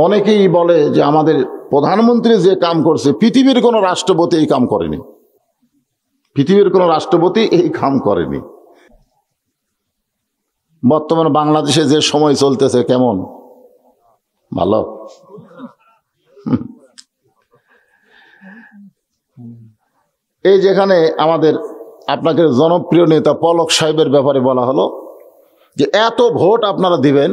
অনেকেই বলে যে আমাদের প্রধানমন্ত্রী যে কাম করছে পৃথিবীর কোনো রাষ্ট্রপতি এই কাম করেনি, পৃথিবীর কোনো রাষ্ট্রপতি এই কাম করেনি। বর্তমানে বাংলাদেশে যে সময় চলতেছে কেমন, ভালো? এই যেখানে আমাদের আপনাকে জনপ্রিয় নেতা পলক সাহেবের ব্যাপারে বলা হলো যে এত ভোট আপনারা দিবেন,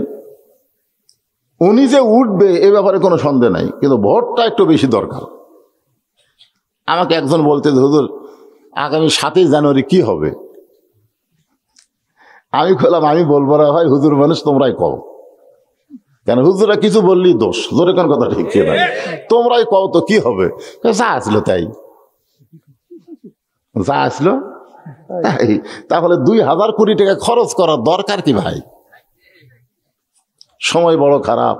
উনি যে উঠবে এ ব্যাপারে কোনো সন্দেহ নাই, কিন্তু ভোটটা একটু বেশি দরকার। আমাকে একজন বলতে, হুজুর আগামী 7ই জানুয়ারি কি হবে? আমি বললাম আমি বলবো না ভাই, হুজুর মানুষ তোমরাই কও, কেন হুজুরা কিছু বললি দোষ, জোরে কোন কথা ঠিক না, তোমরাই কও তো কি হবে। যা আসলো তাই, যা আসলো তাই, তাহলে 2000 কোটি টাকা খরচ করার দরকার কি ভাই? সময় বড় খারাপ।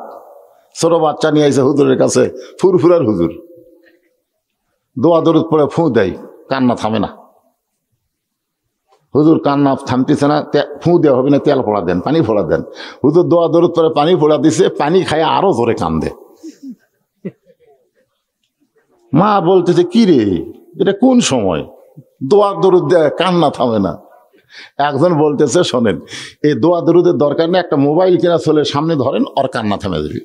ছোট বাচ্চা নিয়ে আইসে হুজুরের কাছে, ফুরফুরার হুজুর, দোয়া দরুদ পড়ে ফু দেয়, কান্না থামে না। হুজুর কান্না থামতেছে না, ফু দেওয়া হবে না, তেল ফোড়া দেন, পানি ফোড়া দেন। হুজুর দোয়া দরুদ পরে পানি ফোড়া দিছে, পানি খায় আরো জোরে কান্দে। মা বলতেছে কি রে, এটা কোন সময় দোয়া দরুদ দেয়, কান্না থামে না। একজন বলতেছে শোনেন, এই দোয়া দরুদের দরকার নেই, একটা মোবাইল কিনা চলে সামনে ধরেন, ওর কান্না থামে যাবে।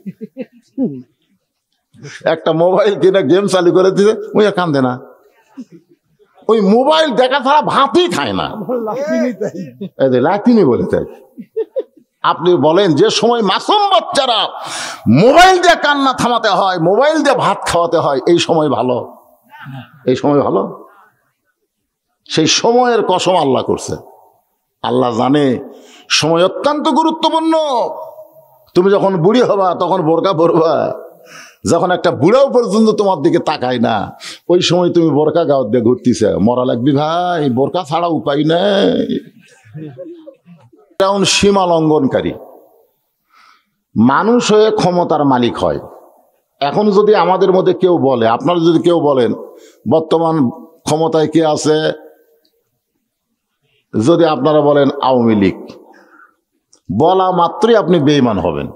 একটা মোবাইল কিনা গেম চালু করে দিতে, ওই আর কান্দে না। ওই মোবাইল দেখা ছাড়া ভাতই খায় না, লাতিনি বলে তাই। আপনি বলেন যে সময় মাসুম বাচ্চারা মোবাইল দিয়ে কান্না থামাতে হয়, মোবাইল দিয়ে ভাত খাওয়াতে হয়, এই সময় ভালো? এই সময় ভালো? সেই সময়ের কসম আল্লাহ করছে। আল্লাহ জানে সময় অত্যন্ত গুরুত্বপূর্ণ। তুমি যখন বুড়ি হবা তখন বোরকা পরবা, যখন একটা বুড়াও পর্যন্ত তোমার দিকে তাকায় না, ওই সময় তুমি বোরকা গাও দিয়ে ঘুরতেছে, মরা লাগবি ভাই, বোরকা ছাড়া উপায় নেই। সীমা লঙ্ঘনকারী মানুষ হয়ে ক্ষমতার মালিক হয়। এখন যদি আমাদের মধ্যে কেউ বলে, আপনারা যদি কেউ বলেন বর্তমান ক্ষমতায় কে আছে, যদি আপনারা বলেন আওয়ামী লীগ, বলা মাত্রই আপনি বেঈমান হবেন।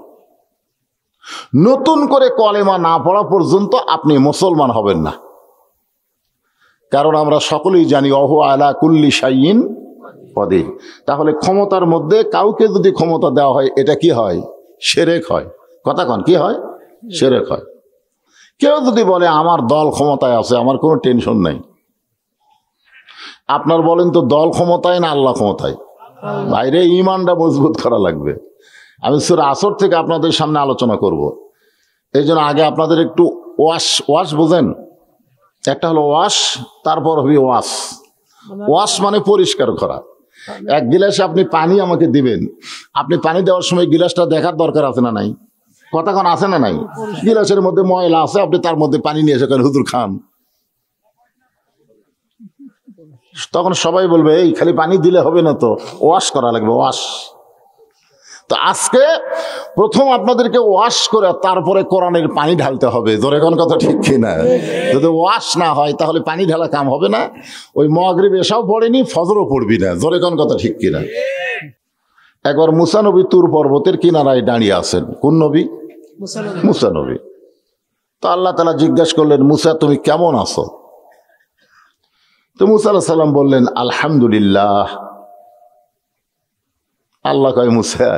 নতুন করে কলেমা না পড়া পর্যন্ত আপনি মুসলমান হবেন না। কারণ আমরা সকলেই জানি অহু আলা কুল্লি শাইইন কদির। তাহলে ক্ষমতার মধ্যে কাউকে যদি ক্ষমতা দেওয়া হয়, এটা কি হয়? শিরক হয়। কথা কন, কি হয়? শিরক হয়। কেউ যদি বলে আমার দল ক্ষমতায় আছে, আমার কোনো টেনশন নাই, আপনার বলেন তো দল ক্ষমতায় না আল্লাহ ক্ষমতায়? বাইরে ইমানটা মজবুত করা লাগবে। আমি সূরা আসর থেকে আপনাদের সামনে আলোচনা করব। এই জন্য আগে আপনাদের একটু ওয়াশ বোঝেন, একটা হলো ওয়াশ, তারপর হবে ওয়াশ। ওয়াশ মানে পরিষ্কার করা। এক গিলাসে আপনি পানি আমাকে দিবেন, আপনি পানি দেওয়ার সময় গিলাসটা দেখার দরকার আছে না নাই? কতক্ষণ আছে না নাই? গিলাসের মধ্যে ময়লা আছে, আপনি তার মধ্যে পানি নিয়ে এসে হুজুর খান, তখন সবাই বলবে এই খালি পানি দিলে হবে না, তো ওয়াশ করা লাগবে, ওয়াশ। তো আজকে প্রথম আপনাদেরকে ওয়াশ করে তারপরে কোরআনের পানি ঢালতে হবে। জোরে কোন কথা ঠিক কিনা? যদি ওয়াশ না হয় তাহলে পানি ঢালা কাম হবে না। ওই মাগরিব এশাও পড়েনি, ফজরও পড়বি না। জোরে কোন কথা ঠিক কিনা? একবার মুসা নবী তুর পর্বতের কিনারায় দাঁড়িয়ে আছেন। কোন নবী? মুসা নবী। তো আল্লাহ তাআলা জিজ্ঞাসা করলেন, মুসা তুমি কেমন আছো? তো মুসা আলাইহিস সালাম বললেন আলহামদুলিল্লাহ। আল্লাহ কয়, মুসা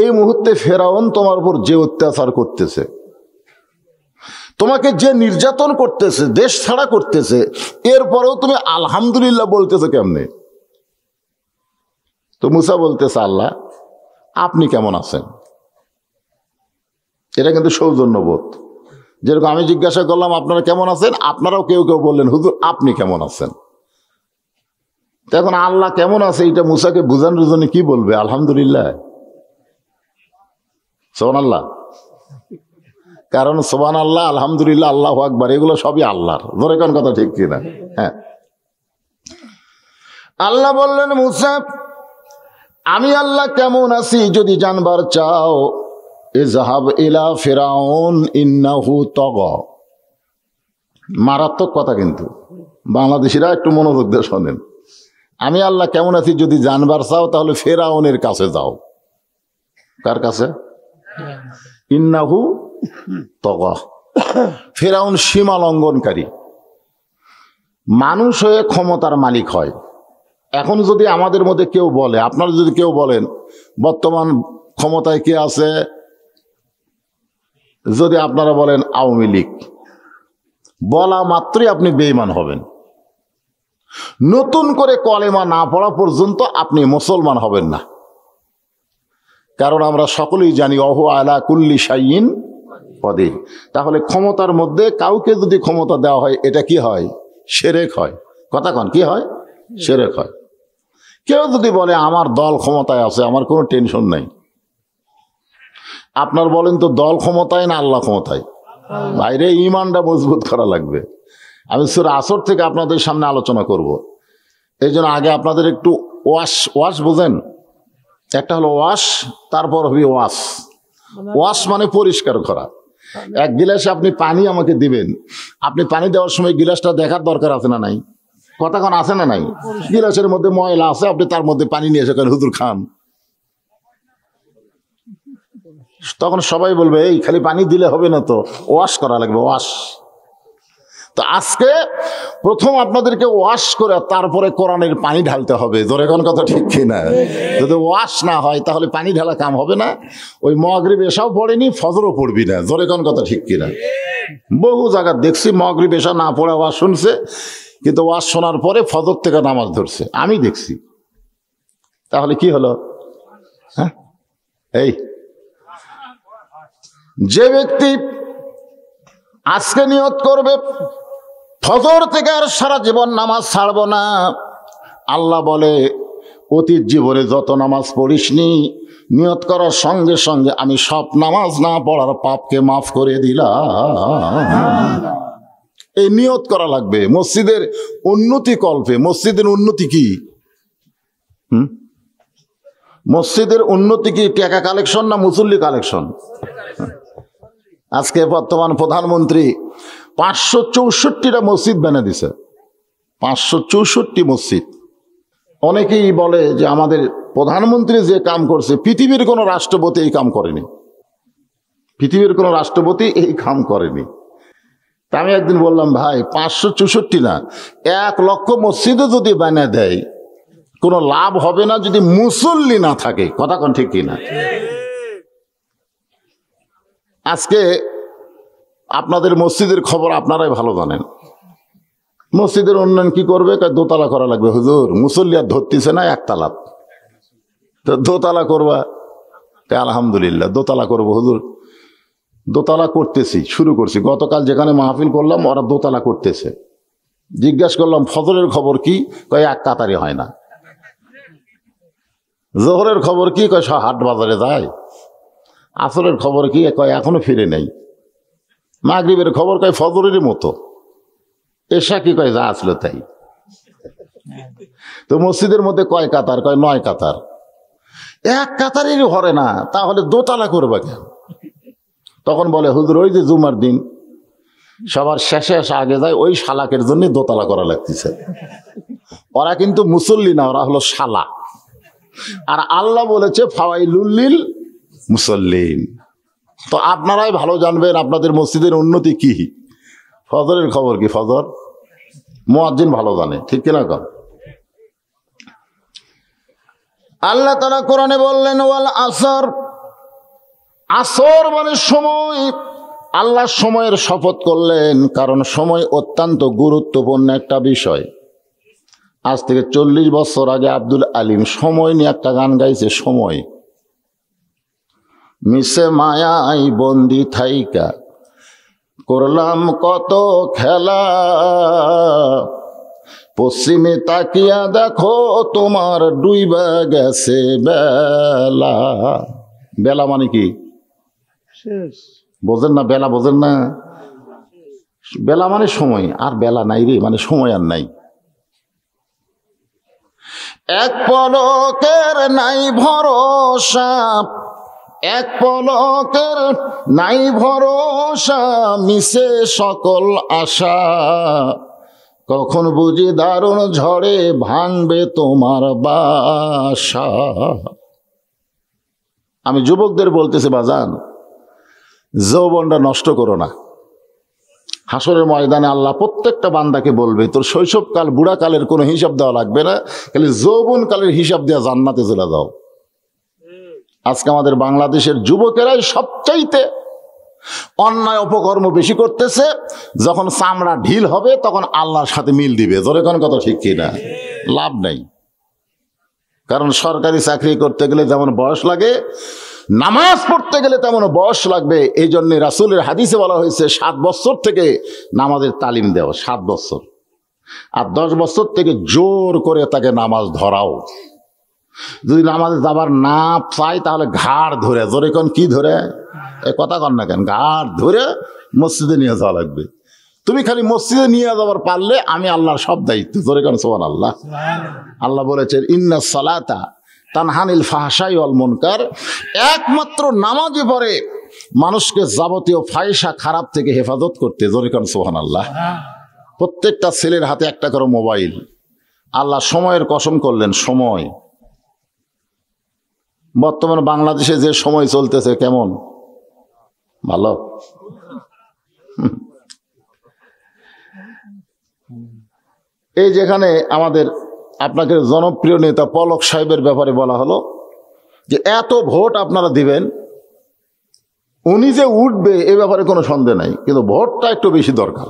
এই মুহূর্তে ফেরাউন তোমার উপর যে অত্যাচার করতেছে, তোমাকে যে নির্যাতন করতেছে, দেশ ছাড়া করতেছে, এরপরেও তুমি আলহামদুলিল্লাহ বলতেছো কেমনে? তো মুসা বলতেছে আল্লাহ আপনি কেমন আছেন। এটা কিন্তু সৌজন্যবোধ। যেরকম আমি জিজ্ঞাসা করলাম আপনারা কেমন আছেন, আপনারাও কেউ কেউ বললেন হুজুর আপনি কেমন আছেন। এখন আল্লাহ কেমন আছে এটা মুসাকে বুঝানোর জন্য কি বলবে? আলহামদুলিল্লাহ, সুবহানাল্লাহ। কারণ সুবহানাল্লাহ, আলহামদুলিল্লাহ, আল্লাহু আকবার এগুলো সবই আল্লাহর। ধরে কোন কথা ঠিক কিনা? হ্যাঁ। আল্লাহ বললেন মুসা আমি আল্লাহ কেমন আছি যদি জানবার চাও, ইযহাব ইলা ফিরাউন ইন্নাহু তাগা। মারাত্মক কথা, কিন্তু বাংলাদেশিরা একটু মনোযোগ দিয়ে শোনেন। আমি আল্লাহ কেমন আছি যদি জানবার চাও তাহলে ফেরাউনের কাছে যাও। কার কাছে? ইন্নাহু তগা, ফেরাউন সীমা লঙ্ঘনকারী। মানুষ হয়ে ক্ষমতার মালিক হয়। এখন যদি আমাদের মধ্যে কেউ বলে, আপনারা যদি কেউ বলেন বর্তমান ক্ষমতায় কে আছে, যদি আপনারা বলেন আওয়ামী লীগ, বলা মাত্রই আপনি বেঈমান হবেন। নতুন করে কলেমা না পড়া পর্যন্ত আপনি মুসলমান হবেন না। কারণ আমরা সকলেই জানি অহু আলা কুল্লি শাইইন কদির। তাহলে ক্ষমতার মধ্যে কাউকে যদি ক্ষমতা দেওয়া হয়, এটা কি হয়? শিরক হয়। কথা কন, কি হয়? শিরক হয়। কেউ যদি বলে আমার দল ক্ষমতায় আছে, আমার কোনো টেনশন নাই, আপনার বলেন তো দল ক্ষমতায় না আল্লাহ ক্ষমতায়? বাইরে ইমানটা মজবুত করা লাগবে। আমি সূরা আসর থেকে আপনাদের সামনে আলোচনা করব। এই জন্য আগে আপনাদের একটু ওয়াশ বোঝেন। একটা হলো ওয়াশ, তারপর হবে ওয়াশ। ওয়াশ মানে পরিষ্কার করা। এক গিলাসে আপনি পানি আমাকে দিবেন, আপনি পানি দেওয়ার সময় গিলাসটা দেখার দরকার আছে না নাই? কতক্ষণ আছে না নাই? গিলাসের মধ্যে ময়লা আছে, আপনি তার মধ্যে পানি নিয়ে এসে হুজুর খান, তখন সবাই বলবে এই খালি পানি দিলে হবে না, তো ওয়াশ করা লাগবে, ওয়াশ। তো আজকে প্রথম আপনাদেরকে ওয়াশ করে তারপরে কোরআনের পানি ঢালতে হবে। জোরে কোন কথা ঠিক কিনা? যদি ওয়াশ না হয় তাহলে পানি ঢালা কাম হবে না। ওই মাগরিব এশাও পড়েনি, ফজরও পড়বি না। জোরে কোন কথা ঠিক কিনা? বহু জায়গা দেখছি মাগরিব এশা না পড়ে ওয়াজ শুনছে, কিন্তু ওয়াজ শোনার পরে ফজর থেকে নামাজ ধরছে, আমি দেখছি। তাহলে কি হলো? হ্যাঁ, এই যে ব্যক্তি আজকে নিয়ত করবে ফজর থেকে আর সারা জীবন নামাজ ছাড়বো না, আল্লাহ বলে অতীত জীবনে যত নামাজ পড়িসনি, নিয়ত করার সঙ্গে সঙ্গে আমি সব নামাজ না পড়ার পাপকে মাফ করে দিলাম। এই নিয়ত করা লাগবে। মসজিদের উন্নতি কল্পে। মসজিদের উন্নতি কি? মসজিদের উন্নতি কি টাকা কালেকশন না মুসল্লি কালেকশন? আজকে বর্তমান প্রধানমন্ত্রী 564টা মসজিদ বানিয়ে দিছে। 564 মসজিদ। অনেকেই বলে যে আমাদের প্রধানমন্ত্রী যে কাম করছে, পৃথিবীর কোনো রাষ্ট্রপতি এই কাম করেনি, পৃথিবীর কোনো রাষ্ট্রপতি এই কাম করেনি। তা আমি একদিন বললাম, ভাই 564 না, 1 লক্ষ মসজিদও যদি বানিয়ে দেয় কোনো লাভ হবে না যদি মুসল্লি না থাকে। কথা কোন ঠিক কিনা? আজকে আপনাদের মসজিদের খবর আপনারাই ভালো জানেন। মসজিদের উন্নয়ন কি করবে? দোতলা করা লাগবে। হুজুর মুসল্লি আর ধরতেছে না, একতলা, তো দোতলা করবা। আলহামদুলিল্লাহ দোতলা করবো হুজুর, দোতলা করতেছি, শুরু করছি। গতকাল যেখানে মাহফিল করলাম ওরা দোতলা করতেছে। জিজ্ঞাসা করলাম ফজরের খবর কি? কয় এক কাতারে হয় না। জোহরের খবর কি? কয় হাট বাজারে যায়। আসরের খবর কি? কয় এখনো ফিরে নেই। মাগরিবের খবর কয় ফজরের মতো। এশা কি? কয় যা আসলো তাই। তো মসজিদের মধ্যে কয় কাতার? কয় 9 কাতার। এক কাতারেরই হরে না, তাহলে দোতলা করবে কেন? তখন বলে হুজুর ওই যে জুমার দিন সবার শেষে এসে আগে যায়, ওই শালাকের জন্য দোতলা করা লাগতেছে। ওরা কিন্তু মুসল্লি না, ওরা হলো শালা। আর আল্লাহ বলেছে ফাওয়াইলুল মুসল্লিন। তো আপনারাই ভালো জানবেন আপনাদের মসজিদের উন্নতি কি। ফজরের খবর কি? ফজর মুয়াজ্জিন ভালো জানে, ঠিক কিনা কর? আল্লাহ তাআলা কোরআনে বললেন ওয়াল আসর। আসর মানে সময়। আল্লাহ সময়ের শপথ করলেন, কারণ সময় অত্যন্ত গুরুত্বপূর্ণ একটা বিষয়। আজ থেকে 40 বছর আগে আব্দুল আলিম সময় নিয়ে একটা গান গাইছে। সময় মিশে মায়াই বন্দি থাইকা করলাম কত খেলা, পশ্চিমে তাকিয়া দেখো তোমার ডুইবা গেছে বেলা। বেলা মানে কি বোঝেন না? বেলা বোঝেন না? বেলা মানে সময়, আর বেলা নাই রে, মানে সময় আর নাই। এক পলকের নাই ভরসা, এক পলকের নাই ভরসা, মিশে সকল আশা, কখন বুঝি দারুণ ঝড়ে ভাঙবে তোমার বাসা। আমি যুবকদের বলতেছি বাজান, যৌবনটা নষ্ট করো না। হাসরের ময়দানে আল্লাহ প্রত্যেকটা বান্দাকে বলবে, তোর শৈশবকাল বুড়াকালের কোনো হিসাব দেওয়া লাগবে না, খালি যৌবনকালের হিসাব দেওয়া জান্নাতে চলে যাও। আজকে আমাদের বাংলাদেশের যুবকেরাই সবচাইতে অন্যায় অপকর্ম বেশি করতেছে। যখন চামড়া ঢিল হবে তখন আল্লাহর সাথে মিল দিবে। জোরে কোন কথা ঠিক কিনা? লাভ নেই। কারণ সরকারি চাকরি করতে গেলে যেমন বয়স লাগে, নামাজ পড়তে গেলে তেমন বয়স লাগবে। এই জন্য রাসূলের হাদিসে বলা হয়েছে 7 বছর থেকে নামাজের তালিম দেওয়া, 7 বছর। আর 10 বছর থেকে জোর করে তাকে নামাজ ধরাও। যদি নামাজে যাবার না চাই তাহলে ঘাড় ধরে, জোরে কোন কি ধরে, এ কথা কন না কেন, ঘাড় ধরে মসজিদে নিয়ে যাওয়া লাগবে। তুমি খালি মসজিদে নিয়ে যাবার পারলে আমি আল্লাহর সব দায়িত্ব। জোরে কোন সুবহানাল্লাহ। আল্লাহ বলেছেন ইন্নাস সালাতা তানহানিল ফাহশাই ওয়াল মুনকার, একমাত্র নামাজে পড়ে মানুষকে যাবতীয় ফাহিশা খারাপ থেকে হেফাজত করতে। জোরে কোন সুবহানাল্লাহ। প্রত্যেকটা ছেলের হাতে একটা করে মোবাইল। আল্লাহ সময়ের কসম করলেন, সময়। বর্তমানে বাংলাদেশে যে সময় চলতেছে কেমন? ভালো। এই যেখানে আমাদের আপনাকে জনপ্রিয় নেতা পলক সাহেবের ব্যাপারে বলা হলো যে এত ভোট আপনারা দিবেন, উনি যে উঠবে এ ব্যাপারে কোনো সন্দেহ নাই, কিন্তু ভোটটা একটু বেশি দরকার।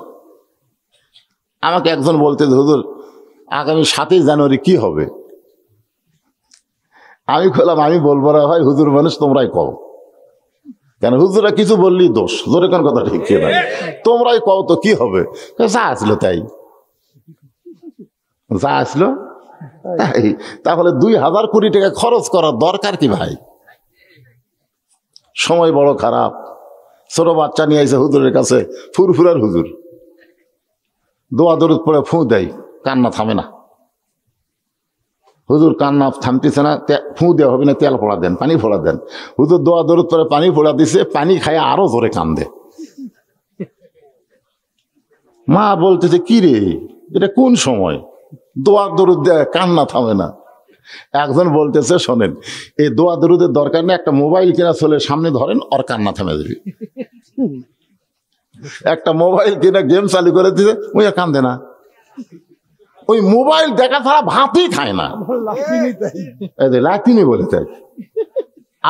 আমাকে একজন বলতে, হুজুর আগামী 7 জানুয়ারি কি হবে? আমি বললাম, আমি বলবো না ভাই, হুজুর মানুষ তোমরাই কও। কেন হুজুরা কিছু বললি দোষ? জোরে কোন কথা ঠিক কিনা? তোমরাই কও তো কি হবে। যা আসলো তাই, যা আসলো তাই। তাহলে 2000 কোটি টাকা খরচ করার দরকার কি ভাই? সময় বড় খারাপ। ছোট বাচ্চা নিয়ে আসে হুজুরের কাছে, ফুরফুরার হুজুর, দোয়া দরুদ পড়ে ফু দেয়, কান্না থামে না। হুজুর কান্না থামতেছে না, ফু দেওয়া হবে না, তেল ফোড়া দেন, পানি ফোড়া দেন। হুজুর দোয়া দরুদ পরে পানি ফোড়া দিছে, পানি খায় আরো জোরে কান্দে। মা বলতেছে কি রে, এটা কোন সময় দোয়া দরুদ দেয়, কান্না থামে না। একজন বলতেছে, শোনেন এই দোয়া দরুদের দরকার নেই, একটা মোবাইল কিনা চলে সামনে ধরেন, ওর কান্না থামে যাবে। একটা মোবাইল কিনা গেম চালু করে দিছে, ওই কান্দে না। ওই মোবাইল দেখা ছাড়া ভাতই খায় না। লাতিনি বলে তাই।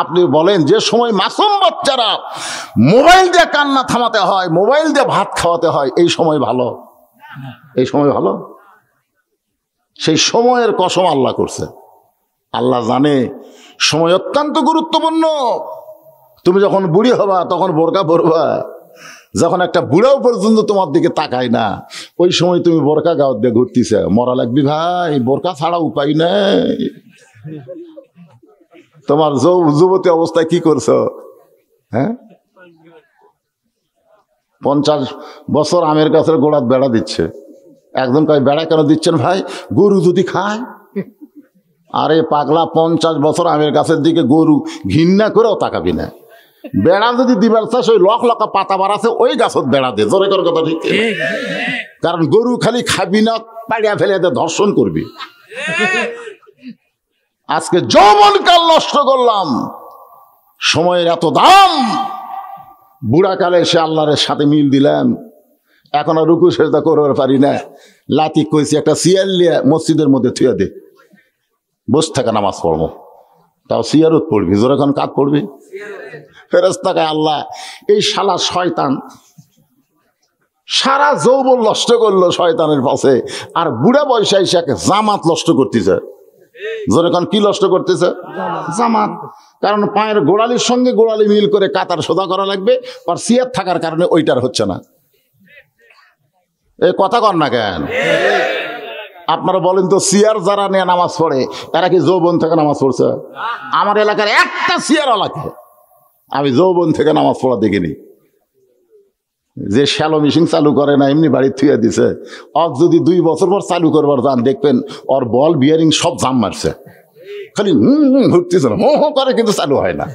আপনি বলেন যে সময় মাসুম বাচ্চারা মোবাইল দিয়ে কান্না থামাতে হয়, মোবাইল দিয়ে ভাত খাওয়াতে হয়, এই সময় ভালো? এই সময় ভালো? সেই সময়ের কসম আল্লাহ করছে। আল্লাহ জানে সময় অত্যন্ত গুরুত্বপূর্ণ। তুমি যখন বুড়ি হবা তখন বোরকা পরবা, যখন একটা বুড়াও পর্যন্ত তোমার দিকে তাকায় না, ওই সময় তুমি বোরকা গাওয়ার দিয়ে ঘুরতেছে, মরা লাগবি ভাই, বোরকা ছাড়া উপায় নেই। তোমার যুবতী অবস্থায় কি করছো? হ্যাঁ, 50 বছর আমের গাছের গোড়াত বেড়া দিচ্ছে। একজন কয় বেড়া কেন দিচ্ছেন ভাই? গরু যদি খায়। আরে পাগলা, 50 বছর আমের গাছের দিকে গরু ঘৃণা করেও তাকাবি না। বেড়া যদি দিবার চাষ, ওই লক লকা পাতা বাড়াছে ওই গাছত বেড়া দে। জোরে করে কথা ঠিক। কারণ গরু খালি খাবি না, পাড়িয়া ফেলে ধর্ষণ করবি। আজকে যৌবনকাল নষ্ট করলাম, সময়ের এত দাম। বুড়াকালে এসে আল্লাহর সাথে মিল দিলাম, এখন আর রুকু সেজদা করতে পারি না। লাতি কইছি একটা সিয়ার লিয়া মসজিদের মধ্যে থুয়ে দে, বসে থাকা নামাজ পড়বো। তাও সিয়ারত পড়বি, জোরে এখন কাজ পড়বি। ফেরেশতাকে আল্লাহ এই শালা শয়তান সারা যৌবন নষ্ট করলো শয়তানের পাশে, আর বুড়া বয়সে এসে জামাত নষ্ট করতেছে। যখন কি নষ্ট করতেছে? জামাত। কারণ পায়ের গোড়ালির সঙ্গে গোড়ালি মিল করে কাতার সোজা করা লাগবে, আর সিয়ার থাকার কারণে ওইটার হচ্ছে না। এই কথা কর না কেন? আপনারা বলেন তো, সিয়ার যারা নিয়ে নামাজ পড়ে এরা কি যৌবন থেকে নামাজ পড়ছে? আমার এলাকার একটা সিয়ার এলাকা আমি যৌবন থেকে নামাজ পড়া দেখিনি। যে শ্যালো মেশিন চালু করে না, এমনি বাড়ি থুয়ে দিছে। অর যদি 2 বছর পর চালু করবার যান, দেখবেন ওর বল বিয়ারিং সব জাম মারছে, খালি ঘুরতেছে না, হো করে, কিন্তু চালু হয় না।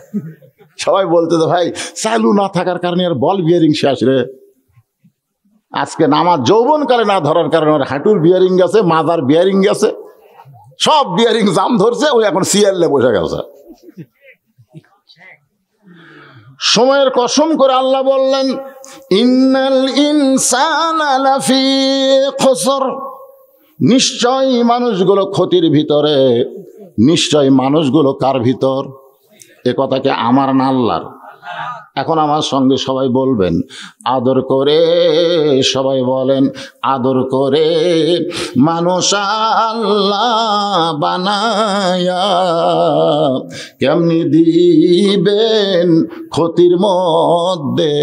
সবাই বলতেছে ভাই চালু না থাকার কারণে আর বল বিয়ারিং শেষ রে। আজকে নামাজ যৌবনকালে না ধরার কারণে ওর হাঁটুর বিয়ারিং গেছে, মাজার বিয়ারিং গেছে, সব বিয়ারিং জাম ধরছে। ওই এখন সিয়ারলে বসে গেছে। সময়ের কসম করে আল্লাহ বললেন, ইন্নাল ইনসানা লাফি খুসর, নিশ্চয়ই মানুষগুলো ক্ষতির ভিতরে। নিশ্চয় মানুষগুলো কার ভিতর? এ কথা কি আমার না আল্লাহর? এখন আমার সঙ্গে সবাই বলবেন আদর করে, সবাই বলেন আদর করে, মানুষ আল্লাহ বানায়া কেমনি দিবেন ক্ষতির মধ্যে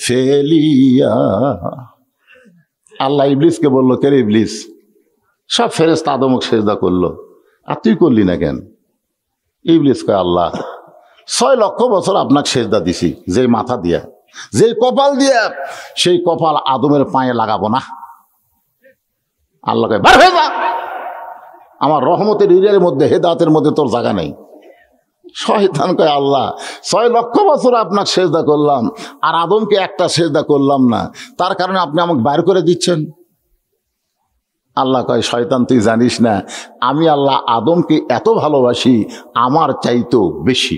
ফেলিয়া। আল্লাহ ইবলিসকে বললো, কে রে ইবলিস? সব ফেরেশতা আদমকে সেজদা করলো, আর তুই করলি না কেন? ইবলিস কয়, আল্লাহ 6 লক্ষ বছর আপনাকে সেজদা দিছি, যে মাথা দিয়া, যে কপাল দিয়া, সেই কপাল আদমের পায়ে লাগাবো না? আল্লাহ কয়, বার হয়ে যা, আমার রহমতের হৃদয়ের মধ্যে, হেদায়েতের মধ্যে তোর জায়গা নেই। শয়তান কয়, আল্লাহ 6 লক্ষ বছর আপনাকে সেজদা করলাম, আর আদমকে একটা সেজদা করলাম না, তার কারণে আপনি আমাকে বাইর করে দিচ্ছেন? আল্লাহ কয়, শয়তান তুই জানিস না, আমি আল্লাহ আদমকে এত ভালোবাসি, আমার চাইতেও বেশি।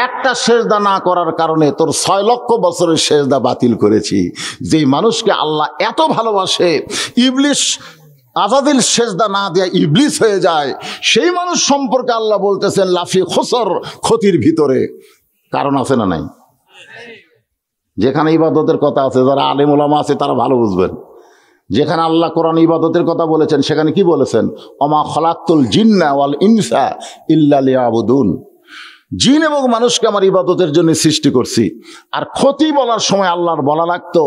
একটা সেজদা না করার কারণে তোর 6 লক্ষ বছরের সেজদা বাতিল করেছি। যেই মানুষকে আল্লাহ এত ভালোবাসে, ইবলিস আজাদিল সেজদা না দেয়া ইবলিস হয়ে যায়, সেই মানুষ সম্পর্কে আল্লাহ বলতেছেন লাফি খুসর, ক্ষতির ভিতরে। কারণ আছে না নাই? যেখানে ইবাদতের কথা আছে, যারা আলেম ওলামা আছে তারা ভালো বুঝবেন। যেখানে আল্লাহ কোরআন ইবাদতের কথা বলেছেন, সেখানে কি বলেছেন? ওমা খলাকতুল জিন্না ওয়াল ইনসা ইল্লা লিয়াবুদুন, জিন এবং মানুষকে আমার ইবাদতের জন্য সৃষ্টি করছি। আর ক্ষতি বলার সময় আল্লাহর বলা লাগতো,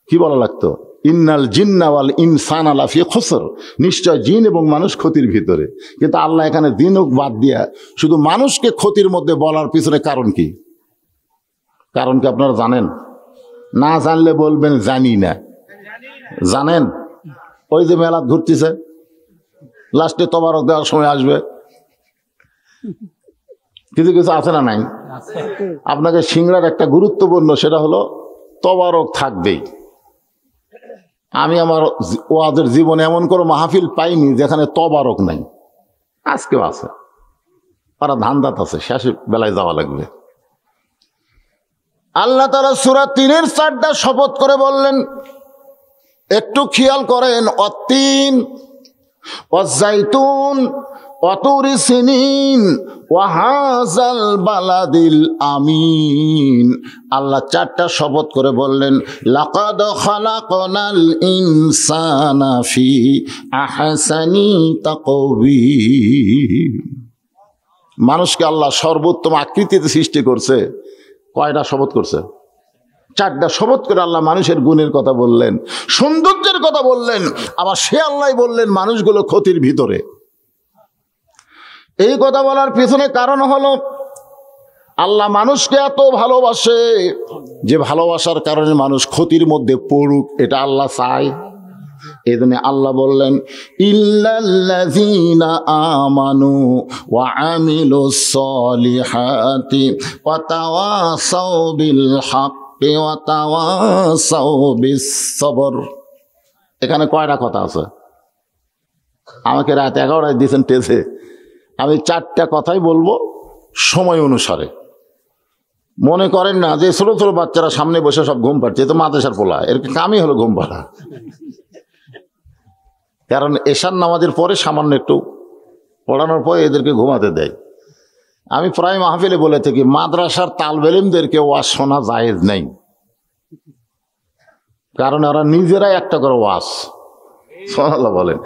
কি বলা লাগতো? ইন্নাল জিন্না ওয়াল ইনসানা লাফি খুসর, নিশ্চয় জিন এবং মানুষ ক্ষতির ভিতরে। কিন্তু আল্লাহ এখানে দিনও বাদ দিয়া শুধু মানুষকে ক্ষতির মধ্যে বলার পিছনে কারণ কি? কারণ কি আপনারা জানেন? না জানলে বলবেন জানি না। জানেন? ওই যে মেলা ঘুরতেছে, লাস্টে তবারক দেওয়ার সময় আসবে, কিছু কিছু আছে না নাই? আপনাকে সিংড়ার একটা গুরুত্বপূর্ণ, সেটা হলো তবারক থাকবেই। আমি আমার ওয়াজের জীবনে এমন কোনো মাহফিল পাইনি যেখানে তবারক নাই। আজকেও আছে, তারা ধান্দাত আছে, শেষে বেলায় যাওয়া লাগবে। আল্লাহ তাআলা সূরা 3-এর 4টা শপথ করে বললেন, একটু খেয়াল করেন, অত্তিন ওয়াজাইতুন ওয়াতুরি সিনিন ওয়াহাজাল বালাদিল আমিন। আল্লাহ 4টা শপথ করে বললেন, লাকাদ খালাকনাল ইনসানা ফি আহসানি তাকওয়িম। মানুষকে আল্লাহ সর্বোত্তম আকৃতিতে সৃষ্টি করছে। কয়টা শপথ করছে? 4টা শপথ করে আল্লাহ মানুষের গুণের কথা বললেন, সৌন্দর্যের কথা বললেন, আবার সে আল্লাহ বললেন মানুষগুলো ক্ষতির ভিতরে। এই কথা বলার পিছনে কারণ হলো আল্লাহ মানুষকে এত ভালোবাসে যে ভালোবাসার কারণে মানুষ ক্ষতির মধ্যে পড়ুক, এটা আল্লাহ চায়। এই জন্য আল্লাহ বললেন, ইল্লাল্লাযীনা আমানু ওয়া আমিলুস সলিহাতি ওয়া তাওয়াসাউ বিল হাক্কি ওয়া তাওয়াসাউ বিস সবর। এখানে কয়টা কথা আছে? আমাকে রাত 11টায় দিয়েছেন টেসে, আমি 4টা কথাই বলবো সময় অনুসারে। মনে করেন না যে ছোট ছোট বাচ্চারা সামনে বসে সব ঘুম পাচ্ছে, তো মাদ্রাসার পোলা, এর কামই হলো ঘুম পাড়া। কারণ এশার নামাজের পরে সামান্য একটু পড়ানোর পরে এদেরকে ঘুমাতে দেয়। আমি প্রায় মাহফিলে বলে থাকি, মাদ্রাসার তালবে ইলমদেরকে ওয়াজ শোনা জায়েজ নেই, কারণ ওরা নিজেরাই একটা করে ওয়াজ সুবহানাল্লাহ বলেন,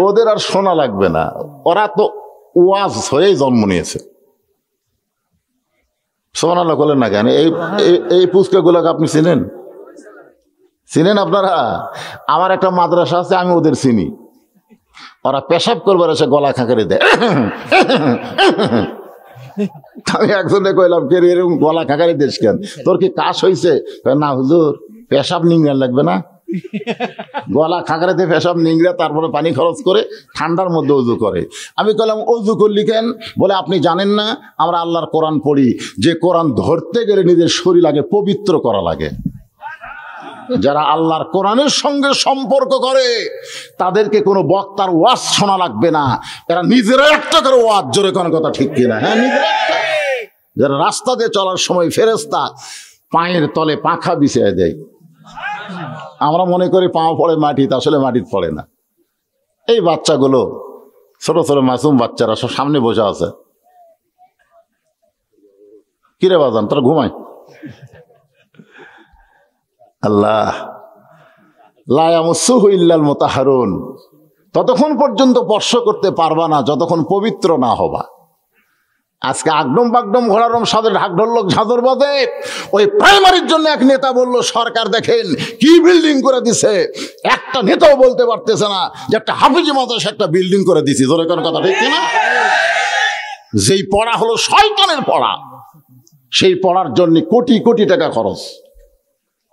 ওদের আর শোনা লাগবে না, ওরা তো ওয়াজ হয়েই জন্ম নিয়েছে। সুবহানাল্লাহ বলেন না কেন? এই পুচকাগুলোকে আপনি চিনেন? চিনেন আপনারা? আমার একটা মাদ্রাসা আছে, আমি ওদের চিনি। ওরা পেশাব করবার এসে গলা খাঁকারে দেয়। আমি একজনে কইলাম, কে এরকম গলা খাঁকারে দিস কেন, তোর কি কাশ হয়েছে? না হুজুর, পেশাব নিংড়ান লাগবে না, গলা খাঁকারেতে পেশাব নিংড়ে তারপরে পানি খরচ করে ঠান্ডার মধ্যে অজু করে। আমি কইলাম, অজু করলি কেন? বলে, আপনি জানেন না আমরা আল্লাহর কোরআন পড়ি, যে কোরআন ধরতে গেলে নিজের শরীর আগে পবিত্র করা লাগে। যারা আল্লাহর কোরআনের সঙ্গে সম্পর্ক করে তাদেরকে কোনো বক্তার ওয়াজ শোনা লাগবে না, এরা নিজেরা একটা করে ওয়াজ, জোরে কোনো কথা ঠিক কিনা? হ্যাঁ, যারা রাস্তা দিয়ে চলার সময় ফেরেশতা পায়ের তলে পাখা বিছিয়ে দেয়। আমরা মনে করি পা পড়ে মাটিতে, আসলে মাটিতে পড়ে না। এই বাচ্চাগুলো ছোট ছোট মাসুম বাচ্চারা সব সামনে বসে আছে। কিরে বাজান, তোরা ঘুমায়? আল্লাহ লা ইয়ামাসসুহু ইল্লাল মুতাহহারুন, ততক্ষণ পর্যন্ত স্পর্শ করতে পারবা না যতক্ষণ পবিত্র না হবা। আজকে আগডম বাগডম ঘোড়ারম সাথে ঢাক ঢোলক ঝাঁদর বাজে। ওই প্রাইমারির জন্য এক নেতা বলল, সরকার দেখেন কি বিল্ডিং করে দিছে, একটা নেতাও বলতে পারতেছে না যে একটা হাফিজি মাদ্রাসা একটা বিল্ডিং করে দিছি। জোরে কোন কথা ঠিক কিনা? যেই পড়া হলো শয়তানের পড়া, সেই পড়ার জন্য কোটি কোটি টাকা খরচ,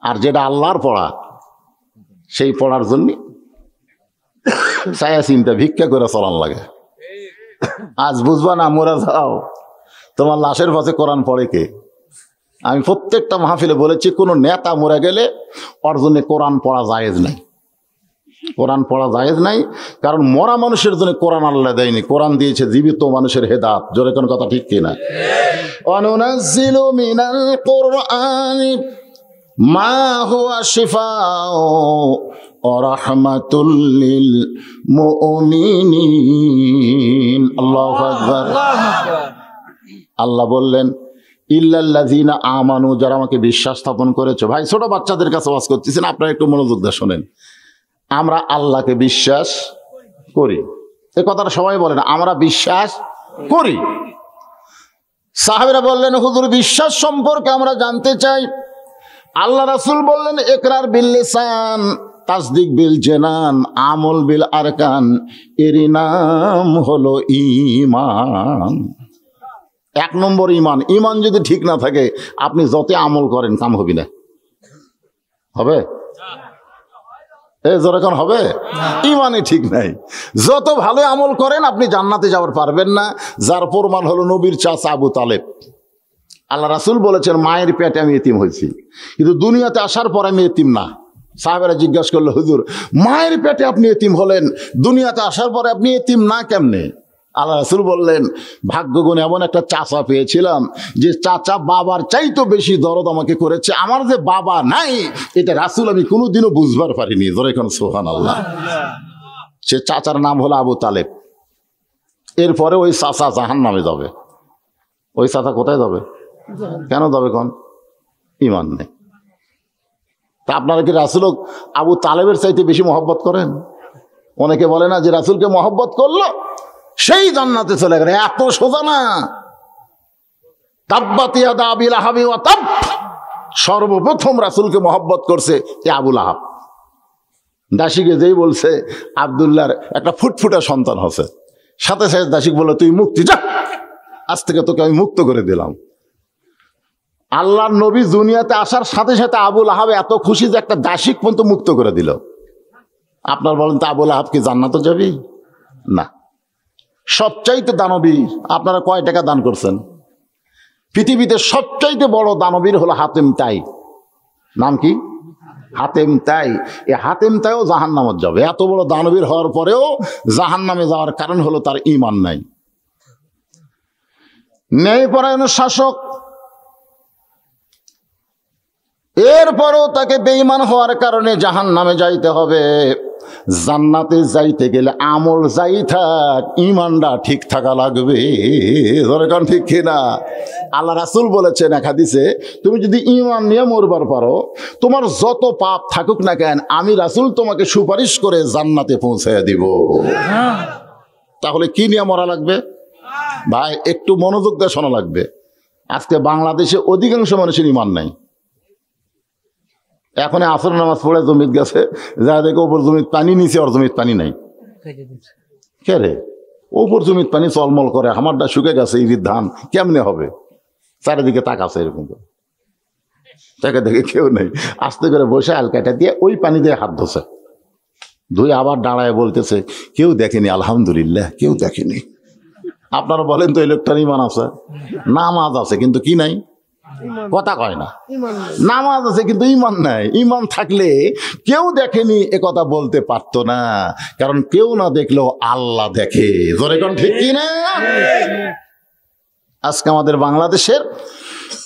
আর যেটা আল্লাহর পড়া সেই পড়ার জন্য ছায়া চিন্তা ভিক্ষা করে চলান লাগে। আজ বুঝবা না, মোরা যাও, তোমার লাশের পাশে কোরআন পড়ে কে? আমি প্রত্যেকটা মাহফিলে বলেছি, কোনো নেতা মরে গেলে ওর জন্য কোরআন পড়া জায়েজ নাই। কোরআন পড়া জায়েজ নাই, কারণ মরা মানুষের জন্য কোরআন আল্লাহ দেয়নি, কোরআন দিয়েছে জীবিত মানুষের হেদাত। জোরে কোন কথা ঠিক কিনা? অনুনাজ্জিলু মিনাল কুরআনি মা হুয়া শিফাউ ওয়া রাহমাতুল লিল মুমিনিন। আল্লাহু আকবার। আল্লাহ বললেন, ইল্লাল্লাযিনা আমানু, যারা আমাকে বিশ্বাস স্থাপন করেছে। ভাই ছোট বাচ্চাদের কাছে ওয়াজ করতেছেন, আপনারা একটু মনোযোগ দিয়ে শোনেন। আমরা আল্লাহকে বিশ্বাস করি, এ কথাটা সবাই বলেন, আমরা বিশ্বাস করি। সাহাবীরা বললেন, হুজুর বিশ্বাস সম্পর্কে আমরা জানতে চাই। আল্লাহ রাসূল বললেন, ইকরার বিল লিসান, তাসদিক বিল জানান, আমল বিল আরকান, এরই নাম হলো ঈমান। এক নম্বর ঈমান। ঈমান যদি ঠিক না থাকে, আপনি যত আমল করেন কাম হবে না। হবে? যখন হবে, ঈমানই ঠিক নাই। যত ভালো আমল করেন আপনি জান্নাতে যাওয়ার পারবেন না। যার প্রমাণ হলো নবীর চাচা আবু তালেব। আল্লাহ রাসূল বলেছেন, মায়ের পেটে আমি এতিম হয়েছি, কিন্তু দুনিয়াতে আসার পর আমি এতিম না। সাহাবেরা জিজ্ঞাসা করলো, হুজুর মায়ের পেটে আপনি এতিম হলেন, দুনিয়াতে আসার পরে আপনি এতিম না কেমনে? আল্লাহ রাসূল বললেন, ভাগ্যগুণ এমন একটা চাচা পেয়েছিলাম যে চাচা বাবার চাইতো বেশি দরদ আমাকে করেছে। আমার যে বাবা নাই, এটা রাসূল আমি কোনোদিনও বুঝবার পারিনি। ধরে এখন সুবহানাল্লাহ। সে চাচার নাম হলো আবু তালেব। এরপরে ওই চাচা জাহান্নামে যাবে। ওই চাচা কোথায় যাবে? কেন যাবে? কোন ঈমান নেই। তা আপনারা কি রাসূল আবু তালেবের চাইতে বেশি মহব্বত করেন? অনেকে বলে না যে রাসূলকে মহব্বত করলো সেই জান্নাতে চলে গেল। এত সোজা না। তাব্বাত ইয়াদা আবি লাহাবি ওয়া তাব, সর্বপ্রথম রাসূলকে মহব্বত করছে এ আবু লাহাব। দাসীকে যেই বলছে আব্দুল্লাহর একটা ফুটফুটা সন্তান হচ্ছে, সাথে সাথে দাসী বলল, তুই মুক্তি, যা, আজ থেকে তোকে আমি মুক্ত করে দিলাম। আল্লাহর নবী দুনিয়াতে আসার সাথে সাথে আবু লাহাব এত খুশি যে একটা দাসীক পর্যন্ত মুক্ত করে দিল। আপনার বলেন তো আবু লাহাব কি জান্নাতে যাবি? না। সবচাইতে দানবীর, আপনারা কয় টাকা দান করছেন? পৃথিবীতে সবচাইতে বড় দানবীর হলো হাতেম তাই। নাম কি? হাতেম তাই। এই হাতেম তাইও জাহান্নামে যাবে। এত বড় দানবীর হওয়ার পরেও জাহান্নামে যাওয়ার কারণ হলো তার ঈমান নাই। ন্যায়পরায়ণ শাসক, এরপরও তাকে বেঈমান হওয়ার কারণে জাহান্নামে যাইতে হবে। জান্নাতে যাইতে গেলে আমল যাই থাক, ঈমানটা ঠিক থাকা লাগবে। কারণ ঠিক কিনা? আল্লাহ রাসূল বলেছেন এক হাদিসে, তুমি যদি ঈমান নিয়ে মরবার পারো, তোমার যত পাপ থাকুক না কেন, আমি রাসূল তোমাকে সুপারিশ করে জান্নাতে পৌঁছায় দিব। তাহলে কি নিয়ে মরা লাগবে? ভাই একটু মনোযোগ দিয়ে শোনা লাগবে। আজকে বাংলাদেশে অধিকাংশ মানুষের ঈমান নাই। এখন আসর নামাজ পড়ে জমিত গেছে, যা দেখে ওপর জমিত পানি, নিচে ওর জমিত পানি নাই। কে রে? ওপর জমিত পানি চলমল করে, আমারটা শুকে গেছে, ঈদের ধান কেমনে হবে? চারিদিকে তাকাছে এরকম করে, তাকে দেখে কেউ নেই। আস্তে করে বসে আলকাটা দিয়ে ওই পানি দিয়ে হাত ধোছে, ধুয়ে আবার দাঁড়ায় বলতেছে, কেউ দেখেনি, আলহামদুলিল্লাহ কেউ দেখেনি। আপনারা বলেন তো এই লোকটার ঈমান আছে? নামাজ আছে কিন্তু কি নাই? কথা কয় না। নামাজ আছে কিন্তু ঈমান নাই। ঈমান থাকলে কেউ দেখেনি এ কথা বলতে পারতো না, কারণ কেউ না দেখলেও আল্লাহ দেখে। জোরে কোন ঠিক কি না? আজকে আমাদের বাংলাদেশের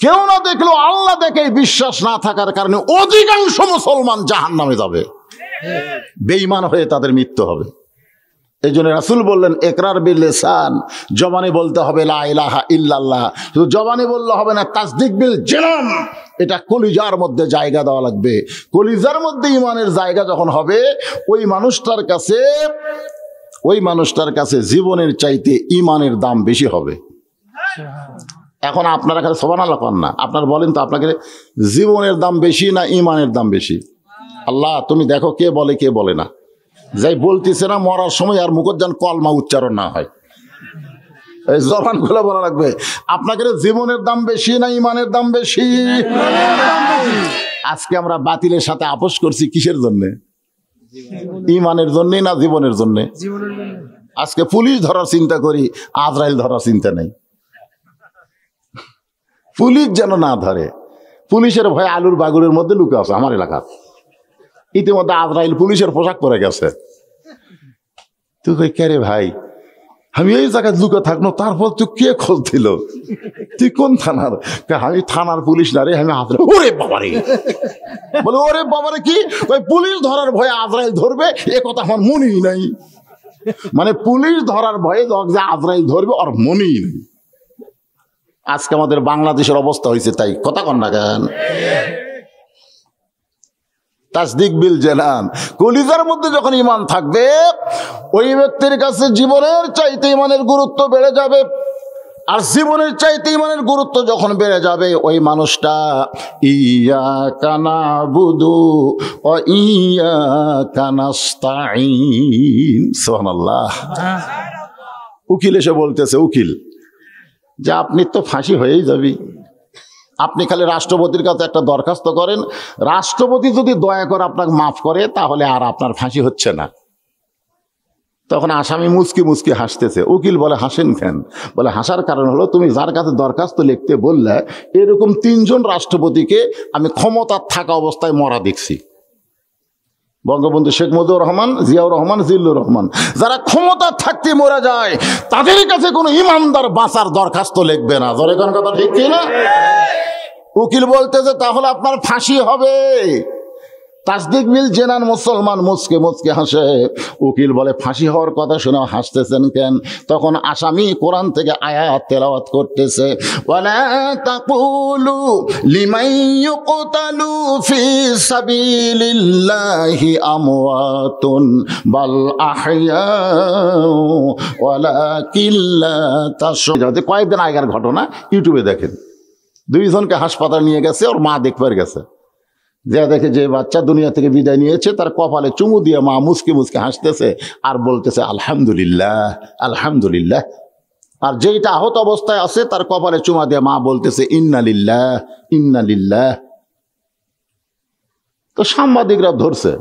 কেউ না দেখলেও আল্লাহ দেখে বিশ্বাস না থাকার কারণে অধিকাংশ মুসলমান জাহান্নামে যাবে, বেঈমান হয়ে তাদের মৃত্যু হবে। এই জন্য রাসূল বললেন ইকরার বিল লিসান, জবানে বলতে হবে লা ইলাহা ইল্লাল্লাহ, শুধু জবানে বললে হবে না, তাসদিক বিল জানান, এটা কলিজার মধ্যে জায়গা দেওয়া লাগবে। কলিজার মধ্যে ঈমানের জায়গা যখন হবে, ওই মানুষটার কাছে জীবনের চাইতে ঈমানের দাম বেশি হবে। এখন আপনারা খালি সুবহানাল্লাহ করেন না, আপনারা বলেন তো আপনাকে জীবনের দাম বেশি না ঈমানের দাম বেশি? আল্লাহ তুমি দেখো কে বলে কে বলে না। যাই বলতেছে না মরার সময় আর মুখের যেন কলমা উচ্চারণ না হয়, এই জবান খুলে বলা লাগবে আপনাকে জীবনের দাম বেশি না ঈমানের দাম বেশি? আজকে আমরা বাতিলের সাথে আপোষ করছি কিসের জন্য? ঈমানের জন্য না জীবনের জন্য? আজকে পুলিশ ধরার চিন্তা করি, আজরাইল ধরার চিন্তা নেই। পুলিশ যেন না ধরে, পুলিশের ভয়ে আলুর বাগুরের মধ্যে লুকে আছে আমার এলাকার। ইতিমধ্যে আজরাইল পুলিশের পোশাক পরে গেছে। তুই কই কে রে ভাই, আমি এই জায়গায় লুকে থাকবো, তারপর তুই কে খোঁজ দিল, তুই কোন থানার? আমি থানার পুলিশ না রে, আমি আজরাইল। ওরে বাবারে, বলে ওরে বাবারে কি ওই পুলিশ ধরার ভয়ে আজরাইল ধরবে, এ কথা আমার মনেই নাই। মানে পুলিশ ধরার ভয়ে যে আজরাইল ধরবে আর মনেই নেই। আজকে আমাদের বাংলাদেশের অবস্থা হয়েছে তাই, কথা কন না কেন? তাসদিক বিল জানান, কলিজার মধ্যে যখন ঈমান থাকবে, ওই ব্যক্তির কাছে জীবনের চাইতে ঈমানের গুরুত্ব বেড়ে যাবে। আর জীবনের চাইতে ঈমানের গুরুত্ব যখন বেড়ে যাবে, ওই মানুষটা ইয়াকা নাবুদু ওয়া ইয়াকা নাস্তাঈন, সুবহানাল্লাহ। উকিল এসে বলতেছে, উকিল যে আপনি তো ফাঁসি হয়েই যাবি, আপনি খালি রাষ্ট্রপতির কাছে একটা দরখাস্ত করেন, রাষ্ট্রপতি যদি দয়া করে আপনাকে মাফ করে তাহলে আর আপনার ফাঁসি হচ্ছে না। তখন আসামি মুচকি মুচকি হাসতেছে। উকিল বলে হাসেন কেন? বলে হাসার কারণ হলো তুমি যার কাছে দরখাস্ত লিখতে বললে, এরকম 3 জন রাষ্ট্রপতিকে আমি ক্ষমতা থাকা অবস্থায় মরা দেখছি। বঙ্গবন্ধু শেখ মুজিবুর রহমান, জিয়াউর রহমান, জিল্লুর রহমান, যারা ক্ষমতা থাকতে মরে যায়, তাদের কাছে কোনো ইমানদার বাঁচার দরখাস্ত লিখবে না। ধরে কোন কথা ঠিক কি না? উকিল বলতেছে তাহলে আপনার ফাঁসি হবে। তাসদিক বিল জানান, মুসলমান মুচকে মুচকে হাসে। উকিল বলে ফাঁসি হওয়ার কথা শুনে হাসতেছেন কেন? তখন আসামি কোরআন থেকে আয়াত তেলাওয়াত করতেছে, ওয়ালা তাকুলু লিমান ইউকতালু ফি সাবিলিল্লাহি আমওয়াতুন বাল আহইয়াউ ওয়ালাকিন লা তাশউরুন। কয়েকদিন আগের ঘটনা, ইউটিউবে দেখেন। 2 জনকে হাসপাতাল নিয়ে গেছে, ওর মা দেখবার গেছে, যে দেখে যে বাচ্চা দুনিয়া থেকে বিদায় নিয়েছে, তার কপালে চুমু দিয়ে মা মুচকি মুচকি হাসতেছে আর বলতেছে আলহামদুলিল্লাহ আলহামদুলিল্লাহ। আর যেটা আহত অবস্থায় আছে তার কপালে চুমা দিয়ে মা বলতেছে ইন্না লিল্লাহ ইন্না লিল্লাহ। তো সাংবাদিকরা ধরছে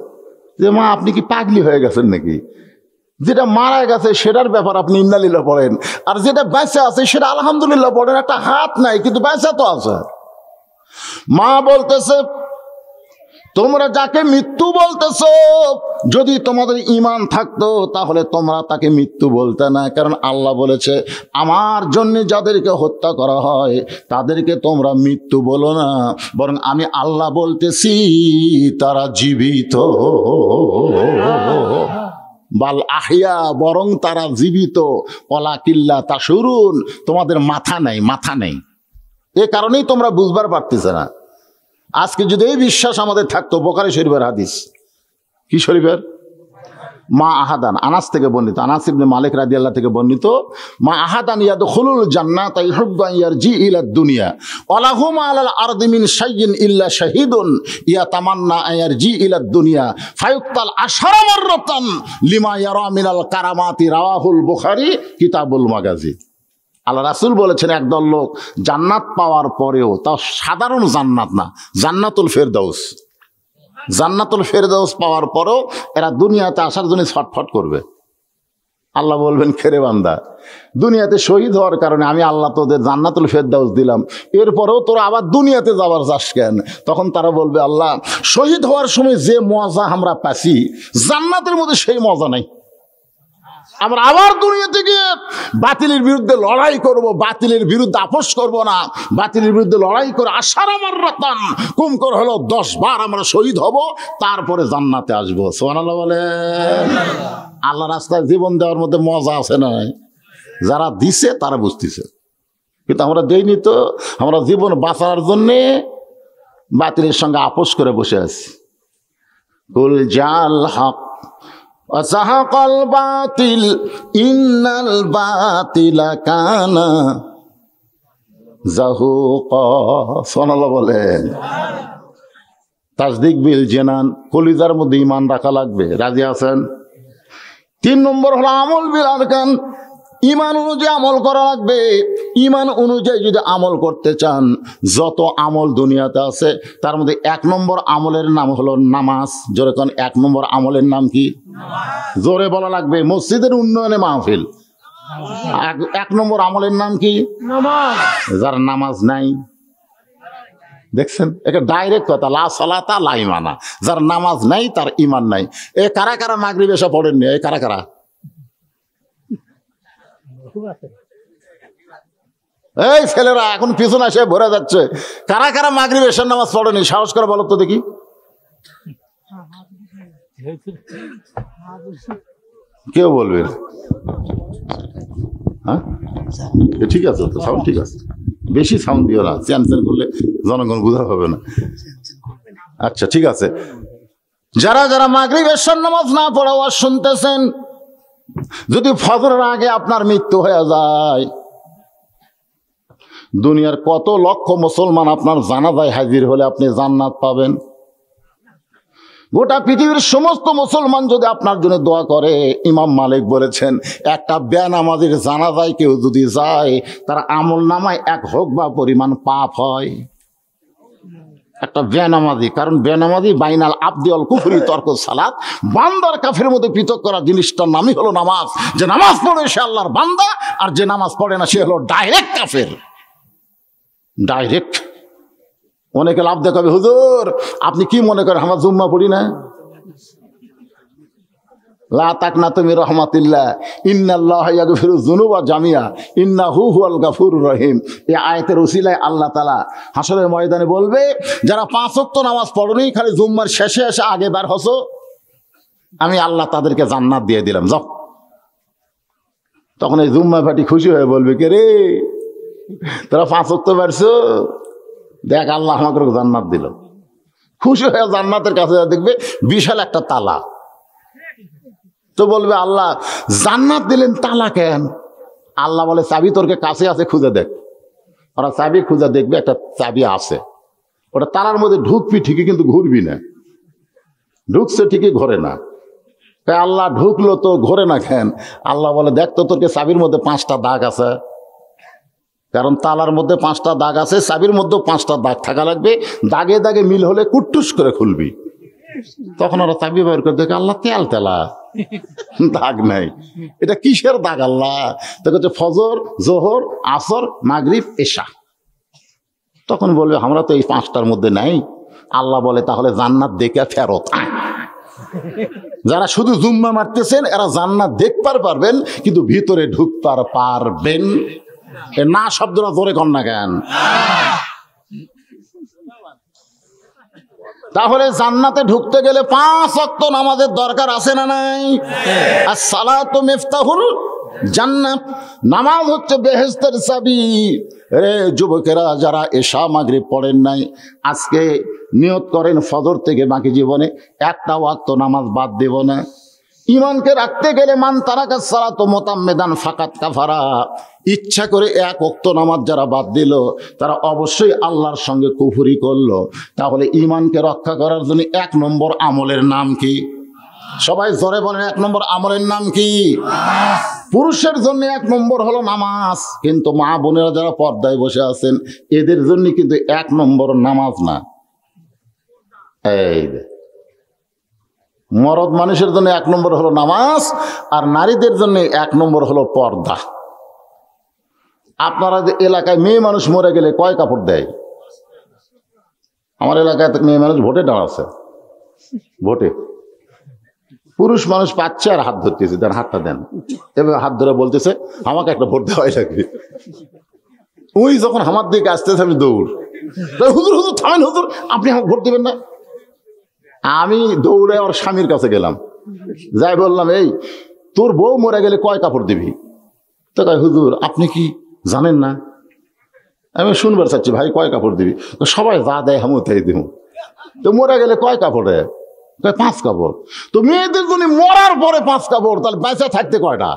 যে মা আপনি কি পাগলি হয়ে গেছেন নাকি? যেটা মারা গেছে সেটার ব্যাপার আপনি ইন্না লিল্লাহ পড়েন, আর যেটা বেঁচে আছে সেটা আলহামদুলিল্লাহ পড়েন। একটা হাত নাই কিন্তু বেঁচে তো আছে। মা বলতেছে তোমরা যাকে মৃত্যু বলতেছো, যদি তোমাদের ঈমান থাকতো তাহলে তোমরা তাকে মৃত্যু বলতে না। কারণ আল্লাহ বলেছে আমার জন্য যাদেরকে হত্যা করা হয় তাদেরকে তোমরা মৃত্যু বলো না, বরং আমি আল্লাহ বলতেছি তারা জীবিত। বাল আহিয়া, বরং তারা জীবিত। ওয়ালাকিল্লা তাশউরুন, তোমাদের মাথা নেই, মাথা নেই। এ কারণেই তোমরা বুঝবার পারতেছে না। আজকে যদি এই বিশ্বাস আমাদের থাকতো, বুখারী শরীফের হাদিস, কি শরীফের? মা আহাদান, আনাস থেকে বর্ণিত, আনাস ইবনে মালিক রাদিয়াল্লাহু থেকে বর্ণিত, মা আহাদান ইয়াদখুলুল জান্নাত ইহুব্বু আন ইয়ারজি ইলা দুনিয়া ওয়ালাহুম আলাল আরদি মিন শাইইন ইল্লা শাহীদুন ইয়াতামান্না আন ইয়ারজি ইলা দুনিয়া ফায়ুক্তাল আশারা মাররাতান লিমা ইয়ারা মিনাল কারামাতি। রাওয়াহুল বুখারী কিতাবুল মাগাজি। আল্লাহ রাসূল বলেছেন একদল লোক জান্নাত পাওয়ার পরেও, তা সাধারণ জান্নাত না, জান্নাতুল ফেরদাউস, জান্নাতুল ফেরদাউস পাওয়ার পরেও এরা দুনিয়াতে আসার জন্য ছটফট করবে। আল্লাহ বলবেন খেরে বান্দা, দুনিয়াতে শহীদ হওয়ার কারণে আমি আল্লাহ তোদের জান্নাতুল ফেরদাউস দিলাম, এরপরেও তোরা আবার দুনিয়াতে যাবার চাস কেন? তখন তারা বলবে আল্লাহ শহীদ হওয়ার সময় যে মজা আমরা পাচ্ছি জান্নাতের মধ্যে সেই মজা নাই, আমরা আবার দুনিয়াতে গিয়ে বাতিলের বিরুদ্ধে লড়াই করব, বাতিলের বিরুদ্ধে আপোষ করব না, বাতিলের বিরুদ্ধে লড়াই করে আশার আমার রাতান কুম করে হলো 10 বার আমরা শহীদ হব, তারপরে জান্নাতে আসবো। সুবহানাল্লাহ বলেন। আল্লাহ রাস্তায় জীবন দেওয়ার মধ্যে মজা আছে না? যারা দিছে তারা বুঝতেছে, কিন্তু আমরা দেইনি তো। আমরা জীবন বাঁচানোর জন্যে বাতিলের সঙ্গে আপোষ করে বসে আছি। কুল জাল হক ওয়াজাহাকাল বাতিল ইন্নাল বাতিলা কানা যাহুকা। সুবহানাল্লাহ বলেন। তাসদিক বিল জানান, কলিজার মধ্যে ঈমান রাখা লাগবে। রাজি আছেন? 3 নম্বর হলো আমল বিল আরকান, ঈমান অনুযায়ী আমল করা লাগবে। ঈমান অনুযায়ী যদি আমল করতে চান, যত আমল দুনিয়াতে আছে তার মধ্যে 1 নম্বর আমলের নাম হলো নামাজ। জোরে কোন 1 নম্বর আমলের নাম কি? জোরে বলা লাগবে। মসজিদের উন্নয়নে মাহফিল, 1 নম্বর আমলের নাম কি? নামাজ। যার নামাজ নাই, দেখছেন, এটা ডাইরেক্ট কথা, লা সালাতা লা ঈমানা। যার নামাজ নাই তার ঈমান নাই। এ কারা কারা মাগরিব এসা পড়েননি? এই কারা কারা? এই ছেলেরা এখন পিছনে এসে ভরে যাচ্ছে। কারা কারা মাগরিব এশার নামাজ পড়েনি? সাহস করে বলো তো দেখি। কেউ বলবে? হ্যাঁ, ঠিক আছে তো, সাউন্ড ঠিক আছে। বেশি সাউন্ড দিও না, চ্যান করলে জনগণ বুঝা হবে না। আচ্ছা ঠিক আছে। যারা যারা মাগরিব এশার নামাজ না পড়া ওয়াজ শুনতেছেন, যদি ফজরের আগে আপনার মৃত্যু হয়ে যায়, দুনিয়ার কত লক্ষ মুসলমান আপনার জানাজায় হাজির হলে আপনি জান্নাত পাবেন। গোটা পৃথিবীর সমস্ত মুসলমান যদি আপনার জন্য দোয়া করে, ইমাম মালিক বলেছেন একটা বেনামাজির জানাজায় কেউ যদি যায়, তার আমল নামায় 1 হোগবা পরিমাণ পাপ হয়। একটা বেনামাজি, কারণ বেনামাজি বাইনাল আবদি ওয়াল কুফরি তরকু সালাত, বান্দার কাফের মধ্যে পৃথক করা জিনিসটার নামই হলো নামাজ। যে নামাজ পড়ে সে আল্লাহর বান্দা, আর যে নামাজ পড়ে না সে হলো ডাইরেক্ট কাফের, ডাইরেক্ট। অনেকে লাভ দেখাবে, হুজুর আপনি কি মনে করেন আমরা জুম্মা পড়ি না? লা তাকনাতু মির রাহমাতিল্লাহ ইন্নাল্লাহা ইয়াগফিরু যুনুবা জামিয়া ইন্নাহু হুয়াল গাফুরুর রহিম। এই আয়াতের উসিলায় আল্লাহ তাআলা হাসরের ময়দানে বলবে, যারা 5 ওয়াক্ত নামাজ পড়নি, খালি জুম্মার শেষে এসে আগে বার হসো, আমি আল্লাহ তাদেরকে জান্নাত দিয়ে দিলাম, যাও। তখন এই জুম্মা পার্টি খুশি হয়ে বলবে, কে রে তোরা 5 ওয়াক্ত বাড়ছো, দেখ আল্লাহ আমাকে জান্নাত দিল। খুশি হয়ে জান্নাতের কাছে দেখবে বিশাল একটা তালা। তো বলবে আল্লাহ জান্নাত দিলেন, তালা কেন? আল্লাহ বলে চাবি তোর কাছে আছে, খুঁজে দেখ। ওরা চাবি খুঁজে দেখবে, একটা চাবি আছে, ওটা তালার মধ্যে ঢুকবি ঠিকই, কিন্তু ঘুরবি না। ঢুকছে ঠিকই, ঘোরে না। তাই আল্লাহ ঢুকলো তো ঘোরে না কেন? আল্লাহ বলে দেখ তো তোর চাবির মধ্যে 5টা দাগ আছে, কারণ তালার মধ্যে 5টা দাগ আছে, চাবির মধ্যেও 5টা দাগ থাকা লাগবে। দাগে দাগে মিল হলে কুট্টুস করে খুলবি। তখন ওরা চাবি বের করে দেখে আল্লাহ তেল তেলা, দাগ নাই। এটা কিসের দাগ আল্লাহ? তো হচ্ছে ফজর, জোহর, আসর, মাগরিব, এশা। তখন বলবে আমরা তো এই 5টার মধ্যে নাই। আল্লাহ বলে তাহলে জান্নাত দেখে ফেরত। যারা শুধু জুম্মা মারতেছেন এরা জান্নাত দেখবার পারবেন, কিন্তু ভিতরে ঢুকবার পারবেন না। শব্দটা ধরে কর না কেন? তাহলে জান্নাতে ঢুকতে গেলে 5 ওয়াক্ত নামাজের দরকার আছে না নাই? আর সালাতু মিফতাহুল জান্নাত, নামাজ হচ্ছে বেহেশতের চাবি। রে যুবকেরা যারা এশা মাগরিব পড়েন নাই, আজকে নিয়ত করেন ফজর থেকে বাকি জীবনে একটা ওয়াক্ত নামাজ বাদ দেব না। ঈমানকে রাখতে গেলে মান তারাকা সালাত মুতাম্মিদান ফাকাত কাফারা, ইচ্ছা করে 1 ওয়াক্ত নামাজ যারা বাদ দিল তারা অবশ্যই আল্লাহর সঙ্গে কুফরি করলো। তাহলে ঈমানকে রক্ষা করার জন্য 1 নম্বর আমলের নাম কি? সবাই জোরে বলেন, 1 নম্বর আমলের নাম কি? পুরুষের জন্য 1 নম্বর হলো নামাজ, কিন্তু মা বোনেরা যারা পর্দায় বসে আছেন এদের জন্য কিন্তু 1 নম্বর নামাজ না। এই মরদ মানুষের জন্য 1 নম্বর হলো নামাজ, আর নারীদের জন্য 1 নম্বর হলো পর্দা। আপনারা এলাকায় মেয়ে মানুষ মরে গেলে কয় কাপড় দেয়? আমার এলাকায় মেয়ে মানুষ ভোটে দাঁড়াচ্ছে, ভোটে পুরুষ মানুষ পাচ্ছে আর হাত ধরতেছে, দেন হাতটা দেন, এবার হাত ধরে বলতেছে আমাকে একটা ভোট দেওয়াই লাগবে। ওই যখন আমার দিকে আসতেছে আমি দৌড়, হুজুর হুজুর থামেন হুজুর, আপনি আমাকে ভোট দেবেন না। আমি দৌড়ে ওর স্বামীর কাছে গেলাম, যাই বললাম এই তোর বউ মরে গেলে কয় কাপড় দিবি? তো কয় হুজুর আপনি কি জানেন না? আমি শুনবার চাচ্ছি ভাই কয় কাপড় দিবি? সবাই যা দেয় আমি তাই দিব। তো মরে গেলে কয় কাপড়ে? 5 কাপড়। তো মেয়েদের জন্য মরার পরে 5 কাপড়, তাহলে বেঁচে থাকতে কয়টা?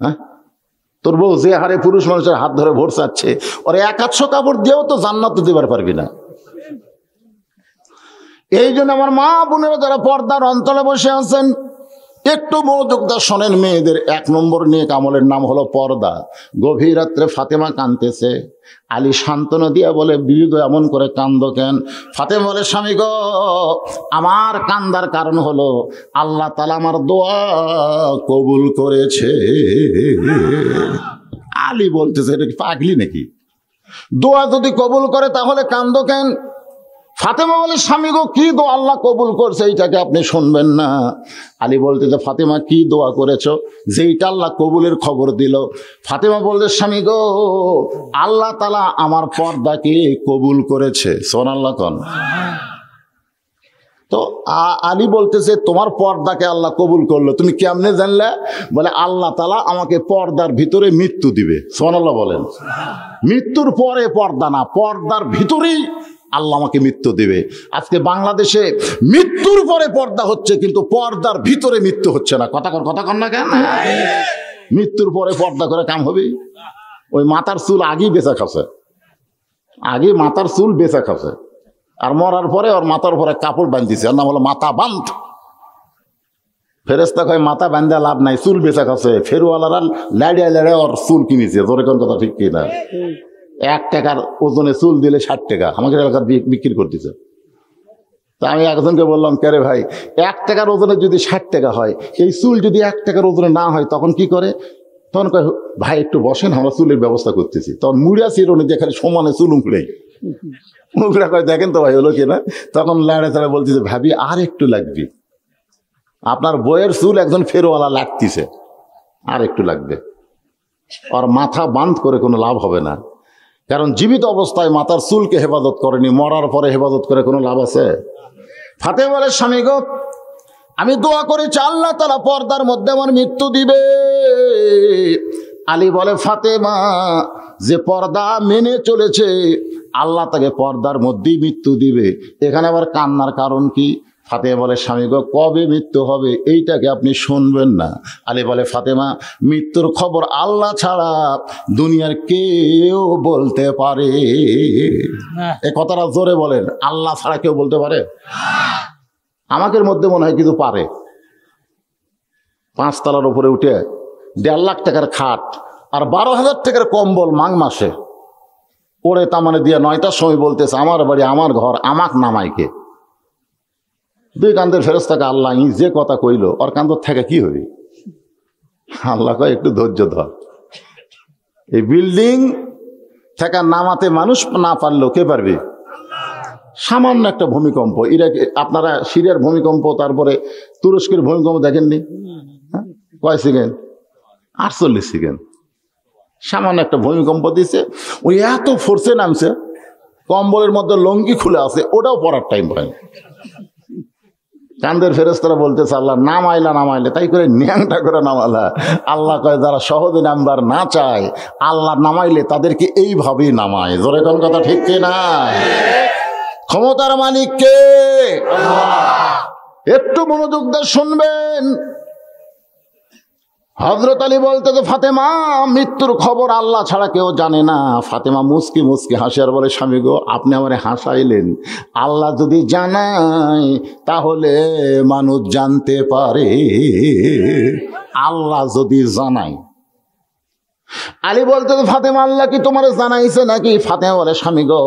হ্যাঁ, তোর বউ যে হারে পুরুষ মানুষের হাত ধরে ভোট চাচ্ছে, ওরা 100 কাপড় দিয়েও তো জান্নাত দিবার পারবি না। এই জন্য আমার মা বোনেরা যারা পর্দার অন্তরে বসে আছেন, একটু মনোযোগ দিয়ে শোনেন। মেয়েদের 1 নম্বর নেক আমলের নাম হলো পর্দা। গভীর রাত্রে ফাতেমা কাঁদতেছে, আলী সান্ত্বনা দিয়া বলে বিবি গো এমন করে কান্দো কেন? ফাতেমা বলে স্বামী গো আমার কান্দার কারণ হলো আল্লাহ তাআলা আমার দোয়া কবুল করেছে। আলী বলতেছে এটা কি পাগলি নাকি? দোয়া যদি কবুল করে তাহলে কান্দো কেন? ফাতেমা বলে স্বামী গো কি দোয়া আল্লাহ কবুল করছে এইটাকে আপনি শুনবেন না? আলী বলতেছে ফাতেমা কি দোয়া করেছো যেইটা আল্লাহ কবুলের খবর দিল? ফাতেমা বলতে স্বামী গো আল্লাহ তাআলা আমার পর্দাকে কবুল করেছে। সুবহানাল্লাহ কোন। তো আলী বলতেছে তোমার পর্দাকে আল্লাহ কবুল করলো, তুমি কেমনে জানলে? বলে আল্লাহ তাআলা আমাকে পর্দার ভিতরে মৃত্যু দিবে। সুবহানাল্লাহ বলেন। মৃত্যুর পরে পর্দা না, পর্দার ভিতরেই আল্লাহ আমাকে মৃত্যু দিবে। আজকে বাংলাদেশে মৃত্যুর পরে পর্দা হচ্ছে, কিন্তু পর্দার ভিতরে মৃত্যু হচ্ছে না। কথা কন না কেন? মৃত্যুর পরে পর্দা করে কাম হবে? ওই মাথার চুল আগেই বেচা খাচ্ছে, আগে মাথার চুল বেচা খাচ্ছে, আর মরার পরে ওর মাথার উপরে কাপড় বাঁধতেছে, ওর নাম হলো মাথা বান্ধ। ফেরেস্তা কয় মাথা বান্ধা লাভ নাই, চুল বেচা খাচ্ছে। ফেরুওয়ালারা লাড়িয়ে ওর চুল কিনেছে। ধরে কোন কথা ঠিক কিনা? 1 টাকার ওজনে চুল দিলে 60 টাকা আমাদের এলাকার বিক্রি করতেছে। তা আমি একজনকে বললাম কেরে ভাই 1 টাকার ওজনে যদি 60 টাকা হয়, এই চুল যদি 1 টাকার ওজনে না হয় তখন কি করে? তখন কয় ভাই একটু বসেন আমরা চুলের ব্যবস্থা করতেছি। তখন মুড়িয়া চিরুনি দিয়ে খালি সমানে চুল উঁকড়ে মুখরা কয় দেখেন তো ভাই হলো কিনা। তখন লাড়ে তারা বলতেছে ভাবি আর একটু লাগবে, আপনার বইয়ের চুল একজন ফেরওয়ালা লাগতেছে, আর একটু লাগবে। আর মাথা বান্ধ করে কোনো লাভ হবে না, কারণ জীবিত অবস্থায় মাথার চুলকে হেফাজত করেনি, মরার পরে হেফাজত করে কোনো লাভ আছে? ফাতেমা বলে স্বামী গো আমি দোয়া করেছি আল্লাহ তাআলা পর্দার মধ্যে আমার মৃত্যু দিবে। আলী বলে ফাতেমা যে পর্দা মেনে চলেছে আল্লাহ তাকে পর্দার মধ্যেই মৃত্যু দিবে। এখানে আবার কান্নার কারণ কি? ফাতেমা বলে স্বামী গো কবে মৃত্যু হবে এইটাকে আপনি শুনবেন না? আলী বলে ফাতেমা মৃত্যুর খবর আল্লাহ ছাড়া দুনিয়ার কেউ বলতে পারে? এ কথাটা জোরে বলেন, আল্লাহ ছাড়া কেউ বলতে পারে? আমাদের মধ্যে মনে হয় কিছু পারে। 5 তলার উপরে উঠে 1.5 লাখ টাকার খাট আর 12,000 টাকার কম্বল মাঘ মাসে ওরে তামানে দিয়ে 9টার সময় বলতেছে আমার বাড়ি আমার ঘর আমাক নামাইকে। 2 কান্দের ফেরেশতাকে আল্লাহ যে কথা কইল ওর কান্দর থেকে কি হবে? আল্লাহ কয় একটু ধৈর্য ধর। এই বিল্ডিং থেকে নামাতে মানুষ না পারলেও কে পারবে? সামান্য একটা ভূমিকম্প, ইরাকে আপনারা সিরিয়ার ভূমিকম্প, তারপরে তুরস্কের ভূমিকম্প দেখেননি? কয় সেকেন্ড? 48 সেকেন্ড। সামান্য একটা ভূমিকম্প দিছে, ওই এত ফোর্সে নামছে, কম্বলের মধ্যে লঙ্গি খুলে আছে, ওটাও পড়ার টাইম পায়। কান্দের ফেরেশতারা বলতেছে আল্লাহ নামাইলে তাই করে ন্যাংটা করে নামালা। আল্লাহ কয় যারা সহজে নামবার না চায় আল্লাহ নামাইলে তাদেরকে এইভাবেই নামায়। জোরে কোন কথা ঠিক কিনা? ক্ষমতার মালিক কে? একটু মনোযোগ দিয়ে শুনবেন। হযরত আলী বলতে তো ফাতেমা মৃত্যুর খবর আল্লাহ ছাড়া কেউ জানে না। ফাতেমা মুস্কি মুস্কি হাসি আর বলে স্বামী গো আপনি আমারে হাসাইলেন, আল্লাহ যদি জানায় তাহলে মানুষ জানতে পারে, আল্লাহ যদি জানায়। আলী বলতে তো ফাতেমা আল্লাহ কি তোমার জানাইছে নাকি? ফাতেমা বলে স্বামী গো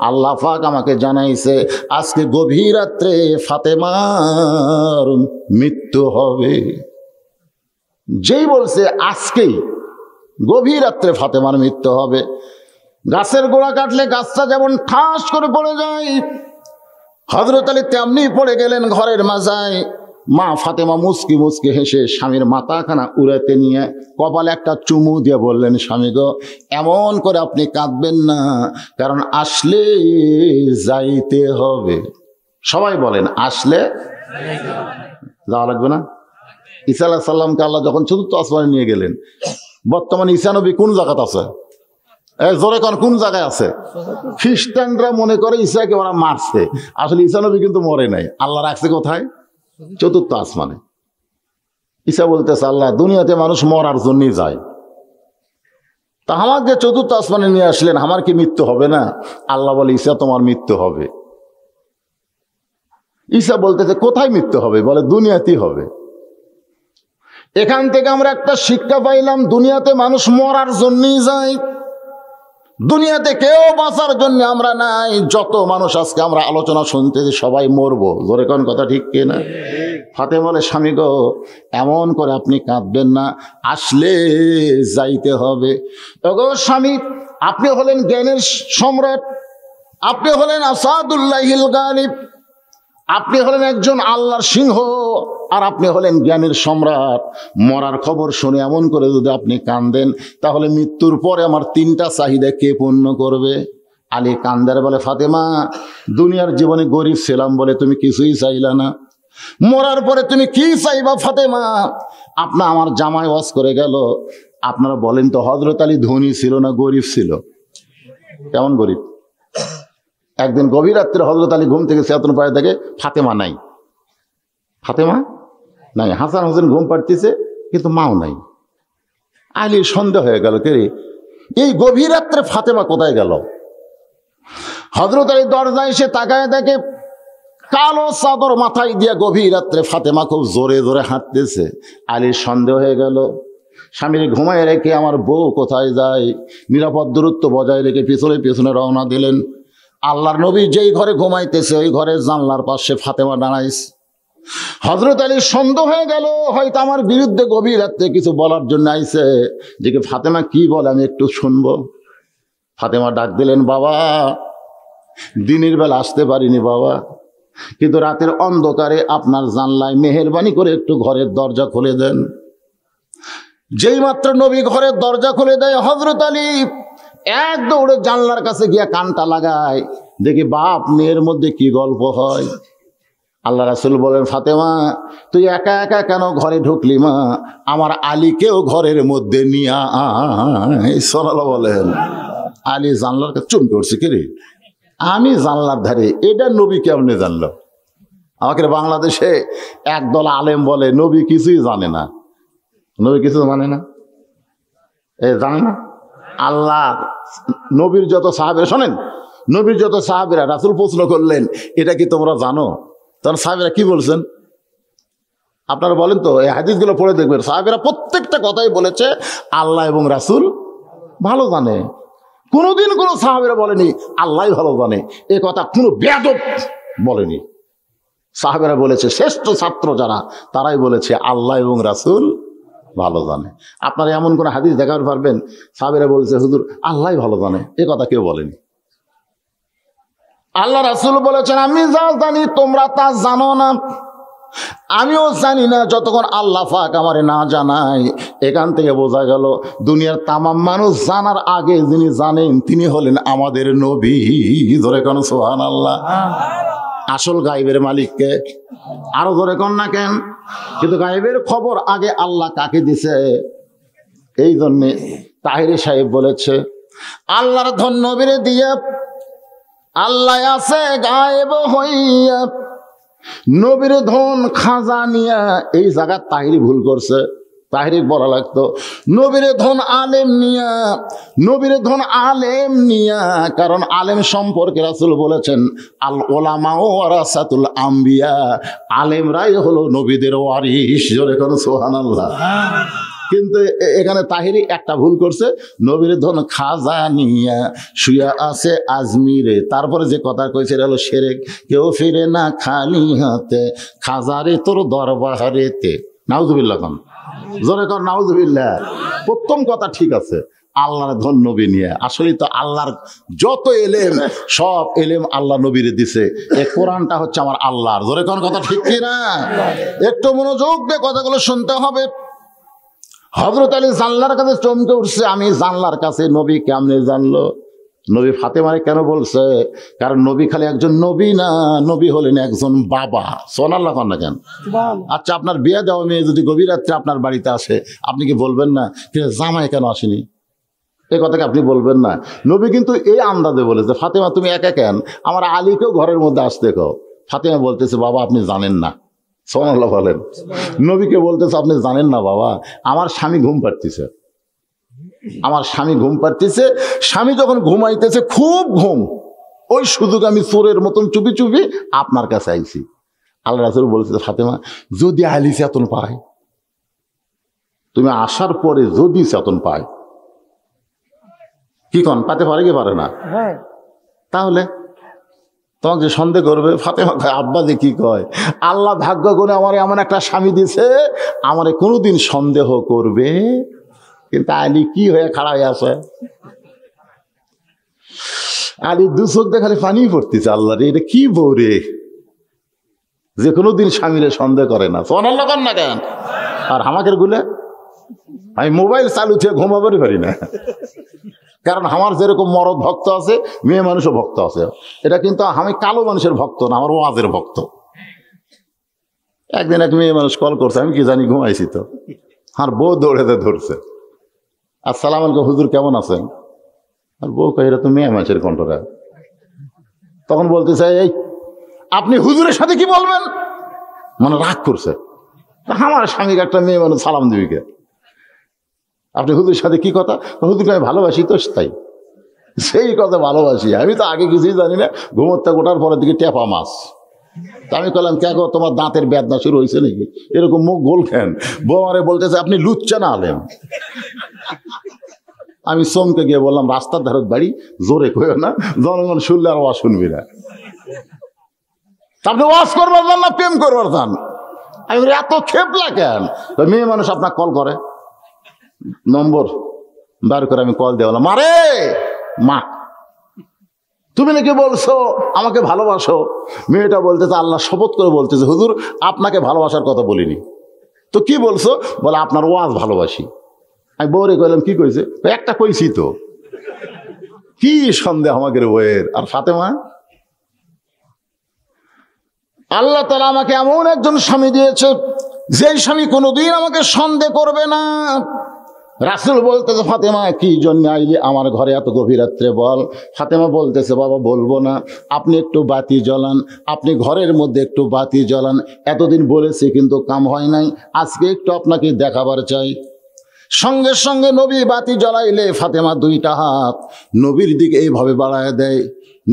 আল্লাহ পাক আমাকে জানাইছে আজকে গভীর রাত্রে ফাতেমার মৃত্যু হবে। যেই বলছে আজকেই গভীর রাত্রে ফাতেমার মৃত্যু হবে, গাছের গোড়া কাটলে গাছটা যেমন ঠাস করে পড়ে যায়, হযরত আলী তেমনি পড়ে গেলেন ঘরের মাজায়। মা ফাতেমা মুচকি মুচকি হেসে স্বামীর মাথাখানা উড়াতে নিয়ে কপালে একটা চুমু দিয়ে বললেন, স্বামী গো, এমন করে আপনি কাঁদবেন না, কারণ আসলে যাইতে হবে। সবাই বলেন, আসলে যাওয়া লাগবে না? ঈসা আলাইহিস সালামকে আল্লাহ যখন চতুর্থ আসমানে নিয়ে গেলেন, বর্তমানে ঈসা নবী কোন জায়গাতে আছে? জোরে কোন জায়গায় আছে? খ্রিস্টানরা মনে করে ঈসাকে ওরা মারছে, আসলে ঈসা নবী কিন্তু মরে নাই। আল্লাহ রাখছে কোথায়? চতুর্থ আসমানে। ঈসা বলতেছে, আল্লাহ, দুনিয়াতে মানুষ মরার জন্যই যায়, তা আমার যে চতুর্থ আসমানে নিয়ে আসলেন, আমার কি মৃত্যু হবে না? আল্লাহ বলে, ঈসা, তোমার মৃত্যু হবে। ঈসা বলতেছে, কোথায় মৃত্যু হবে? বলে, দুনিয়াতেই হবে। এখান থেকে আমরা একটা শিক্ষা পাইলাম, দুনিয়াতে মানুষ মরার জন্যই যায়, দুনিয়াতে কেউ বাঁচার জন্য আমরা নাই। যত মানুষ আজকে আমরা আলোচনা শুনতেছি সবাই মরবো। জোরে কোন কথা ঠিক কিনা? ফাতেমা বলে, স্বামী গো, এমন করে আপনি কাঁদবেন না, আসলে যাইতে হবে। ওগো স্বামী, আপনি হলেন জ্ঞানের সম্রাট, আপনি হলেন আসাদুল্লাহিল গালিব, আপনি হলেন একজন আল্লাহর সিংহ, আর আপনি হলেন জ্ঞানের সম্রাট। মরার খবর শুনে এমন করে যদি আপনি কাঁদেন, তাহলে মৃত্যুর পরে আমার তিনটা চাহিদা কে পূর্ণ করবে? আলী কান্দার বলে, ফাতেমা, দুনিয়ার জীবনে গরিব ছিলাম বলে তুমি কিছুই চাইলা না, মরার পরে তুমি কি চাইবা ফাতেমা? আপনার আমার জামাই ওয়াজ করে গেল। আপনারা বলেন তো, হযরত আলী ধনী ছিল না গরিব ছিল? কেমন গরিব? একদিন গভীর রাত্রে হযরত আলী ঘুম থেকে চেতন পায়ে দেখে ফাতেমা নাই। ফাতেমা নাই। হাসান হোসেন ঘুম পাড়তেছে, কিন্তু মাও নাই। আলীর সন্দেহ হয়ে গেল, কে রে, এই গভীর রাত্রে ফাতেমা কোথায় গেল? হযরত আলী দরজায় এসে তাকায় দেখে কালো চাদর মাথায় দিয়া গভীর রাত্রে ফাতেমা খুব জোরে জোরে হাঁটতেছে। আলীর সন্দেহ হয়ে গেল, স্বামীর ঘুমায় রেখে আমার বউ কোথায় যায়? নিরাপদ দূরত্ব বজায় রেখে পিছনে পিছনে রওনা দিলেন। আল্লাহর নবী যেই ঘরে ঘুমাইতেছে ওই ঘরের জানলার পাশে ফাতেমা দাঁড়াইছে। হযরত আলীর সন্দেহ হয়ে গেল, হয়তো আমার বিরুদ্ধে গভীর রাত্রে কিছু বলার জন্য আইছে, যে ফাতেমা কি বলে আমি একটু শুনবো। ফাতেমা ডাক দিলেন, বাবা, দিনের বেলা আসতে পারিনি বাবা, কিন্তু রাতের অন্ধকারে আপনার জানলায় মেহেরবানি করে একটু ঘরের দরজা খুলে দেন। যেই মাত্র নবী ঘরের দরজা খুলে দেয়, হযরত আলী এক দৌড়ে জানলার কাছে গিয়া কানটা লাগায়, দেখি বাপ মেয়ের মধ্যে কি গল্প হয়। আল্লাহ রাসূল বলেন, ফাতেমা, তুই একা একা কেন ঘরে ঢুকলি মা? আমার আলীকেও ঘরের মধ্যে নিয়ে আয়। সাল্লাল্লাহু বলেন। আলী জানলার কাছে চুম করছে, কে রে, আমি জানলার ধারে, এটা নবী কেমনে জানলো? আমাকে বাংলাদেশে একদল আলেম বলে নবী কিছুই জানে না। নবী কিছু মানে না, জানে না। আল্লাহ নবীর যত সাহাবীরা, শোনেন, নবীর যত সাহাবীরা, রাসূল প্রশ্ন করলেন, এটা কি তোমরা জানো? তখন সাহাবীরা কি বলছেন আপনারা বলেন তো? এই হাদিসগুলো পড়ে দেখবেন, সাহাবীরা প্রত্যেকটা কথাই বলেছে আল্লাহ এবং রাসূল ভালো জানে। কোনোদিন কোনো সাহাবীরা বলেনি আল্লাহ ভালো জানে, এ কথা কোনো বেয়াদব বলেনি। সাহাবীরা বলেছে, শ্রেষ্ঠ ছাত্র যারা, তারাই বলেছে আল্লাহ এবং রাসূল ভালো জানে। আপনারা এমন কোন হাদিস দেখাতে পারবেন সাহাবীরা বলেছে হুজুর আল্লাহ ভালো জানে? এ কথা কেউ বলেনি। আল্লাহ রাসূল বলেছেন, আমি যা জানি তোমরা তা জানো না, আমিও জানি না যতক্ষণ আল্লাহ পাক আমারে না জানায়। এখান থেকে বোঝা গেল দুনিয়ার তামাম মানুষ জানার আগে যিনি জানেন তিনি হলেন আমাদের নবী। ধরে কোন সুবহানাল্লাহ। আসল গায়েবের মালিককে আরো ধরে কোন না কেন? কিন্তু গায়েবের খবর আগে আল্লাহ কাকে দিছে? এই জন্যে তাহিরি সাহেব বলেছে, আল্লাহর ধন নবীরে দিয়া আল্লাহ আছে গায়েব হইয়া, নবীর ধন খাজা নিয়া। এই জায়গা তাহিরি ভুল করছে। তাহিরি বলা লাগতো নবীর ধন আলেম নিয়া, নবীর ধন আলেম নিয়া। কারণ আলেম সম্পর্কে রাসূল বলেছেন, আল উলামা ওয়ারাসাতুল আম্বিয়া, আলেমরাই হলো নবীদের ওয়ারিস। জোরে কোন সুবহানাল্লাহ। কিন্তু এখানে তাহিরি একটা ভুল করছে, নবীর ধন খাজা নিয়া শুয়া আছে আজমিরে। তারপরে যে কথা কইছে এটা হলো শিরক। কেউ ফিরে না খালি হাতে, খাজারে তোর দরবারেতে। নাউজুবিল্লাহ। কোন জোরে কর নাউজুবিল্লাহ। প্রথম কথা ঠিক আছে, আল্লাহর ধন নবী নিয়ে। আসলে তো আল্লাহর যত এলেম সব এলেম আল্লাহ নবীরে দিছে। এই কোরআনটা হচ্ছে আমার আল্লাহর। ধরে কোন কথা ঠিক কি না? একটু মনোযোগ দিয়ে কথাগুলো শুনতে হবে। হযরত আলী জানলার কাছে চমকে উঠছে, আমি জানলার কাছে, নবী কেমনে জানলো? নবী ফাতেমারে কেন বলছে? কারণ নবী খালি একজন নবী না, নবী হলেন একজন বাবা। সুবহানাল্লাহ না কেন? আচ্ছা, আপনার বিয়ে দেওয়া মেয়ে যদি গভীর রাত্রে আপনার বাড়িতে আসে, আপনি কি বলবেন না জামাই কেন আসেনি? এই কথাকে আপনি বলবেন না। নবী কিন্তু এই আন্দাজে বলেছে, ফাতেমা তুমি একা কেন, আমার আলীকেও ঘরের মধ্যে আসতে কও। ফাতেমা বলতেছে, বাবা আপনি জানেন না। সুবহানাল্লাহ বলেন। নবীকে বলতেছে, আপনি জানেন না বাবা, আমার স্বামী ঘুম পাড়তেছে, আমার স্বামী ঘুম পাড়তেছে। স্বামী যখন ঘুমাইতেছে, খুব ঘুম, ওই সুযোগ আমি চোরের মতন চুপি চুপি আপনার কাছে আইছি। আল্লাহ রাসূল বলতেছে, ফাতেমা যদি আলী চেতন পায়, তুমি আসার পরে যদি চেতন পায়, কি কন পাতে পারে কি পারে না? তাহলে তোমাকে যে সন্দেহ করবে। ফাতেমা কয়, আব্বা যে কি কয়, আল্লাহ ভাগ্য করে আমার এমন একটা স্বামী দিছে, আমারে কোনোদিন সন্দেহ করবে। কিন্তু আলী কি হয়ে খাড়া হয়ে আছে? আলী দু চোখ দেখালে পানি পড়তেছে, আল্লাহ রে এটা কি বউ রে, যে কোনোদিন স্বামীরে সন্দেহ করে না। সুবহানাল্লাহ না কেন? আর আমাকে গুলে আমি মোবাইল চালু থেকে ঘুমাবারই পারি না, কারণ আমার যেরকম মরদ ভক্ত আছে, মেয়ে মানুষও ভক্ত আছে। এটা কিন্তু আমি কালো মানুষের ভক্ত না, আমার ওয়াজের ভক্ত। একদিন এক মেয়ে মানুষ কল করছে, আমি কি জানি ঘুমাইছি তো, আর বউ দৌড়েতে ধরছে, আসসালামু আলাইকুম হুজুর কেমন আছেন? আর বউ কয়, এটা তো মেয়ে মানুষের কণ্ঠটা। তখন বলতেছে, এই আপনি হুজুরের সাথে কি বলবেন? মানে রাগ করছে, আমার স্বামীকে একটা মেয়ে মানুষ সালাম দিবি কে? আপনি হুজুরের সাথে কি কথা? হুজুরকে আমি ভালোবাসি তো, তাই সেই কথা ভালোবাসি। আমি তো আগে কিছুই জানি না, ঘুমোতে গোটার পরের দিকে টেপা মাছ। তা আমি বললাম, কে গো তোমার দাঁতের বেদনা শুরু হয়েছে নাকি? এরকম মুখ গোল খেন। বউ আমারে বলতেছে, আপনি লুচ্চা না আলেম। আমি চমকে গিয়ে বললাম, রাস্তার ধারত বাড়ি, জোরে কইও না, জনগণ শুনলে আর ওয়াজ শুনবি না। আপনি ওয়াজ করবার যান না প্রেম করবার যান? আমি এত খেপলা কেন? মেয়ে মানুষ আপনার কল করে, নম্বর বার করে আমি কল দিয়ে বললাম, মারে মা তুমি নাকি বলছো আমাকে ভালোবাসো? মেয়েটা বলতেছে, আল্লাহ শপথ করে বলতেছে, হুজুর আপনাকে ভালোবাসার কথা বলিনি তো। কি বলছো? বলে আপনার ওয়াজ ভালোবাসি। আমি বউরে কইলাম, কি কইছে? একটা কইছি তো। কি সন্দেহ আমাদের বইয়ের। আর ফাতেমা, আল্লাহ তাআলা আমাকে এমন একজন স্বামী দিয়েছে, যেই স্বামী কোনোদিন আমাকে সন্দেহ করবে না। রাসূল বলতেছে, ফাতেমা কি জন্য আইলি আমার ঘরে এত গভীর রাত্রে বল? ফাতেমা বলতেছে, বাবা বলবো না, আপনি একটু বাতি জ্বালান, আপনি ঘরের মধ্যে একটু বাতি জ্বালান। এতদিন বলেছি কিন্তু কাম হয় নাই, আজকে একটু আপনাকে দেখাবার চাই। সঙ্গে সঙ্গে নবী বাতি জ্বালাইলে ফাতেমা দুইটা হাত নবীর দিকে এইভাবে বাড়ায় দেয়।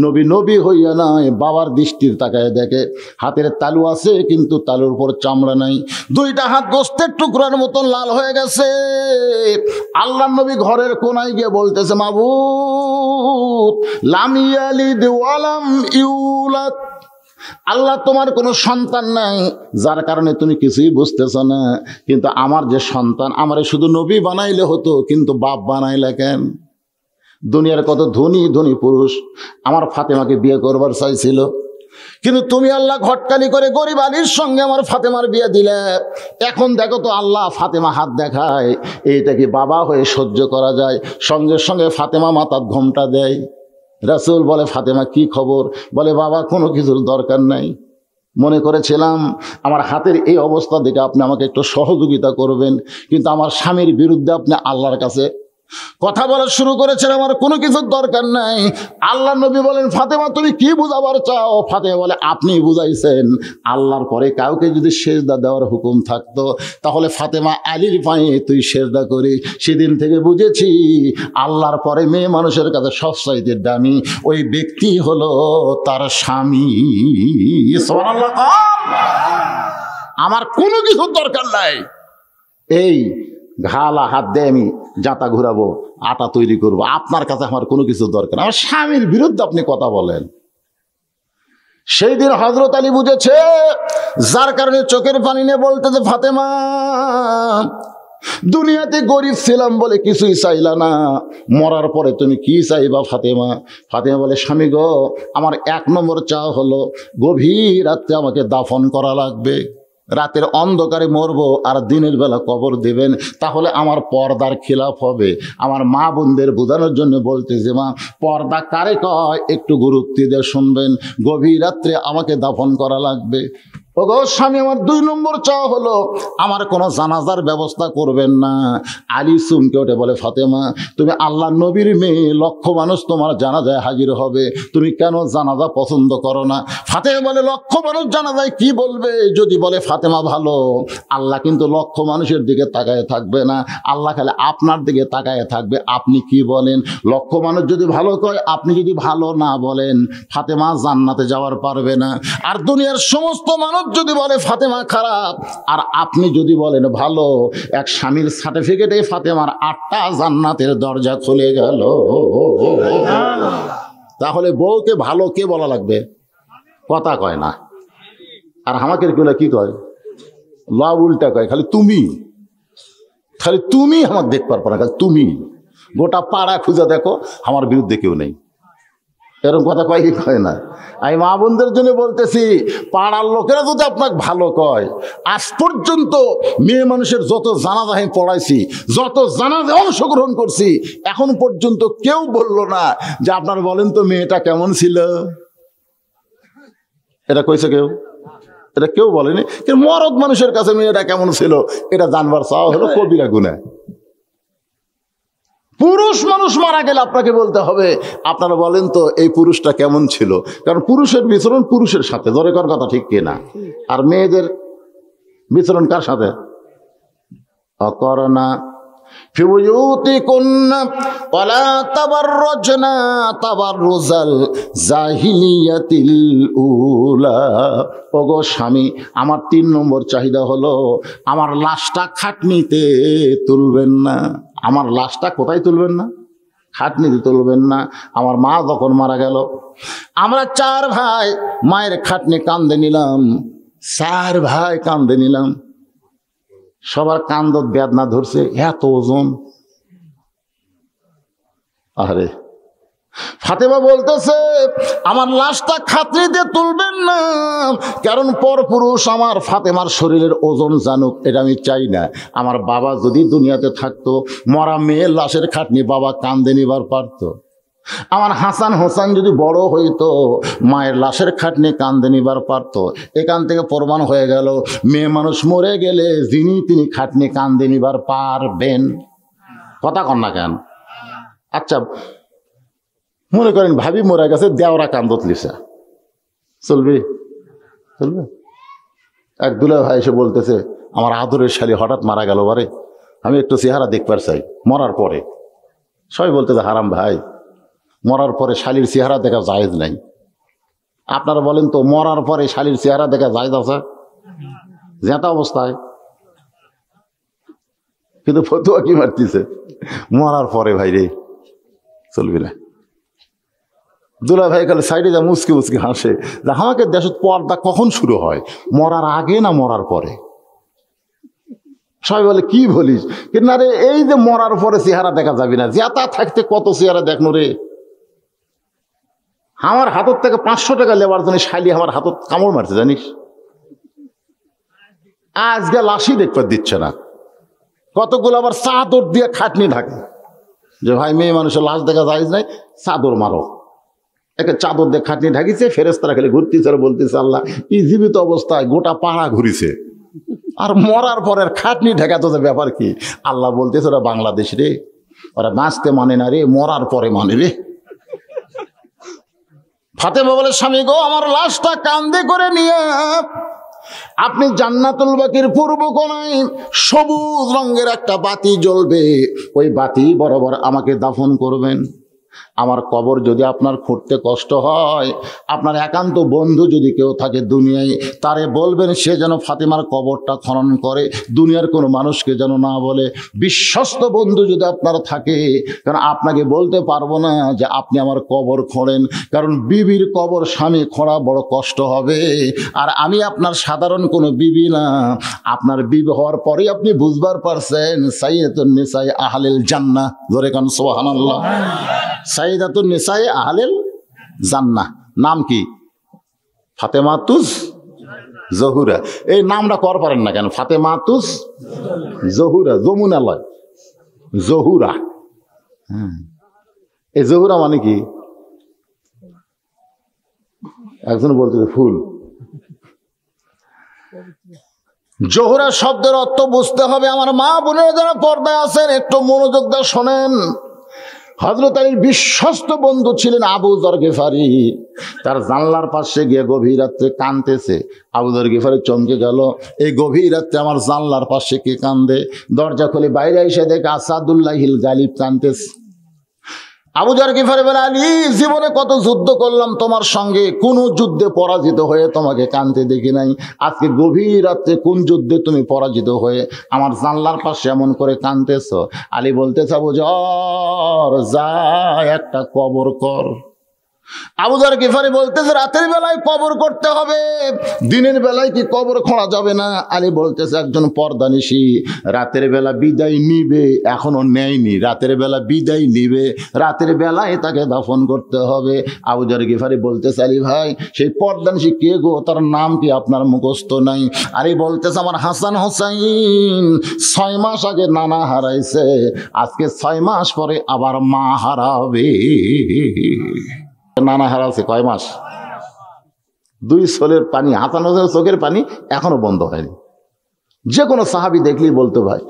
নবী নবী হইয়া নয়, বাবার দৃষ্টির তাকায় দেখে হাতের তালু আছে, কিন্তু তালুর উপর চামড়া নাই। দুইটা হাত গোস্তের টুকরার মতন লাল হয়ে গেছে। আল্লাহ নবী ঘরের কোনায় গিয়ে বলতেছে, মাবুদ লাম ইয়ালিদ ওয়া লাম ইউলাদ, আল্লাহ তোমার কোনো সন্তান নাই, যার কারণে তুমি কিছুই বুঝতেছ না। কিন্তু আমার যে সন্তান, আমারে শুধু নবী বানাইলে হতো, কিন্তু বাপ বানাইলে কেন? দুনিয়ার কত ধনী ধনী পুরুষ আমার ফাতেমাকে বিয়ে করবার চাইছিল, কিন্তু তুমি আল্লাহ ঘটকালি করে গরিব আলীর সঙ্গে আমার ফাতেমার বিয়ে দিলে। এখন দেখো তো আল্লাহ ফাতেমা হাত দেখায়, এইটা কি বাবা হয়ে সহ্য করা যায়? সঙ্গে সঙ্গে ফাতেমা মাথার ঘোমটা দেয়। রাসূল বলে, ফাতেমা কি খবর? বলে, বাবা কোনো কিছুর দরকার নাই, মনে করেছিলাম আমার হাতের এই অবস্থা দেখে আপনি আমাকে একটু সহযোগিতা করবেন, কিন্তু আমার স্বামীর বিরুদ্ধে আপনি আল্লাহর কাছে কথা বলা শুরু করেছেন, আমার কোনো কিছুর দরকার নাই। আল্লাহ নবী বলেন, ফাতেমা তুমি কি বুঝাবার চাও? ফাতেমা বলে, আপনি বুঝাইছেন। আল্লাহর পরে কাউকে যদি সেজদা দেওয়ার হুকুম থাকতো, তাহলে ফাতেমা আলীর পায়ে তুই সেজদা করি। সেদিন থেকে বুঝেছি আল্লাহর পরে মেয়ে মানুষের কাছে সবচাইতে দামি ওই ব্যক্তি হলো তার স্বামী। সুবহানাল্লাহ। আমার কোনো কিছুর দরকার নাই, এই ঘালা হাত দিয়ে আমি জাতা ঘুরাবো, আটা তৈরি করবো, আপনার কাছে আমার কোনো কিছু দরকার। আমার স্বামীর বিরুদ্ধে আপনি কথা বলেন। সেই দিন হযরত আলী বুঝেছে, যার কারণে চোখের পানি নিয়ে বলতেছে, ফাতেমা দুনিয়াতে গরিব ছিলাম বলে কিছুই চাইলা না, মরার পরে তুমি কি চাইবা ফাতেমা? ফাতেমা বলে, স্বামী গো, আমার 1 নম্বর চাওয়া হলো গভীর রাত্রে আমাকে দাফন করা লাগবে। রাতের অন্ধকারে মরবো আর দিনের বেলা কবর দেবেন, তাহলে আমার পর্দার খিলাফ হবে। আমার মা বোনদের বোঝানোর জন্য বলতেছে, মা, পর্দা কারে কয় একটু গুরুত্ব দিয়ে শুনবেন। গভীর রাত্রে আমাকে দাফন করা লাগবে। ওগো স্বামী, আমার 2 নম্বর চাওয়া হলো আমার কোনো জানাজার ব্যবস্থা করবেন না। আলী চমকে ওঠে, বলে, ফাতেমা, তুমি আল্লাহ নবীর মেয়ে, লক্ষ মানুষ তোমার জানাজায় হাজির হবে, তুমি কেন জানাজা পছন্দ করো না? ফাতেমা বলে, লক্ষ মানুষ জানাজায় কি বলবে? যদি বলে ফাতেমা ভালো, আল্লাহ কিন্তু লক্ষ মানুষের দিকে তাকায় থাকবে না, আল্লাহ খালি আপনার দিকে তাকায় থাকবে। আপনি কি বলেন? লক্ষ মানুষ যদি ভালো কয়, আপনি যদি ভালো না বলেন, ফাতেমা জান্নাতে যাওয়ার পারবে না। আর দুনিয়ার সমস্ত মানুষ যদি বলে ফাতেমা খারাপ, আর আপনি যদি বলেন ভালো, এক স্বামীর সার্টিফিকেটে ফাতেমার 8টা জান্নাতের দরজা খুলে গেল। তাহলে বউকে ভালো কে বলা লাগবে? কথা কয় না। আর আমাকে কি কয়? লাভ উল্টা কয়, খালি তুমি আমার দেখ পারবো না, খালি তুমি। গোটা পাড়া খুঁজে দেখো, আমার বিরুদ্ধে কেউ নেই। এরকম কথা কয় কি কয় না? আমি মা বোনদের জন্য বলতেছি, পাড়ার লোকেরা যদি আপনাকে ভালো কয়, আজ পর্যন্ত মেয়ে মানুষের যত জানাজা আমি পড়াইছি, যত জানাজা অংশগ্রহণ করছি, এখন পর্যন্ত কেউ বলল না যে আপনার বলেন তো মেয়েটা কেমন ছিল। এটা কইছে কেউ? এটা কেউ বলেনি। কিন্তু মরদ মানুষের কাছে মেয়েটা কেমন ছিল এটা জানবার চাওয়া হলো কবিরা গুনাহ। পুরুষ মানুষ মারা গেলে আপনাকে বলতে হবে, আপনারা বলেন তো এই পুরুষটা কেমন ছিল। কারণ পুরুষের বিচরণ পুরুষের সাথে, ধরে কর কথা ঠিক কিনা? আর মেয়েদের বিচরণ কার সাথে? অকরনা ফি বুয়ুতিকুন্না ওয়ালা তাবাররাজনা তাবাররুজাল জাহিলিয়াতিল উলা। ওগো স্বামী, আমার 3 নম্বর চাহিদা হলো আমার লাশটা খাটনিতে তুলবেন না। আমার লাশটা কোথায় তুলবেন না? খাটনিতে তুলবেন না। আমার মা যখন মারা গেল, আমরা 4 ভাই মায়ের খাটনি কান্দে নিলাম, 4 ভাই কান্দে নিলাম। সবার কান্দত বেদনা ধরছে, এত ওজন। আরে ফাতেমা বলতেছে, আমার লাশটা খাটনিতে তুলবেন না, কারণ পরপুরুষ আমার ফাতেমার শরীরের ওজন জানুক, এটা আমি চাই না। আমার বাবা যদি দুনিয়াতে থাকতো, মরা মেয়ের লাশের খাটনি বাবা কান্দে নিবার পারত। আমার হাসান হোসেন যদি বড় হইতো, মায়ের লাশের খাটনি কান্দে নিবার পারত। এখান থেকে প্রমাণ হয়ে গেল, মেয়ে মানুষ মরে গেলে তিনি খাটনি কান্দে নিবার পারবেন। কথা কন না কেন? আচ্ছা, মনে করেন ভাবি মরে গেছে, দেওরা কান্দত লিসা, চলবে? এক দুলা ভাই এসে বলতেছে, আমার আদরের শালী হঠাৎ মারা গেল, বারে আমি একটু চেহারা দেখবার চাই মরার পরে। সবাই বলতেছে, হারাম ভাই, মরার পরে শালীর চেহারা দেখা জায়েজ নাই। আপনারা বলেন তো, মরার পরে শালীর চেহারা দেখা জায়েজ আছে? যেটা অবস্থায়। কিন্তু ফতুয়া কি মারতেছে, মরার পরে ভাই রে চলবি না। দুলা ভাই খালি সাইডে যা মুসকি হাসে, যে আমাকে দেশের পর্দা কখন শুরু হয়, মরার আগে না মরার পরে? সবাই বলে, কি বলিস? কিন্তু আরে এই যে মরার পরে চেহারা দেখা যাবে না, যেটা থাকতে কত চেহারা দেখনো রে। আমার হাতত থেকে 500 টাকা লেবার জন্য শালি আমার হাতত কামড় মারছে, জানিস? আজকে লাশই দেখবার দিচ্ছে না। কতগুলো আবার চাদর দিয়ে খাটনি ঢাকে, যে ভাই মেয়ে মানুষের লাশ দেখা যায় নাই, চাদর মারো। একটা চাদর দিয়ে খাটনি ঢাকিছে, ফেরেশতারা খালি ঘুরতেছে আর বলতেছে, আল্লাহ এই জীবিত অবস্থায় গোটা পাড়া ঘুরিছে, আর মরার পরের খাটনি ঢাকা তো ব্যাপার কি? আল্লাহ বলতেছে, ওরা বাংলাদেশ রে, ওরা বাঁচতে মানে না রে, মরার পরে মানে রে। ফাতেমা বলে, স্বামী গো, আমার লাশটা কান্দে করে নিয়ে আপনি জান্নাতুল বাকির পূর্ব কোণায় সবুজ রঙের একটা বাতি জ্বলবে, ওই বাতি বরাবর আমাকে দাফন করবেন। আমার কবর যদি আপনার খুঁড়তে কষ্ট হয়, আপনার একান্ত বন্ধু যদি কেউ থাকে দুনিয়ায়, তারে বলবেন সে যেন ফাতেমার কবরটা খনন করে, দুনিয়ার কোনো মানুষকে যেন না বলে। বিশ্বস্ত বন্ধু যদি আপনার থাকে, কারণ আপনাকে বলতে পারবো না যে আপনি আমার কবর খোঁড়েন, কারণ বিবির কবর স্বামী খোঁড়া বড় কষ্ট হবে। আর আমি আপনার সাধারণ কোনো বিবি না, আপনার বিবি হওয়ার পরেই আপনি বুঝবার পারছেন সাইয়্যিদাতুন নিসাই আহলিল জান্নাহ। জোরে কান সুবহানাল্লাহ। সাইয়্যিদাতুন নিসাই আহলিল জান্নাহ নাম কি? ফাতেমাতুজ জহুরা। এই নামটা কর পারেন না কেন? ফাতেমাতুজ জহুরা, যমুনা লয়, জহুরা। এই জহুরা মানে কি? একজন বলতে ফুল। জহুরা শব্দের অর্থ বুঝতে হবে। আমার মা বোনেরা যারা পর্দায় আছেন একটু মনোযোগ দিয়ে শোনেন। হযরত আলীর বিশ্বস্ত বন্ধু ছিলেন আবু যর গিফারি। তার জানলার পাশে গিয়ে গভীর রাত্রে কাঁদতেছে। আবু যর গিফারি চমকে গেল, এই গভীর রাত্রে আমার জানলার পাশে কে কান্দে? দরজা খুলে বাইরে এসে দেখে আসাদুল্লাহিল গালিব কাঁদতেছে। আবু যর গিফারি বলে, আলী, জীবনে কত যুদ্ধ করলাম তোমার সঙ্গে, কোন যুদ্ধে পরাজিত হয়ে তোমাকে কাঁদতে দেখি নাই। আজকে গভীর রাত্রে কোন যুদ্ধে তুমি পরাজিত হয়ে আমার জানলার পাশে এমন করে কাঁদতেছ? আলী বলতেছে, আবু যর, যা একটা কবর কর। আবু যর গিফারি বলতেছে, রাতের বেলায় কবর করতে হবে, দিনের বেলায় কি কবর খোঁড়া যাবে না? আলী বলতেছে, একজন পর্দানিশী রাতের বেলা বিদায় নিবে, এখনো নেয়নি, রাতের বেলা বিদায় নিবে, রাতের বেলায় তাকে দাফন করতে হবে। আবু যর গিফারি বলতেছে, আলী ভাই, সেই পর্দানিশী কে গো? তার নাম কি আপনার মুখস্থ নাই? আলী বলতেছে, আমার হাসান হোসাইন 6 মাস আগে নানা হারাইছে, আজকে 6 মাস পরে আবার মা হারাবে। নানা হারাচ্ছে কয় মাস? 2 চোখের পানি, হাসান হোসেনের চোখের পানি এখনো বন্ধ হয়নি। যে কোনো সাহাবী দেখলেই বলতো, ভাই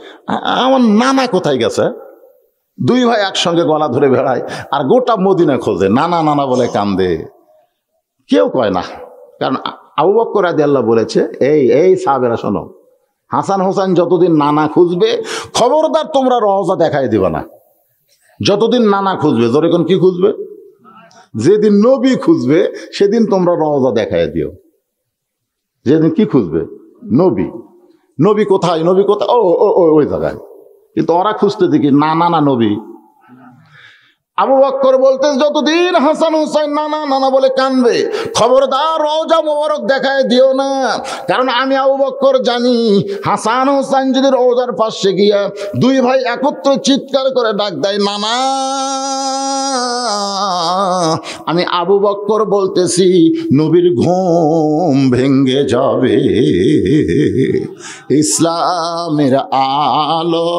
আমার নানা কোথায় গেছে? 2 ভাই একসঙ্গে গলা ধরে বেড়ায় আর গোটা মদিনা খোঁজে, নানা নানা বলে কান্দে। কেউ কয় না, কারণ আবু বকর রাদিয়াল্লাহু বলেছে, এই সাহাবেরা শোনো, হাসান হোসেন যতদিন নানা খুঁজবে, খবরদার তোমরা রওজা দেখাই দিবা না। যতদিন নানা খুঁজবে, জোরে কোন কি খুঁজবে? যেদিন নবী খুঁজবে সেদিন তোমরা রওজা দেখায় দিও। যেদিন কি খুঁজবে? নবী। নবী কোথায়? নবী কোথায়? ওই জায়গায়। কিন্তু ওরা খুঁজতে দেখি নানা না নবী। আবু বকর বলতে, যতদিন হাসান হুসাইন নানা নানা বলে কানবে, খবরদার রওজা মোবারক দেখায় দিও না। কারণ আমি আবু বকর জানি, হাসান হুসাইন যদি রওজার পাশে গিয়া 2 ভাই একত্র চিৎকার করে ডাক দেয় নানা, আমি আবু বকর বলতেছি নবীর ঘুম ভেঙ্গে যাবে। ইসলামের আলো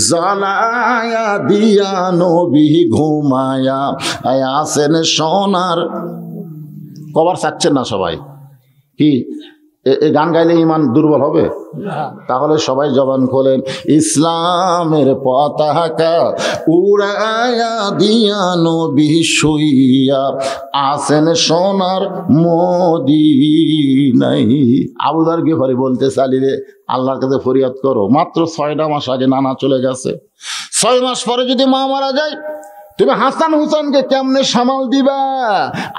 জ্বালায়া দিয়া নবী ঘুমায়া আসেন সোনার। কবার চাচ্ছেন না সবাই? কি এই গান গাইলে ইমান দুর্বল হবে? তাহলে সবাই জবান খোলেন, ইসলামের পতাকা উড়ায়া দিয়া নবী শুইয়া আসেন সোনার মদিনায়। আবু যর গিফারি বলতে, চালি রে, আল্লাহর কাছে ফরিয়াদ করো, মাত্র 6টা মাস আগে নানা চলে গেছে, 6 মাস পরে যদি মা মারা যায়, তুমি হাসান হুসাইনকে কেমনে সামাল দিবা?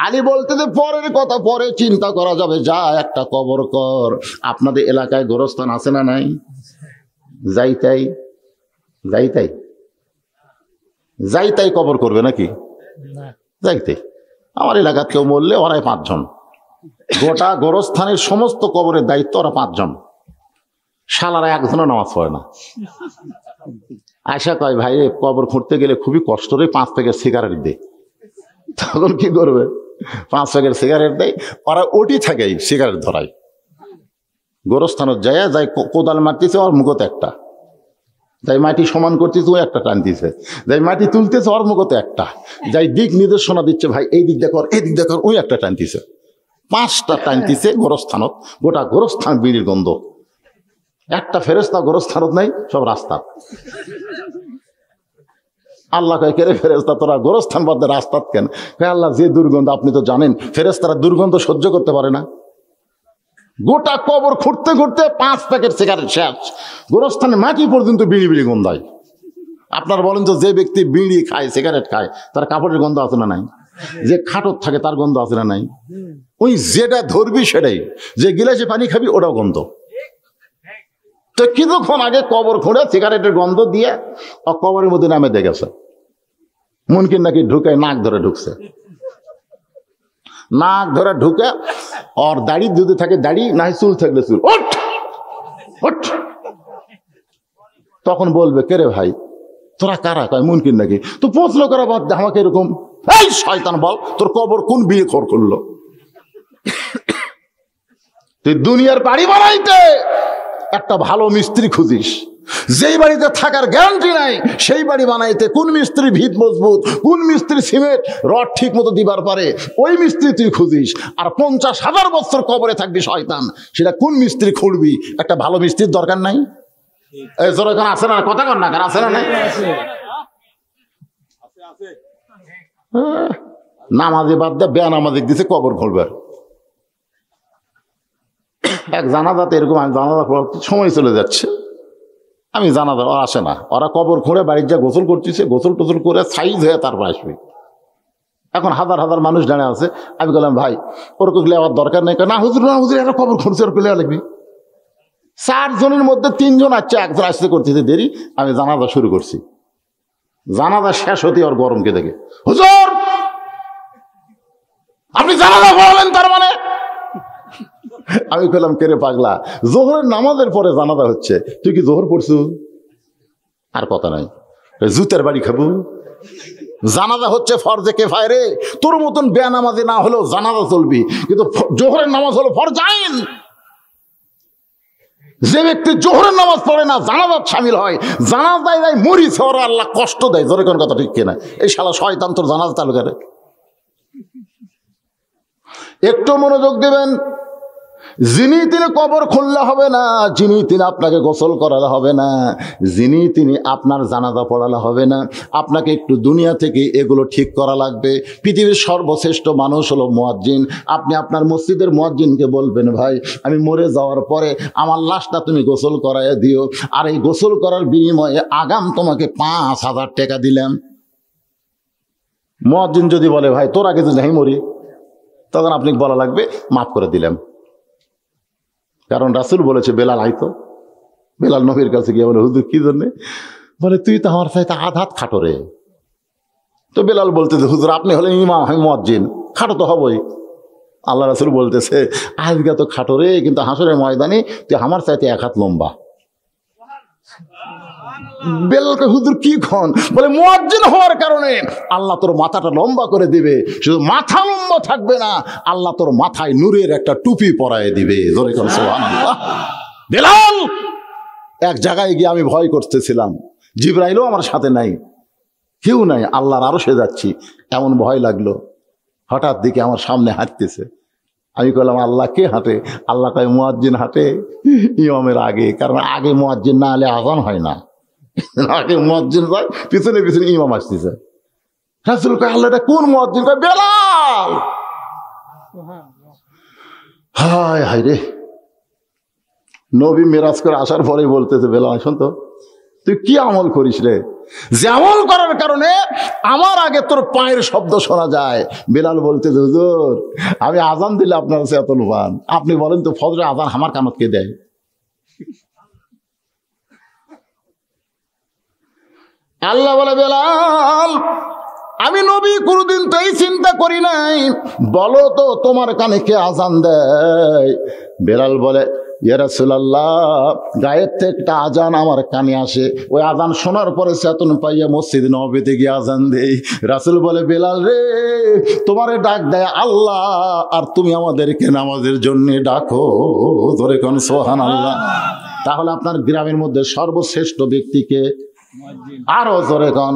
আলী বলতে, যে পরের কথা পরে চিন্তা করা যাবে, যা একটা কবর কর। আপনাদের এলাকায় গোরস্থান আছে না নাই? যাইতাই কবর করবে নাকি? যাইতাই। আমার এলাকার কেউ মরলে ওরাই 5 জন, গোটা গোরস্থানের সমস্ত কবরের দায়িত্ব ওরা 5 জন। শালারা একজনও নামাজ পড়ে না। আয়সা কয়, ভাই কবর খুঁড়তে গেলে খুবই কষ্ট রে, 5 প্যাকেট সিগারেট দে। তখন কি করবে? 5 প্যাকেট সিগারেট দেয়, ওরা ওটি থাকেই সিগারেট ধরায়। গোরস্থানত যায় কোদাল মারতেছে, ওর মুখতে একটা, যাই মাটি সমান করতেছে ও একটা টানতেছে, যাই মাটি তুলতেছে ওর মুখতে একটা, যাই দিক নির্দেশনা দিচ্ছে, ভাই এই দিক দেখো এই দিক দেখো, ওই একটা টানতেছে। 5টা টানতেছে গোরস্থানত, গোটা গোরস্থান বিড়ির গন্ধ। একটা ফেরেশতা গোরস্থানত নাই, সব রাস্তা। আল্লাহ কয়, কে রে ফেরেশতা, তোরা গোরস্থান বাদে রাস্তাত কেন? আল্লাহ, যে দুর্গন্ধ আপনি তো জানেন, ফেরেশতারা দুর্গন্ধ সহ্য করতে পারে না। গোটা কবর খুঁড়তে খুঁড়তে 5 প্যাকেট সিগারেট শেষ, গোরস্থানে মাটি পর্যন্ত বিড়ি বিড়ি গন্ধায়। আপনার বলেন তো, যে ব্যক্তি বিড়ি খায়, সিগারেট খায়, তার কাপড়ের গন্ধ আছে না নাই? যে খাটত থাকে তার গন্ধ আছে না নাই? ওই যেটা ধরবি সেটাই, যে গিলাসে পানি খাবি ওটাও গন্ধ। তো কিছুক্ষণ আগে কবর খুঁড়ে সিগারেটের গন্ধ দিয়ে কবরের মধ্যে নামে দিয়ে গেছে, মুনকিন নাকি ঢুকে নাক ধরে ঢুকছে, নাক ধরে ঢুকে ওর দাড়ি যদি থাকে দাড়ি, না চুল থাকলে চুল, ওঠ ওঠ। তখন বলবে, কে রে ভাই তোরা কারা? কয় মুনকিন নাকি। তো প্রশ্ন করা বাদ দে, আমাকে এরকম, এই শয়তান বল তোর কবর কোন বিয়ে খোর করলো? তুই দুনিয়ার বাড়ি বানাইতে একটা ভালো মিস্ত্রি খুঁজিস, যেই বাড়িতে থাকার গ্যারান্টি নাই সেই বাড়ি বানাইতে কোন মিস্ত্রি ভিত মজবুত, কোন মিস্ত্রি সিমেন্ট রড ঠিক মতো দিবার পারে, ওই মিস্ত্রি তুই খুঁজিস। আর 50,000 বছর কবরে থাকবি শয়তান, সেটা কোন মিস্ত্রি খুঁড়বি? একটা ভালো মিস্ত্রির দরকার নাই? এই জোরে কেন আছে না? কথা কর না, কেন আছে না? নাই নামাজে বাদ দে, বেনামাজি দিছে কবর খুঁড়বার। এক জানাজাতে এরকম, আমি জানাজা সময় চলে যাচ্ছে, আমি জানাজা ওরা আসে না, ওরা কবর খুঁড়ে বাড়ির যা গোসল করতেছে, গোসল টোসল করে সাইজ হয়ে তারপর আসবে। এখন হাজার হাজার মানুষ দাঁড়িয়ে আছে, আমি বললাম ভাই ওরকম লেওয়ার দরকার নেই। না হুজুর, না হুজুর, এরা কবর খুঁড়ছে, ওর লেওয়া লাগবে। 4 জনের মধ্যে 3 জন আসছে, একজন আসতে করতেছে দেরি, আমি জানাজা শুরু করছি। জানাজা শেষ হতে ওর গরমকে দেখে, হুজুর আপনি জানাজা পড়ালেন তার মানে? আমি বললাম, কেরে পাগলা, জোহরের নামাজের পরে জানাজা হচ্ছে, তুই কি জোহর পড়ছু? আর কথা নাই, জুতের বাড়ি খাবো। জানাজা হচ্ছে ফরজে কিফায়া রে, তোর মতন বেনামাজি না হলেও জানাজা চলবি, কিন্তু জোহরের নামাজ হলো ফরজ আইন। যে ব্যক্তি জোহরের নামাজ পড়ে না, জানাজাত শামিল হয়, জানাজায় যায় মরিছে, ওরা আল্লাহ কষ্ট দেয়। জোরে কোন কথা ঠিক কিনা? এই শালা শয়তান তোর জানাজা চালু করে। একটু মনোযোগ দেবেন, যিনি তিনি কবর খুললে হবে না, যিনি তিনি আপনাকে গোসল করালে হবে না, যিনি তিনি আপনার জানাজা পড়ালে হবে না। আপনাকে একটু দুনিয়া থেকে এগুলো ঠিক করা লাগবে। পৃথিবীর সর্বশ্রেষ্ঠ মানুষ হলো মুয়াজ্জিন। আপনি আপনার মসজিদের মুয়াজ্জিনকে বলবেন, ভাই আমি মরে যাওয়ার পরে আমার লাশটা তুমি গোসল করাইয়া দিও, আর এই গোসল করার বিনিময়ে আগাম তোমাকে 5,000 টাকা দিলাম। মুয়াজ্জিন যদি বলে, ভাই তোর আগে যদি আমি মরি, তখন আপনি বলা লাগবে মাফ করে দিলাম। কারণ রাসূল বলেছে, বেলাল আইতো, বেলাল নবীর কাছে গিয়ে বলে, হুজুর কি জন্যে? বলে, তুই তো আমার চাইতে আধাত খাটো রে। তো বেলাল বলতেছে, হুজুর আপনি হলেন ইমাম, আমি মুয়াজ্জিন, খাটো তো হবই। আল্লাহ রাসূল বলতেছে, আজকে তো খাটো রে, কিন্তু হাসরের ময়দানে তুই আমার চাইতে 1 হাত লম্বা। বেলালকে, হুজুর কি খন? বলে, মুয়াজ্জিন হওয়ার কারণে আল্লাহ তোর মাথাটা লম্বা করে দিবে। শুধু মাথা লম্বা থাকবে না, আল্লাহ তোর মাথায় নূরের একটা টুপি পরায় দিবে। জোরে করে সুবহানাল্লাহ। বেলাল, এক জায়গায় গিয়ে আমি ভয় করতেছিলাম, জিবরাইলও আমার সাথে নাই, কেউ নাই, আল্লাহর আরশে যাচ্ছি, এমন ভয় লাগলো। হঠাৎ দিকে আমার সামনে হাঁটতেছে, আমি বললাম, আল্লাহ কে হাঁটে? আল্লাহ কয়, মুয়াজ্জিন হাঁটে ইমামের আগে, কারণ আগে মুয়াজ্জিন না হলে আযান হয় না, আগে মুয়াজ্জিন যায়, পিছনে পিছনে ইমাম আসতেছে। রাসূল কয়, আল্লাহ এটা কোন মুয়াজ্জিন? কয়, বেলাল। হায় হায় রে, নবী মেরাজ করে আসার পরে বলতেছে, বেলাল শোন তো, তুই কি আমল করিস রে, যে আমল করার কারণে আমার আগে তোর পায়ের শব্দ শোনা যায়। বেলাল বলতেছে, হুজুর আমি আজান দিলে আপনার কাছে এত লোভান, আপনি বলেন তো ফজরে আজান আমার কানত কে দেয়? আল্লাহ বলে, বেলাল আমি নবী কোনদিন তো এই চিন্তা করি নাই, বলো তো তোমার কানে কে আজান দেয়? বেলাল বলে, ইয়া রাসূলুল্লাহ, গায়ের থেকে একটা আজান আমার কানে আসে, ওই আজান শোনার পরে চেতন পাইয়া মসজিদ নববীতে গিয়ে আজান দেই। রাসূল বলে, বেলাল রে, তোমারে ডাক দেয় আল্লাহ, আর তুমি আমাদেরকে নামাজের জন্য ডাকো। ধরে কোন সুবহানাল্লাহ। তাহলে আপনার গ্রামের মধ্যে সর্বশ্রেষ্ঠ ব্যক্তিকে আরো জোরে কন।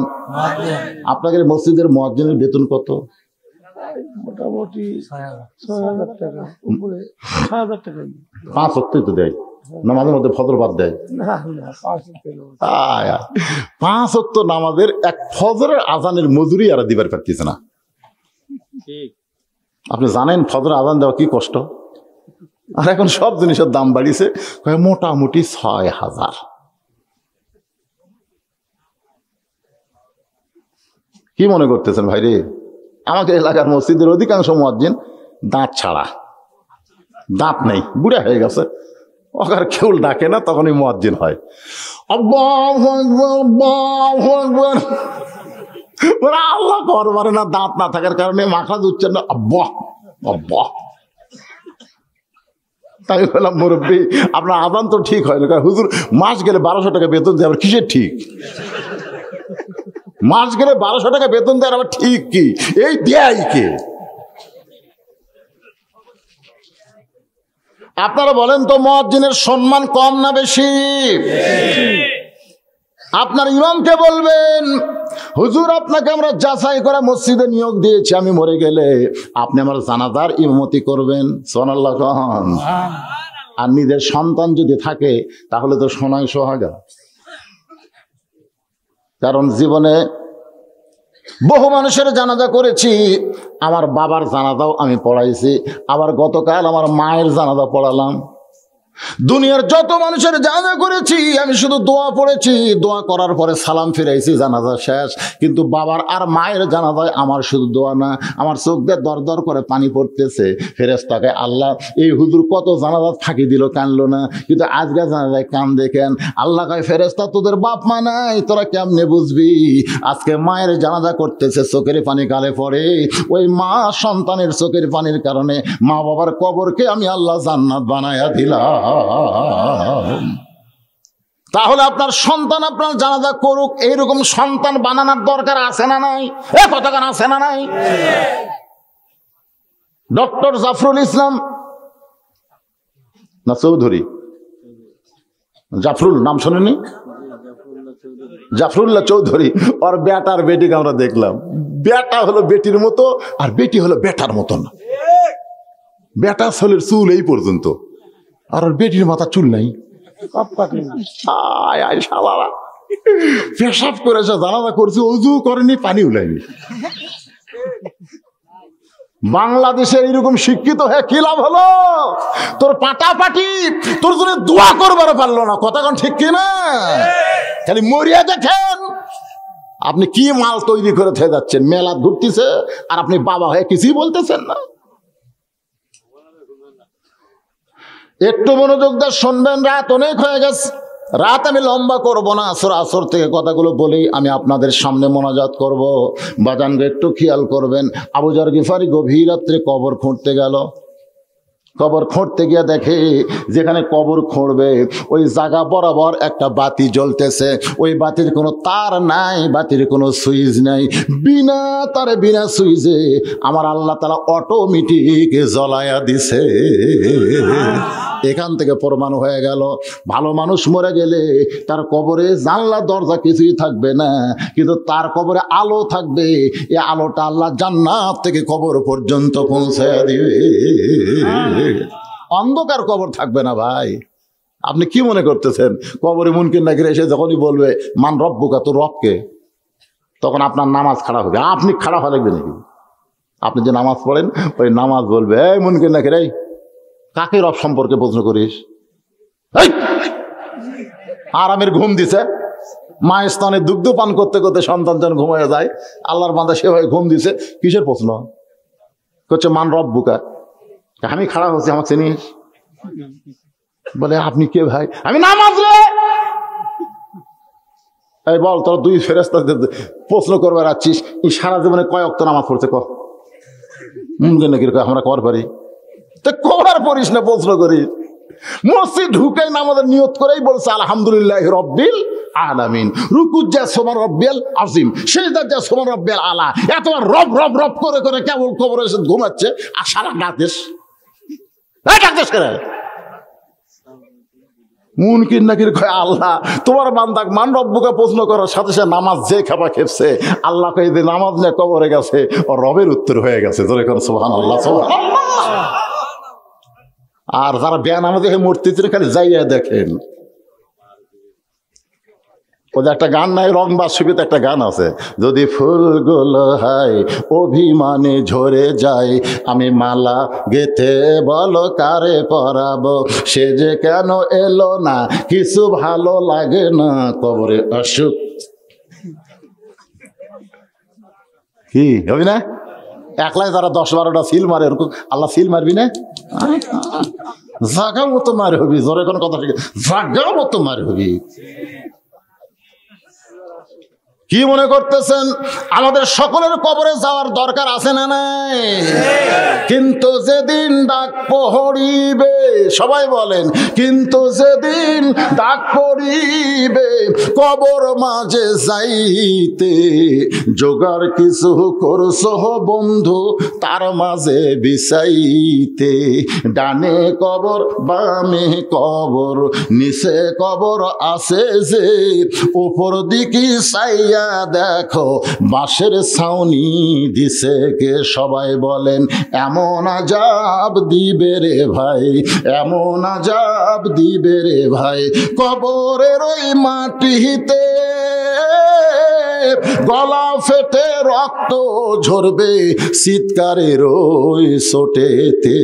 আপনাদের মসজিদের মুয়াজ্জিনের বেতন কত? মোটামুটি 6,000 টাকা, উপরে 6,000 টাকা। 5 ওয়াক্তই তো দেয় না, মাঝে মধ্যে ফজর বাদ দেয়। 5 ওয়াক্ত নামাজের এক ফজরের আজানের মজুরি আর দিবার পারতেছে না। আপনি জানেন ফজর আজান দেওয়া কি কষ্ট? আর এখন সব জিনিসের দাম বাড়িছে, মোটামুটি 6,000। কি মনে করতেছেন ভাই রে? আমাকে এলাকার মসজিদের অধিকাংশ মুয়াজ্জিন দাঁত ছাড়া, দাঁত নেই, বুড়া হয়ে গেছে, ওখার কেউ ডাকে না, তখনই মুয়াজ্জিন হয়। আল্লাহু আকবার, আল্লাহু আকবার। ওরা আল্লাহ করবারে না, দাঁত না থাকার কারণে মাখরাজ উচ্চারণ আব্বাহ আব্বাহ। তাই বললাম মুরব্বী, আপনার আযান তো ঠিক হয় না, কারণ হুজুর মাস গেলে 1200 টাকা বেতন দেয়, আবার কিসের ঠিক? মাস গেলে 1200 টাকা বেতন দেয় আবার ঠিক কি? এই দেয় কে? আপনারা বলেন তো, মুয়াজ্জিনের সম্মান কম না বেশি? আপনার ইমামকে বলবেন, হুজুর আপনাকে আমরা যাচাই করে মসজিদে নিয়োগ দিয়েছি, আমি মরে গেলে আপনি আমার জানাজার ইমামতি করবেন। সুবহানাল্লাহ কন। আর নিজের সন্তান যদি থাকে তাহলে তো সোনায় সোহাগা। কারণ জীবনে বহু মানুষের জানাজা করেছি, আমার বাবার জানাজাও আমি পড়াইছি, আবার গতকাল আমার মায়ের জানাজা পড়ালাম। দুনিয়ার যত মানুষের জানাজা করেছি আমি শুধু দোয়া পড়েছি, দোয়া করার পরে সালাম ফিরাইছি, জানাজা শেষ। কিন্তু বাবার আর মায়ের জানাজায় আমার শুধু দোয়া না, আমার চোখ দিয়ে দর দর করে পানি পড়তেছে। ফেরেশতাকে আল্লাহ এই হুজুর কত জানাজা ফাঁকি দিল, কানলো না, কিন্তু আজকে জানাজায় কান দেখেন। আল্লাহ কয়, ফেরেশতা তোদের বাপ মা নাই, তোরা কেমনে বুঝবি? আজকে মায়ের জানাজা করতেছে, চোখের পানি গালে পড়ে, ওই মা সন্তানের চোখের পানির কারণে মা বাবার কবরকে আমি আল্লাহ জান্নাত বানায়া দিলাম। তাহলে আপনার সন্তান আপনার জানাজা করুক, এইরকম সন্তান বানানোর দরকার আছে না নাই? কতক্ষণ আছে না নাই? ডক্টর জাফরুল ইসলাম না চৌধুরী, জাফরুল নাম শোনেনি? জাফরুল্লাহ চৌধুরী, ওর বেটার বেটিকে আমরা দেখলাম। বেটা হলো বেটির মতো আর বেটি হলো বেটার মতো না। বেটা ছেলের চুল এই পর্যন্ত, আর ওর বেটির মাথা চুল নাই। পেশাব করেছে, জানাজা করছে, অজু করেনি, পানি উলাইনি। বাংলাদেশের এরকম শিক্ষিত হয়ে কি লাভ হলো? তোর পাটাপাটি তোর জন্য দোয়া করবার পারলো না। কথা কোন ঠিক কিনা? খালি মরিয়া দেখেন আপনি কি মাল তৈরি করে থেকে যাচ্ছেন। মেলা ঘুরতেছে আর আপনি বাবা হয়ে কিছুই বলতেছেন না। একটু মনোযোগ দিয়ে শুনবেন, রাত অনেক হয়ে গেছে। রাত আমি লম্বা করব না, আসর থেকে কথাগুলো বলেই আমি আপনাদের সামনে মোনাজাত করব। বাজানকে একটু খেয়াল করবেন। আবু যর গিফারি গভীর রাত্রে কবর খুঁড়তে গেল। কবর খুঁড়তে গিয়ে দেখে যেখানে কবর খুঁড়বে ওই জায়গা বরাবর একটা বাতি জ্বলতেছে। ওই বাতির কোনো তার নাই, বাতির কোনো সুইচ নাই। বিনা তারে বিনা সুইচে আমার আল্লাহ তাআলা অটোমেটিক জ্বলায়া দিছে। এখান থেকে প্রমাণ হয়ে গেল, ভালো মানুষ মরে গেলে তার কবরে জানলা দরজা কিছুই থাকবে না, কিন্তু তার কবরে আলো থাকবে। এই আলোটা আল্লাহ জান্নাত থেকে কবর পর্যন্ত পৌঁছে দিবে। অন্ধকার কবর থাকবে না ভাই। আপনি কি মনে করতেছেন কবরে মুনকির নাকির এসে যখনই বলবে মান রব্বুকা, তোর রবকে, তখন আপনার নামাজ খাড়া হবে? আপনি খাড়া হওয়া লাগবে নাকি? আপনি যে নামাজ পড়েন ওই নামাজ বলবে, এই মুনকির নাকির, এই কাকে রব সম্পর্কে প্রশ্ন করিস? আরামের ঘুম দিছে, মায়ের স্তনে দুগ্ধ পান করতে করতে সন্তান যেন ঘুমায় যায়, আল্লাহর বান্দা সেভাবে ঘুম দিছে, কিসের প্রশ্ন করছে? মান রব্বুকা। আমি খাড়া হচ্ছি, আমার চিনিস? বলে আপনি কে ভাই? আমি নামাজ রে। এই বল, তোর দুই ফেরেশতা প্রশ্ন করবার আছিস, এই সারা জীবনে কয় ওয়াক্ত নামাজ পড়ছে? ক মুনকির নাকির কয় আমরা কর পারি। তো কবার পড়িস না, প্রশ্ন করিস? মসজিদ ঢুকে নামাজের নিয়ত করেই বলছে আলহামদুলিল্লাহ রব্বিল আলামিন। রুকুত যা সোমান রব্বিল আজিম, সিজদাত যা সোমান রব্বিল আলা। এত রব রব রব করে করে কেবল কবরে এসে ঘুমাচ্ছে আর সারা ডাকদেশ। এই ডাকদেশ করে মুনকির নাকির কয় আল্লাহ তোমার বান্দাক মান রব্বুকে প্রশ্ন করার সাথে সাথে নামাজ যে খাবার খেপছে, আল্লাহ কই যে নামাজ নিয়ে কবরে গেছে, ও রবের উত্তর হয়ে গেছে। জোরে করে সুবহানাল্লাহ, সুবহানাল্লাহ। আর যারা বেয়ান আমাদের মূর্তিতে খালি যাইয়া দেখেন। ওদের একটা গান নাই, রংবাজ ছবিতে একটা গান আছে, যদি ফুলগুলো হয় অভিমানে ঝরে যায়, আমি মালা গেথে বলো কারে পরাবো, সে যে কেন এলো না, কিছু ভালো লাগে না, কবরে অসুখ। কি হবি না? একলাই যারা 10-12টা সিল মারে এরকম আল্লাহ সিল মারবি না? জাগা মতো মার হবি। জোরে কোন কথা ঠিক, জাগা মতো মার হবি। কি মনে করতেছেন আমাদের সকলের কবরে যাওয়ার দরকার আছে না নাই? কিন্তু যেদিন ডাক পড়িবে, সবাই বলেন, কিন্তু যেদিন ডাক পড়িবে কবর মাঝে যাইতে, জোগাড় কিছু করছো বন্ধু তার মাঝে বিছাইতে। ডানে কবর বামে কবর নিচে কবর আছে যে, উপর দিকে চাইয়া দেখো বাঁশের ছাউনি দিছে কে। সবাই বলেন এমন আজাব দিবে রে ভাই, এমন আজাব দিবে রে ভাই, কবরের ওই মাটিতে গলা ফেটে রক্ত ঝরবে চিৎকারের ওই চোটেতে।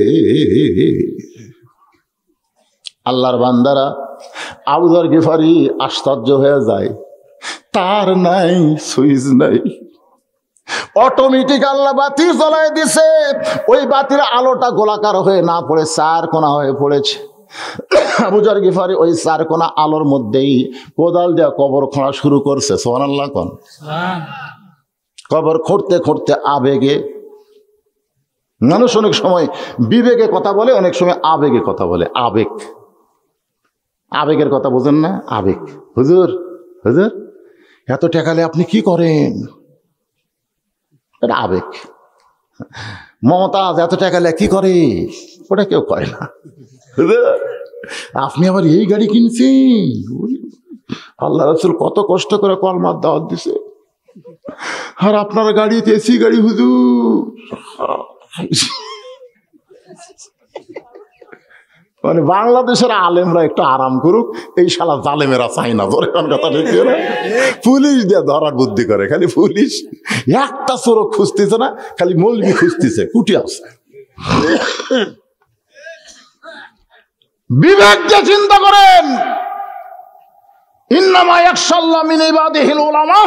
আল্লাহর বান্দারা, আবু যর গিফারি আশ্চর্য হয়ে যায়, তার নাই সুইচ নাই, অটোমেটিক আল্লাহ বাতি জ্বলায় দিছে। ওই বাতির আলোটা গোলাকার হয়ে না পড়ে চার কোনা হয়ে পড়েছে। আবু যর গিফারি ওই চার কোনা আলোর মধ্যেই কোদাল দেওয়া কবর খোঁড়া শুরু করছে। সুবহানাল্লাহ কোন। কবর খুঁড়তে খুঁড়তে আবেগে, মানুষ অনেক সময় বিবেকে কথা বলে, অনেক সময় আবেগে কথা বলে। আবেগ, আবেগের কথা বোঝেন না? আবেগ। হুজুর হুজুর এত টাকালে আপনি কি করেন? এটা আবেগ। মমতাজ এত টাকালে কি করে? ওটা কেউ করে না। আপনি আবার এই গাড়ি কিনছেন? আল্লাহ রাসূল কত কষ্ট করে কলমার দাওয়াত দিছে, আর আপনার গাড়িতে এসি গাড়ি হুজুর। মানে বাংলাদেশের আলেমরা একটু আরাম করুক, এই শালা জালেমেরা চাই না। ধরে কথা ঠিক না? পুলিশ দিয়ে ধরার বুদ্ধি করে, খালি পুলিশ একটা চোরক খুঁজতেছে না, খালি মৌলবি খুঁজতেছে, কুটি আছে। বিবেক দিয়ে চিন্তা করেন। ইন্নামা ইয়াখশাল্লাহ মিন ইবাদিহিল উলামা।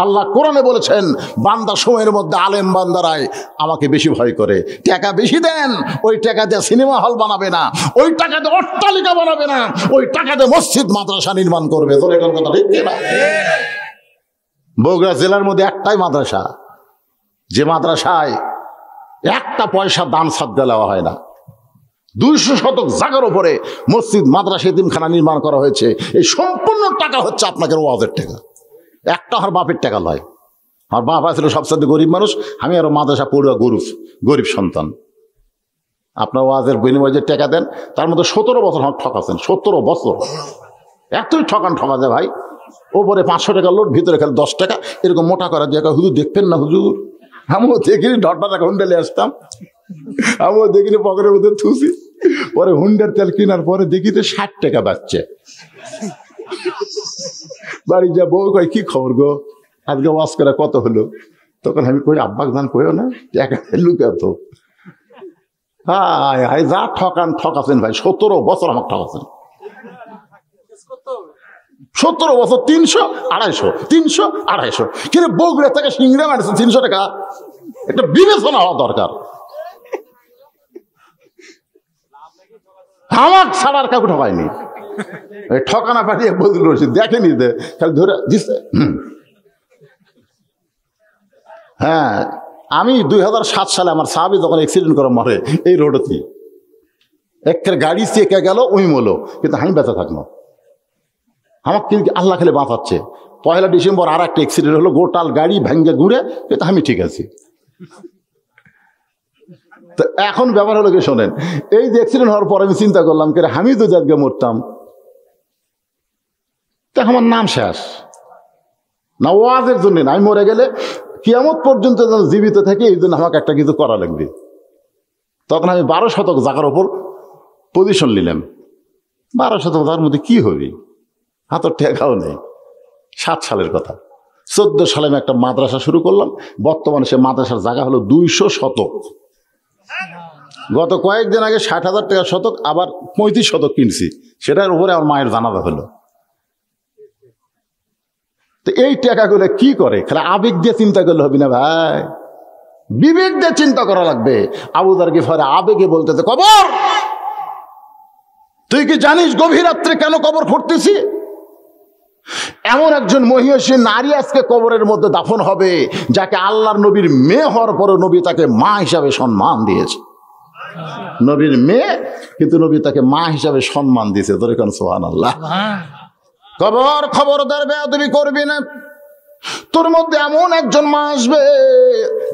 আল্লাহ কোরআনে বলেছেন, বান্দা সময়ের মধ্যে আলেম বান্দারাই আমাকে বেশি ভয় করে। টাকা বেশি দেন, ওই টাকা দিয়ে সিনেমা হল বানাবে না, ওই টাকা দিয়ে অট্টালিকা বানাবে না, ওই টাকা দিয়ে মসজিদ মাদ্রাসা নির্মাণ করবে। তোর এটার কথা ঠিক না? বগুড়া জেলার মধ্যে একটাই মাদ্রাসা, যে মাদ্রাসায় একটা পয়সা দান সাদকা দেওয়া হয় না। 200 শতক জায়গার উপরে মসজিদ মাদ্রাসা এতিমখানা নির্মাণ করা হয়েছে। এই সম্পূর্ণ টাকা হচ্ছে আপনাকে ওয়াজের টাকা, একটা আমার বাপের টাকা লয়। আমার বাপ ছিল সবচেয়ে গরিব মানুষ, আমি আরো মাদ্রাসা পড়ুয়া গরিব সন্তান। আপনার ওয়াজের বিনিময়ে যে টাকা দেন, তার মধ্যে 17 বছর আমার ঠকাচ্ছেন। 17 বছর এতই ঠকা যায় ভাই। ওপরে 500 টাকা লোড, ভিতরে খালি 10 টাকা এরকম মোটা করা দিয়ে, হুজুর দেখবেন না হুজুর? আমিও দেখিনি, ঢটটা টাকা হুন্ডালে আসতাম, আমিও দেখিনি, পকেটের মধ্যে থুসি। পরে হুন্ডার তেল কেনার পরে দেখি তো 60 টাকা বাচ্চে। বাড়ি যা বউ কয়, কি খবর গো, আজকে ওয়াজ করা কত হলো? তখন আমি কই, আব্বা গান কইও না, টাকা লুকাতো। হায় যা ঠকাছেন ভাই, 17 বছর আমাকে ঠকাছেন। 17 বছর 300 250, 300 250। কিন্তু বগুড়া থেকে সিংড়া মারছে 300 টাকা। একটা বিবেচনা হওয়া দরকার। আমার ছাড়ার কাউকে ঠকায়নি। ঠকানা পাঠিয়ে বদল রয়েছে, দেখেনি দে, খালি ধরে দিচ্ছে। হ্যাঁ, আমি 2007 সালে আমার সাহাবী যখন অ্যাক্সিডেন্ট করে মরে এই রোডেতে, একটা গাড়ি চেকে গেল ওই মলো, কিন্তু আমি বেঁচে থাকলো। আমাকে কিন্তু আল্লাহ খেলে বাঁচাচ্ছে। 1 ডিসেম্বর আর একটা অ্যাক্সিডেন্ট হলো, গোটাল গাড়ি ভেঙে ঘুরে, কিন্তু আমি ঠিক আছি। তো এখন ব্যাপার হলো কি শোনেন, এই যে অ্যাক্সিডেন্ট হওয়ার পর আমি চিন্তা করলাম, কে আমি তো যাদকে মরতাম, তা আমার নাম শেষ না, ওয়াজের জন্য না। আমি মরে গেলে কিয়ামত পর্যন্ত যেন জীবিত থাকে, এই জন্য আমাকে একটা কিছু করা লাগবে। তখন আমি 12 শতক জায়গার ওপর পজিশন নিলাম। 12 শতক জায়গার মধ্যে কি হবে? হাতের ঠেকাও নেই। 7 সালের কথা। 14 সালে আমি একটা মাদ্রাসা শুরু করলাম। বর্তমানে সে মাদ্রাসার জায়গা হলো 200 শতক। গত কয়েকদিন আগে 60,000 টাকা শতক, আবার 35 শতক কিনছি। সেটার উপরে আমার মায়ের জানাজা হলো। তো এই টাকাগুলো কি করে? খালি আবেগ দিয়ে চিন্তা করলে হবে না ভাই, বিবেক দিয়ে চিন্তা করা লাগবে। আবু যার গিফারি আবেগে বলতেছে, কবর, তুই কি জানিস গভীর রাত্রে কেন কবর খুঁড়তেছি? এমন একজন মহিষী নারী আজকে কবরের মধ্যে দাফন হবে, যাকে আল্লাহর নবীর মেয়ে হওয়ার পরে নবী তাকে মা হিসাবে সম্মান দিয়েছে। নবীর মেয়ে, কিন্তু নবী তাকে মা হিসাবে সম্মান দিয়েছে। তোর এখন সুবহানাল্লাহ। কবর, খবরদার বেয়াদবি করবি না। তোর মধ্যে এমন একজন মা আসবে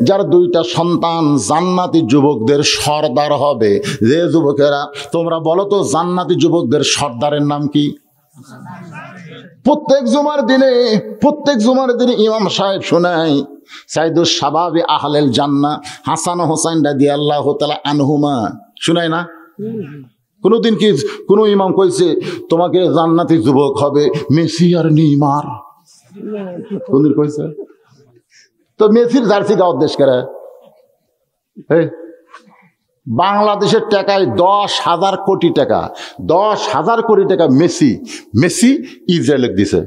যার 2টা সন্তান জান্নাতি যুবকদের সর্দার হবে। যে যুবকেরা, তোমরা বলো তো জান্নাতি যুবকদের সর্দারের নাম কি? প্রত্যেক জুমার দিনে ইমাম সাহেব শোনায়, সাইদুস শাবাবি আহলেল জান্নাহ হাসান হোসেন রাদিয়াল্লাহু তাআলা আনহুমা, শোনায় না? কোনদিন কি কোন ইমাম কইছে তোমাকে জান্নাতি যুবক হবে মেসি আর নেইমার? কোনদিন কইছে? তো মেসির জার্সি গাওয়ার দেশ করে বাংলাদেশের টাকায় 10,000 কোটি টাকা, 10,000 কোটি টাকা মেসি ইসরায়েলকে দিছে।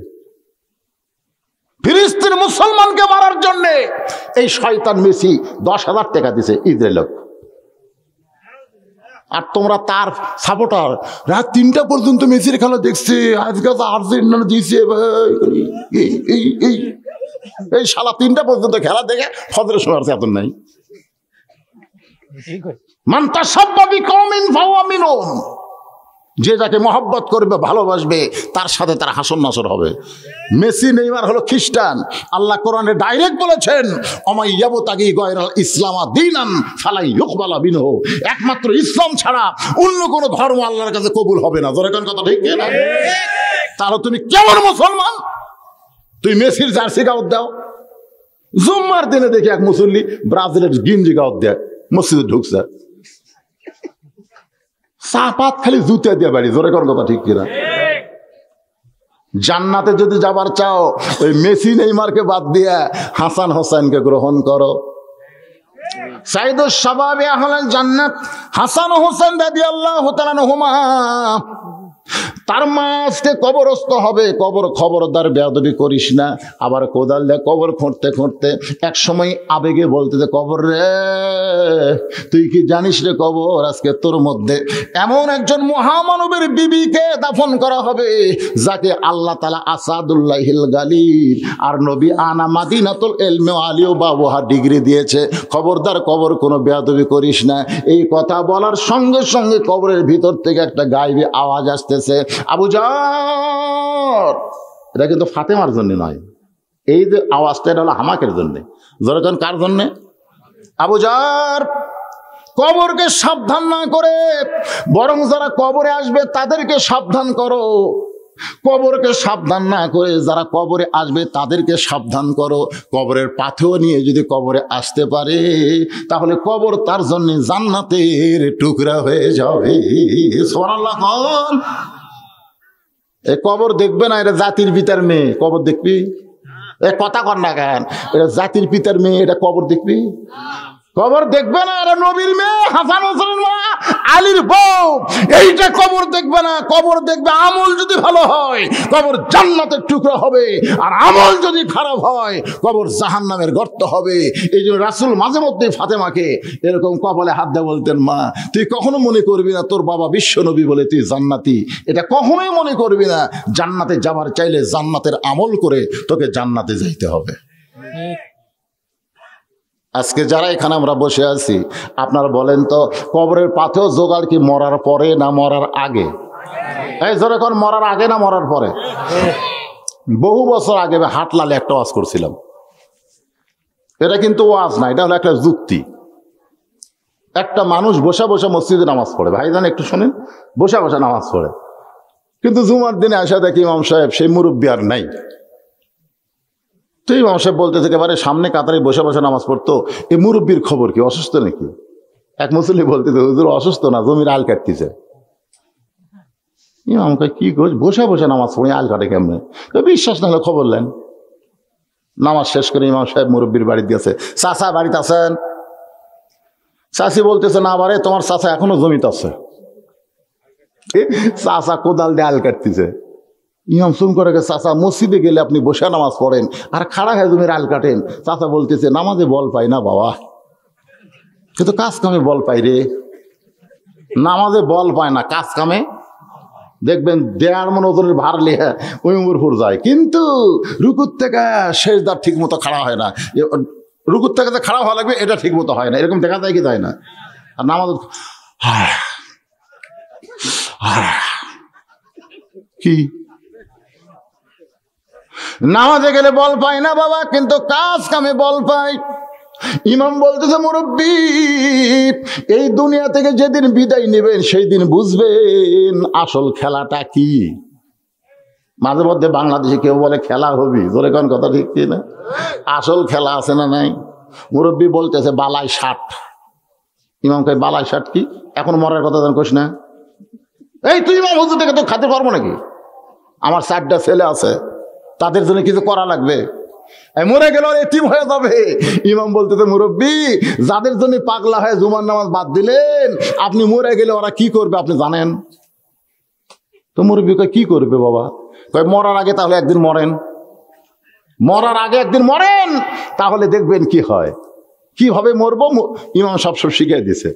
ফিলিস্তিন মুসলমানকে মারার জন্য এই শয়তান মেসি 10,000 টাকা দিছে ইসরায়েলক। আর তোমরা তার সাপোর্টার, রাত 3টা পর্যন্ত মেসির খেলা দেখছে। আজকে তো আর্জেন্টিনা দিয়েছে এই শালা 3টা পর্যন্ত খেলা দেখে ফজরের সময় আর এত নাই। যে যাকে মহব্বত করবে, ভালোবাসবে, তার সাথে তার হাসন নাসর হবে। মেসি নেইমার হলো খ্রিস্টান। আল্লাহ কোরআনে ডাইরেক্ট বলেছেন, অমাইয়াবতাগি গয়রাল ইসলামা দীনান ফালাই ইউকবালা মিনহু, একমাত্র ইসলাম ছাড়া অন্য কোনো ধর্ম আল্লাহর কাছে কবুল হবে না। জোরে কোন কথা ঠিক না? তাহলে তুমি কেমন মুসলমান? তুই মেসির জার্সি গাওয়াত দাও। জুম্মার দিনে দেখি এক মুসল্লি ব্রাজিলের গিঞ্জি গাওয়াত দেয়, মসজিদে ঢুকছে, চাপাত খালি জুতে দিয়ে বাড়ি। জোরে কোন কথা ঠিক কিনা? জান্নাতে যদি যাবার চাও, ওই মেসি নেইমারকে বাদ দিয়ে হাসান হোসেনকে গ্রহণ করো। সাইদুস শাবাবি আহলেল জান্নাত হাসান হোসেন রাদিয়াল্লাহু তাআলা আনহুমা, তার মা আজকে কবরস্থ হবে। খবরদার বেয়াদবি করিস না। আবার কোদাল দিয়ে কবর খুঁড়তে এক সময় আবেগে বলতে, কবর রে, তুই কি জানিস রে কবর, আজকে তোর মধ্যে এমন একজন মহামানবের বিবিকে দাফন করা হবে, যাকে আল্লাহ তাআলা আসাদুল্লাহিল গালিব আর নবী আনা মাদিনাতুল ইলমি আলিও বাবুহা ডিগ্রি দিয়েছে। খবরদার কবর কোনো বেয়াদবি করিস না। এই কথা বলার সঙ্গে সঙ্গে কবরের ভিতর থেকে একটা গায়েবী আওয়াজ আসতেছে, আবু জার। এটা কিন্তু ফাতেমার জন্য নয়, এই যে আওয়াজটা এটা হলো হামাকের জন্য। যখন কার জন্য? আবু জার, কবরকে সাবধান না করে বরং যারা কবরে আসবে তাদেরকে সাবধান করো। কবরকে সাবধান না করে যারা কবরে আসবে তাদেরকে সাবধান করো। কবরের পাথর নিয়ে যদি কবরে আসতে পারে, তাহলে কবর তার জন্য জান্নাতের টুকরা হয়ে যাবে। সুবহানাল্লাহ। এ কবর দেখবে না, এটা জাতির পিতার মেয়ে, কবর দেখবি? এ কথা কর না কেন? এটা জাতির পিতার মেয়ে, এটা কবর দেখবি? কবর দেখবে না। এটা নবীর মেয়ে, হাসান হোসেনের মা, আলীর বউ। এইটা কবর দেখবে না। কবর দেখবে আমল যদি ভালো হয় কবর জান্নাতের টুকরা হবে, আর আমল যদি খারাপ হয় কবর জাহান্নামের গর্ত হবে। এই জন্য রাসূল মাঝে মধ্যে ফাতেমাকে এরকম কপালে হাত দিয়ে বলতেন, মা তুই কখনো মনে করবি না তোর বাবা বিশ্ব নবী বলে তুই জান্নাতি, এটা কখনোই মনে করবি না। জান্নাতে যাবার চাইলে জান্নাতের আমল করে তোকে জান্নাতে যাইতে হবে। আজকে যারা এখানে আমরা বসে আছি, আপনারা বলেন তো, কবরের পাথেও জোগাড় কি মরার পরে না মরার আগে? এই জোরে কোন, মরার আগে না মরার পরে? বহু বছর আগে হাটলালে একটা ওয়াজ করছিলাম। এটা কিন্তু ওয়াজ না, এটা হলো একটা যুক্তি। একটা মানুষ বসে বসে মসজিদে নামাজ পড়ে, ভাইজান একটু শোনেন, বসে বসে নামাজ পড়ে, কিন্তু জুমার দিনে আসা দেখি ইমাম সাহেব সেই মুরব্বী আর নাই। তো ইমাম সাহেব বলতে থেকে পারে সামনে কাতারে বসে বসে নামাজ পড়তো, এই মুরব্বীর খবর কি, অসুস্থ নাকি? এক মুসল্লি বলতে হুজুর অসুস্থ না, জমির আল কাটতেছে। ইমাম কয় কি করছ, বসে বসে নামাজ পড়ি, আল কাটে কেমনে? বিশ্বাস না হলে খবর নেন। নামাজ শেষ করে ইমাম সাহেব মুরব্বীর বাড়ি দিয়েছে, চাচা বাড়িতে আছেন? চাচি বলতেছে না বারে, তোমার চাচা এখনো জমিতে আছে। চাচা কোদাল দিয়ে আল কাটতেছে। ইমাম সুম করে চাচা মসজিদে গেলে আপনি বসে নামাজ পড়েন আর খাড়া হয়ে জমির আল কাটেন। চাচা বলতেছে নামাজে বল পাই না বাবা, কিন্তু কাজ কামে বল পাই রে। নামাজে বল পায় না, কাজ কামে দেখবেন 1.5 মণ ওজনের ভার লিয়ে ওই উমরপুর যায়, কিন্তু রুকুর থেকে শেষদার ঠিক মতো খাড়া হয় না। রুকুর থেকে যে খাড়া হওয়া লাগবে এটা ঠিক মতো হয় না, এরকম দেখা যায় কি যায় না? আর নামাজ কি নামাজে গেলে বল পাই না বাবা, কিন্তু কাজ কামে বল পাই। ইমাম বলতেছে মুরব্বী, এই দুনিয়া থেকে যেদিন বিদায় নেবেন সেই দিন বুঝবেন আসল খেলাটা কি। মাঝে মধ্যে বাংলাদেশে কেউ বলে খেলা হবি, জোরে কোন কথা ঠিক কি না? আসল খেলা আছে না নাই? মুরব্বী বলতেছে বালাই 60। ইমাম কয় বালাই 60 কি? এখন মরার কথা জান কোস না? এই তুই ইমাম হুজুর থেকে তো খাতে পারবো নাকি? আমার 4টা ছেলে আছে, তাদের জন্য কিছু করা লাগবে। মরে গেল এতিম হয়ে যাবে। ইমাম বলতেছে মুরব্বী, যাদের জন্য পাগলা হয়ে জুমার নামাজ বাদ দিলেন, আপনি মরে গেলে ওরা কি করবে আপনি জানেন? তো মুরব্বী কয় কি করবে বাবা? কয় মরার আগে তাহলে একদিন মরেন, মরার আগে একদিন মরেন, তাহলে দেখবেন কি হয়। কিভাবে মরবো ইমাম সব শিখিয়ে দিছে।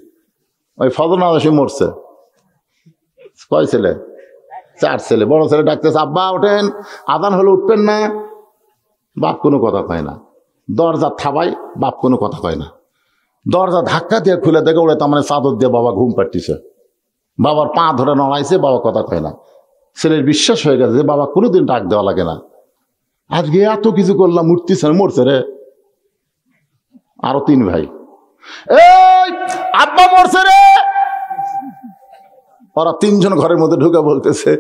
ওই ফজর নামাজে মরছে। কয় ছেলে? 4 ছেলে। বড় ছেলে ডাকতেছে আব্বা ওঠেন, আজান হলে উঠবেন না। বাপ কোনো কথা কয় না। দরজা থাবাই, বাপ কোনো কথা কয় না। দরজা ধাক্কা দিয়ে খুলে দেখে ওরা তার মানে চাদর দিয়ে বাবা ঘুম পাড়তিছে। বাবার পা ধরে নড়াইছে, বাবা কথা কয় না। ছেলের বিশ্বাস হয়ে গেছে যে বাবা কোনোদিন ডাক দেওয়া লাগে না। আজকে এত কিছু করলাম, উঠতেছে মরছে রে। আরো 3 ভাই, এই আব্বা মরছে রে। ওরা 3 জন ঘরের মধ্যে ঢুকে বলতেছে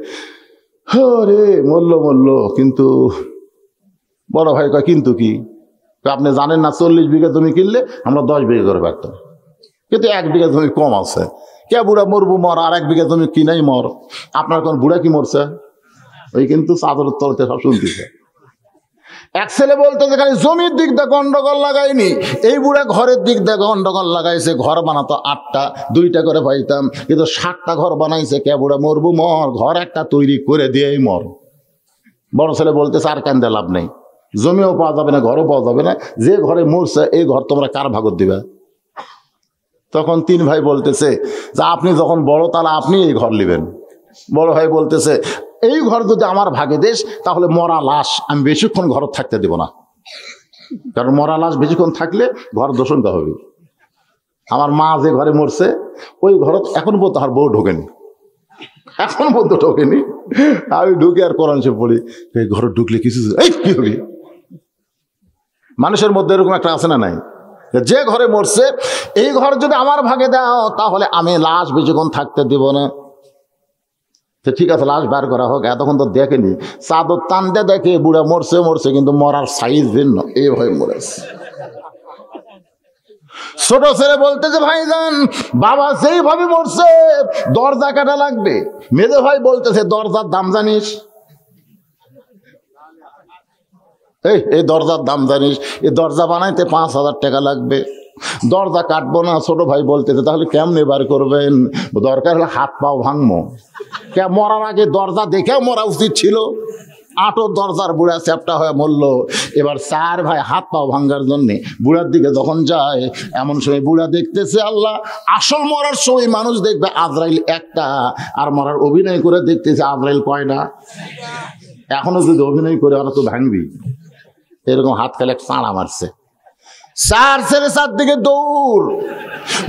রে মরল, কিন্তু বড় ভাই কয় কিন্তু কি? আপনি জানেন না 40 বিঘা জমি কিনলে আমরা 10 বিঘা করে পারতাম, কিন্তু 1 বিঘা জমি কম আছে। কে বুড়া মরবো মর, আর 1 বিঘা জমি কিনাই মর। আপনার কোন বুড়া কি মরছে? ওই কিন্তু চাদর তলতে সব শুনতেছে। এক ছেলে বলতেছে খালি জমির দিক দিয়ে গন্ডগোল লাগাইনি, এই বুড়া ঘরের দিক দিয়ে গন্ডগোল লাগাইছে। ঘর বানাতো 8টা, 2টা করে পাইতাম, কিন্তু 60টা ঘর বানাইছে। কে বুড়া মরবো মর, ঘর একটা তৈরি করে দিয়েই মর। বড় ছেলে বলতেছে আর কান্দে লাভ নেই, জমিও পাওয়া যাবে না, ঘরও পাওয়া যাবে না। যে ঘরে মরছে এই ঘর তোমরা কার ভাগত দিবা? তখন 3 ভাই বলতেছে যে আপনি যখন বড় তাহলে আপনি এই ঘর নেবেন। বড় ভাই বলতেছে এই ঘর যদি আমার ভাগে দেশ, তাহলে মরা লাশ আমি বেশিক্ষণ ঘর থাকতে দেব না, কারণ মরা লাশ বেশিক্ষণ থাকলে ঘর দূষণটা হবে। আমার মা যে ঘরে মরছে ওই ঘর এখন পর্যন্ত আর বউ ঢোকেনি, এখন পর্যন্ত ঢোকেনি। আমি ঢুকে আর কোরআন শরীফ পড়ি, এই ঘরে ঢুকলে কিছু এই কি হবে? মানুষের মধ্যে এরকম একটা আছে না নাই, যে ঘরে মরছে এই ঘর যদি আমার ভাগে দাও তাহলে আমি লাশ বেশিক্ষণ থাকতে দেব না। ঠিক আছে লাশ বার করা হোক। এতক্ষণ তো দেখেনি, চাদর টানতে দেখে বুড়া মরছে, কিন্তু মরার সাইজ ভিন্ন, এইভাবে মরেছে। ছোট ছেলে বলতেছে ভাইজান বাবা সেইভাবে মরছে, দরজা কাটা লাগবে। মেজো ভাই বলতেছে দরজার দাম জানিস? এই দরজার দাম জানিস? এই দরজা বানাইতে 5,000 টাকা লাগবে। দরজা কাটবো না। ছোট ভাই বলতেছে তাহলে কেমনে বার করবেন? দরকার হলে হাত পাও ভাঙবো। মরার আগে দরজা দেখে মরা উচিত ছিল। 8 দরজার বুড়া চ্যাপটা হয়ে মরলো। এবার 4 ভাই হাত পাও ভাঙ্গার জন্য বুড়ার দিকে যখন যায়, এমন সময় বুড়া দেখতেছে আল্লাহ আসল মরার সময় মানুষ দেখবে আজরাইল একটা, আর মরার অভিনয় করে দেখতেছে আজরাইল কয়টা। এখনো যদি অভিনয় করে ওরা তো ভাঙবি। এরকম হাত খেলে চাঁড়া মারছে। 4 ছেলে 4 দিকে দৌড়।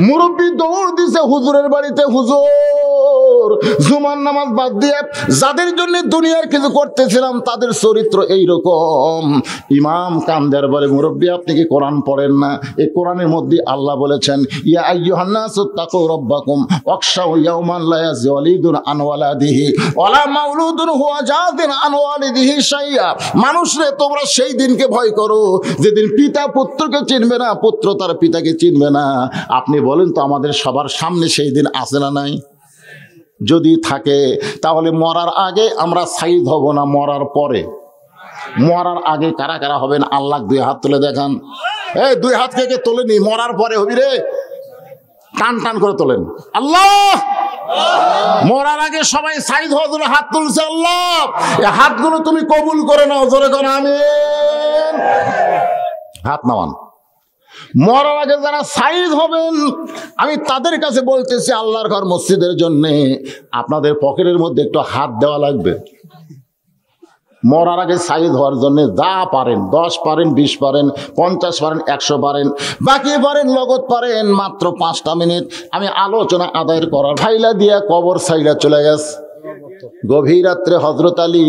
মুরব্বী দৌড় দিছে হুজুরের বাড়িতে। হুজুর জুমার নামাজ বাদ দিয়ে যাদের জন্য দুনিয়ার কিছু করতেছিলাম তাদের চরিত্র এইরকম। ইমাম কান্দের বলে মুরব্বী আপনি কি কোরআন পড়েন না? এই কোরআনের মধ্যে আল্লাহ বলেছেন ইয়া আইয়ুহান নাসু তাকু রাব্বাকুম ওয়াখশাউ ইয়াওমান লা ইয়াজি ওয়ালিদুন আন ওয়ালাদিহি ওয়ালা মাউলুদুন হুয়া জাযিন আন ওয়ালিদিহি শাইয়া। মানুষরে তোমরা সেই দিনকে ভয় করো যেদিন পিতা পুত্রকে চিনবে না, পুত্র তার পিতাকে চিনবে না। আপনি বলেন তো আমাদের সবার সামনে সেই দিন আছে না নাই? যদি থাকে তাহলে মরার আগে আমরা সাইদ হব না, মরার পরে। মরার আগে কারা কারা হবেন? আল্লাহ 2 হাত তুলে দেখান। এই 2 হাত কে তোলেনি? মরার পরে হবি রে, টান টান করে তোলেন। আল্লাহ মরার আগে সবাই সাইদ হজরে হাত তুলছে, আল্লাহ এই হাতগুলো তুমি কবুল করে নাও, জোরে করে আমিন। হাত নামান। মরার আগে যারা সাইদ হবেন আমি তাদের কাছে বলতেছি, আল্লাহর ঘর মসজিদের জন্য আপনাদের পকেটের মধ্যে একটু হাত দেওয়া লাগবে। মরার আগে সাইদ হওয়ার জন্য যা পারেন, 10 পারেন, 20 পারেন, 50 পারেন, 100 পারেন, বাকি পারেন নগদ পারেন, মাত্র 5টা মিনিট আমি আলোচনা আদায়ের করার ফাইলা দিয়া কবর সাইলা চলে গেছে। গভীর রাত্রে হযরত আলী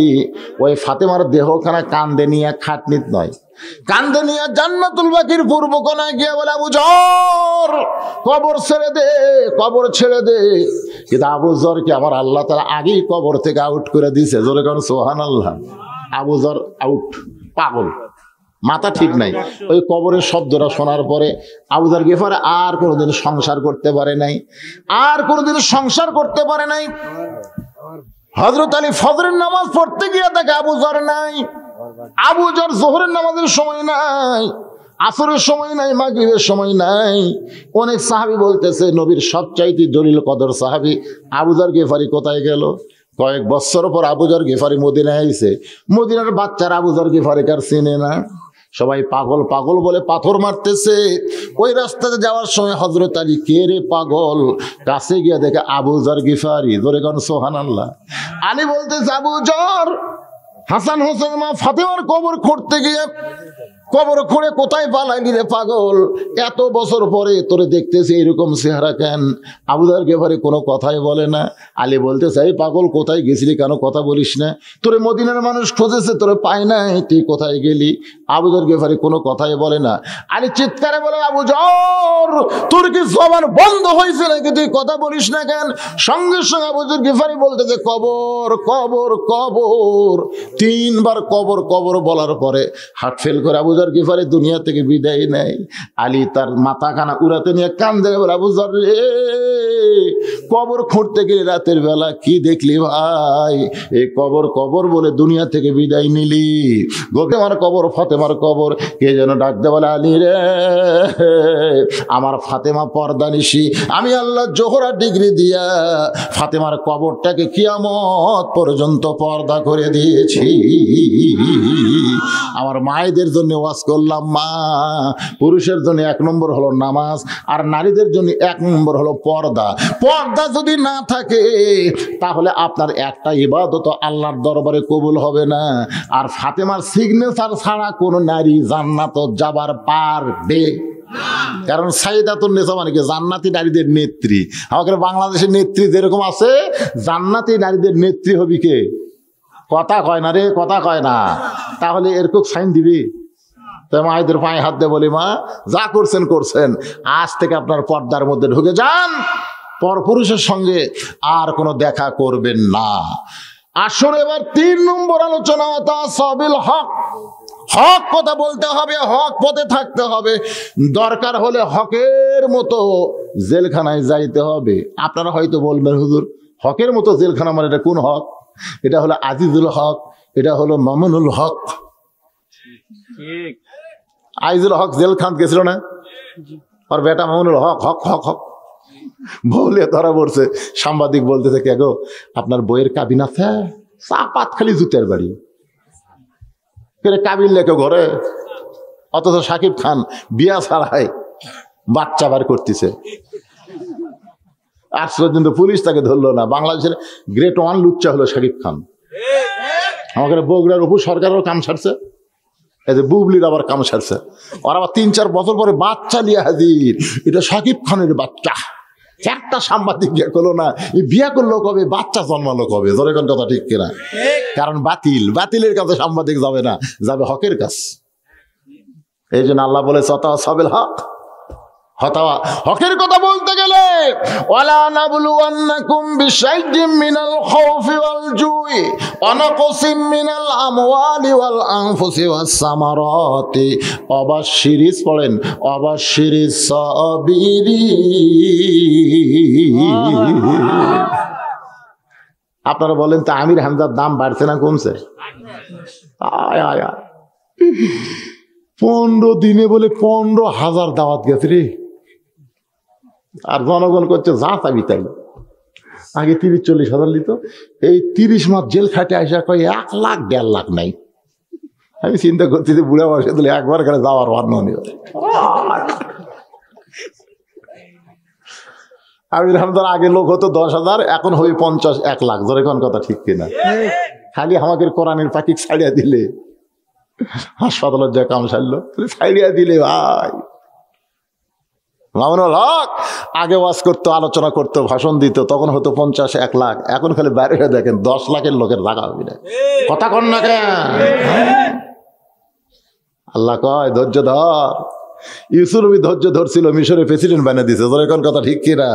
ওই ফাতেমার দেহখানা কান্দে নিয়ে, খাটনিত নয়, কান্দে নিয়ে জান্নাতুল বাকির পূর্ব কোনায় গিয়ে বলে, আবু যর কবর ছেড়ে দে, কবর ছেড়ে দে। কিন্তু আবু যরকে আমার আল্লাহ তাআলা আগেই কবর থেকে আউট করে দিয়েছে, জোরে কোন সুবহানাল্লাহ। আবু যর আউট, পাগল, মাথা ঠিক নাই। ওই কবরের শব্দটা শোনার পরে আবু যর গিফার আর কোনোদিন সংসার করতে পারে নাই, আর কোনোদিন সংসার করতে পারে নাই। হযরত আলী ফজরের নামাজ পড়তে গিয়ে দেখে আবু যর নাই। আবু যর যোহরের নামাজের সময় নাই, আসরের সময় নাই, মাগরিবের সময় নাই। অনেক সাহাবী বলতেছে নবীর সবচাইতে জলিল কদর সাহাবী আবু যর গিফারি কোথায় গেল? কয়েক বছর পর আবু যর গিফারি মদিনায় আইছে। মদিনার বাচ্চারা আবু যর গিফারিকে আর চিনে না, সবাই পাগল পাগল বলে পাথর মারতেছে। ওই রাস্তাতে যাওয়ার সময় হযরত আলী, কে রে পাগল? কাছে গিয়ে দেখে আবু যর গিফারি, জোরে কোন সুবহানাল্লাহ। আলী বলতেছে, আবু যর হাসান হোসেন মা ফাতেমার কবর খুঁড়তে গিয়ে কবর খুঁড়ে কোথায় পালাইলি রে পাগল? এত বছর পরে তোরে দেখতেছি এরকম চেহারা কেন? আবু যর গিফারি কোনো কথাই বলে না। আলী বলতে চাই, পাগল কোথায় গেছিলি, কেন কথা বলিস না? তোরে মদিনার মানুষ খুঁজেছে, তোরে পায় নাই, তুই কোথায় গেলি? আবু যর গিফারি কোনো কথাই বলে না। আলী চিৎকারে বলে, আবু যর তোর কি জবান বন্ধ হয়েছে নাকি, তুই কথা বলিস না কেন? সঙ্গে সঙ্গে আবু যর গিফারি বলতেছে, কবর কবর কবর। 3 বার কবর কবর বলার পরে হার্ট ফেল করে আবু যর গিফারি দুনিয়া থেকে বিদায় নেয়। আলী তার মাথাখানা উড়াতে নিয়ে কান্দে বলে, আবু যর রে, কবর খুঁড়তে গেলে রাতের বেলা কি দেখলি ভাই? এই কবর কবর বলে দুনিয়া থেকে বিদায় নিলি। ফাতেমার কবর, ফাতেমার কবর। কে যেন ডাকতে বলে, আলী রে, আমার ফাতেমা পর্দা নিশি, আমি আল্লাহ জোহরা ডিগ্রি দিয়া ফাতেমার কবরটাকে কিয়ামত পর্যন্ত পর্দা করে দিয়েছি। আমার মায়েদের জন্য ওয়াজ করলাম, মা, পুরুষের জন্য 1 নম্বর হলো নামাজ, আর নারীদের জন্য 1 নম্বর হলো পর্দা। পর্দা যদি না থাকে তাহলে আপনার একটা ইবাদত আল্লাহর দরবারে কবুল হবে না। আর ফাতেমার সিগনেচার ছাড়া কোন নারী জান্নাত যাবার পারবে, কারণ সাইদাতুন নিসা মানে কি, জান্নাতি নারীদের নেত্রী। আমাদের বাংলাদেশের নেত্রী যেরকম আছে, জান্নাতি নারীদের নেত্রী হবি কে? কথা কয় না রে, কথা কয় না। তাহলে এরকম সাইন দিবি? তাই মায়েদের পায়ে হাত দিয়ে বলি, মা যা করছেন করছেন, আজ থেকে আপনার পর্দার মধ্যে ঢুকে যান, পরপুরুষের সঙ্গে আর কোনো দেখা করবেন না। আসুন এবার 3 নম্বর আলোচনা, তাসাবিল হক। হক কথা বলতে হবে, হক পথে থাকতে হবে, দরকার হলে হকের মতো জেলখানায় যাইতে হবে। আপনারা হয়তো বলবেন, হুজুর হকের মতো জেলখানা মানে এটা কোন হক? এটা হলো আজিজুল হক, এটা হলো মামুনুল হক। আজিজুল হক জেলখান গেছিল না, আর বেটা মামুনুল হক হক হক হক বলে ধরা পড়ছে। সাংবাদিক বলতেছে, কে গো আপনার বইয়ের কাবিন আছে? চাপাত খালি জুতের বাড়ি, কাবিন লেখে ঘরে। অথচ শাকিব খান বিয়া ছাড়াই বাচ্চা বার করতেছে। আজ পর্যন্ত পুলিশ তাকে ধরলো না। বাংলাদেশের গ্রেট 1 লুচ্চা হলো শাকিব খান। আমাদের বগুড়ার উপর সরকারেরও কাম ছাড়ছে, এই যে বুবলির আবার কাম ছাড়ছে। ওর আবার 3-4 বছর পরে বাচ্চা নিয়ে হাজির, এটা শাকিব খানের বাচ্চা। একটা সাংবাদিক বিয়ে করলো না, এই বিয়ে করলো কবে, বাচ্চা জন্মালো কবে? ধরে কোন কথা ঠিক কিনা? কারণ বাতিলের কাছে সাংবাদিক যাবে না, যাবে হকের কাছে। এই জন্য আল্লাহ বলেছে, তাসাবিল হক। হকের কথা বলতে গেলে, ওয়ালা নাবলুওয়ান্নাকুম বিশাইইম মিনাল খাউফি ওয়াল জুই ওয়া নাকসিম মিনাল আমওয়ালি ওয়াল আনফুসি ওয়াস সামারাতি ওয়াবাশশিরিস, পড়েন ওয়াবাশশিরিস সাবিরিন। আপনারা বলেন তো, আমির হামজার দাম বাড়ছে না কমছে? আয় আয় আয়, 15 দিনে বলে 15,000 দাওয়াত গেছে রে। আর জনগণ করছে যা চাবি তাই। আগে 30-40 হাজার নিত, এই 30 মাস জেল খাটে আসা কয় 1 লাখ 1.5 লাখ নাই। আমি চিন্তা করছি যে বুড়া বয়সে দিলে একবার করে যাওয়ার ভার নয়। আমি রহমদার আগে লোক হতো 10,000, এখন হই 50-1 লাখ। ধরে কোন কথা ঠিক কিনা? খালি আমাকে কোরআনের পাখি ছাড়িয়া দিলে, হাসপাতালের যা কাম সারলো ছাড়িয়া দিলে ভাই। মামুনুল হক আগে ওয়াজ করতো, আলোচনা করতো, ভাষণ দিত, তখন হতো 50-1 লাখ। এখন খালি বাইরে দেখেন 10 লাখের লোকের জায়গা হবে না। কথা কন না কেন? আল্লাহ কয় ধৈর্য ধর। ইউসুফ নবী ধৈর্য ধরছিল, মিশরে প্রেসিডেন্ট বানিয়ে দিছে। ধরে কোন কথা ঠিক কিনা?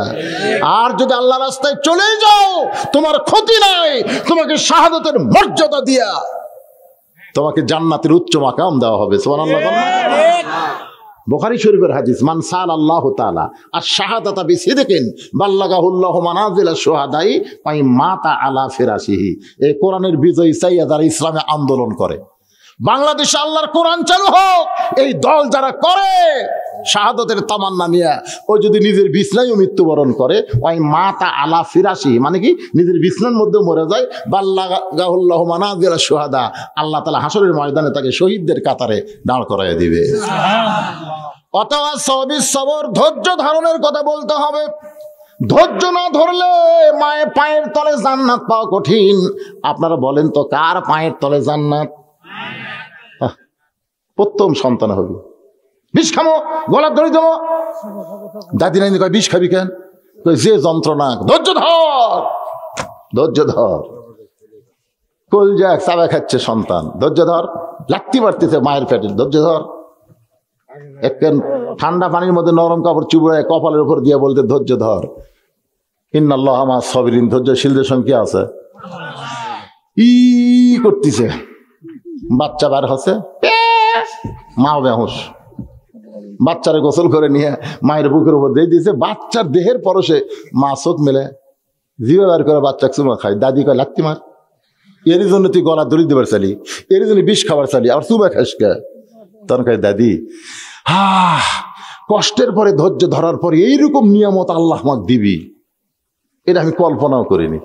আর যদি আল্লাহ রাস্তায় চলে যাও তোমার ক্ষতি নাই, তোমাকে শাহাদাতের মর্যাদা দিয়া তোমাকে জান্নাতের উচ্চ মাকাম দেওয়া হবে। সুবহানাল্লাহ। বুখারী শরীফের হাদিস, মান সাল আল্লাহু তাআলা আশ-শাহাদাতা বিসিদকিন বাল্লাগাহুল্লাহু মানাজিলাশ শুহাদাই ওয়া মাতা আলা ফিরাশিহি। এই কোরআনের বিজয় চাইয়া যারা ইসলামে আন্দোলন করে, বাংলাদেশে আল্লাহর কোরআন চালু হোক, এই দল যারা করে শাহাদাতের তামান্না নিয়ে, ওই যদি নিজের বিছনায়ও মৃত্যুবরণ করে, ওই মাতা আলা ফিরাশি, মানে কি নিজের বিছনার মধ্যে মরে যায়, বাল্লাগাহুল্লাহু মানাজিলাশ শুহাদা, আল্লাহ তাআলা হাসরের ময়দানে তাকে শহীদদের কাতারে দাঁড় করাইয়া দিবে। অথবা সবিস সবর, ধৈর্য ধারণের কথা বলতে হবে। ধৈর্য না ধরলে মায়ের পায়ের তলে জান্নাত পাওয়া কঠিন। আপনারা বলেন তো কার পায়ের তলে জান্নাত? প্রথম সন্তান হবে। বিষ খামো, গলা ধরে দেবো। দাদি নাইনি কয় বিষ খাবি কেন? যে যন্ত্রণা। ধৈর্য ধর, ধৈর্য ধর। কলজা চাবা খাচ্ছে সন্তান, ধৈর্য ধর। লাগতে পারতেছে মায়ের পেটে, ধৈর্য ধর। একখান ঠান্ডা পানির মধ্যে নরম কাপড় চুবড়ায় কপালের উপর দিয়ে বলতে ধৈর্য ধর। ইন্নাল্লাহা মা'আস সাবিরিন, ধৈর্যশীলদের সঙ্গে আছে। ই করতেছে, বাচ্চা বার হচ্ছে, মা বেহুশ। বাচ্চারে গোসল করে নিয়ে মায়ের বুকের উপর দিয়ে দিয়েছে। বাচ্চার দেহের পরশে মা চোখ মেলে জিভে বার করে বাচ্চা চুমা খায়। দাদি কয় লাগতি মার, এরই জন্য তুই গলা দড়ি দেবার চালি, এরই জন্য বিষ খাবার চালি, আর চুমা খাস কে? তখন কয় দাদি কষ্টের পরে ধৈর্য ধরার পরে এইরকম নিয়ামত আল্লাহ আমাকে দিবি, এটা আমি কল্পনাও করিনি।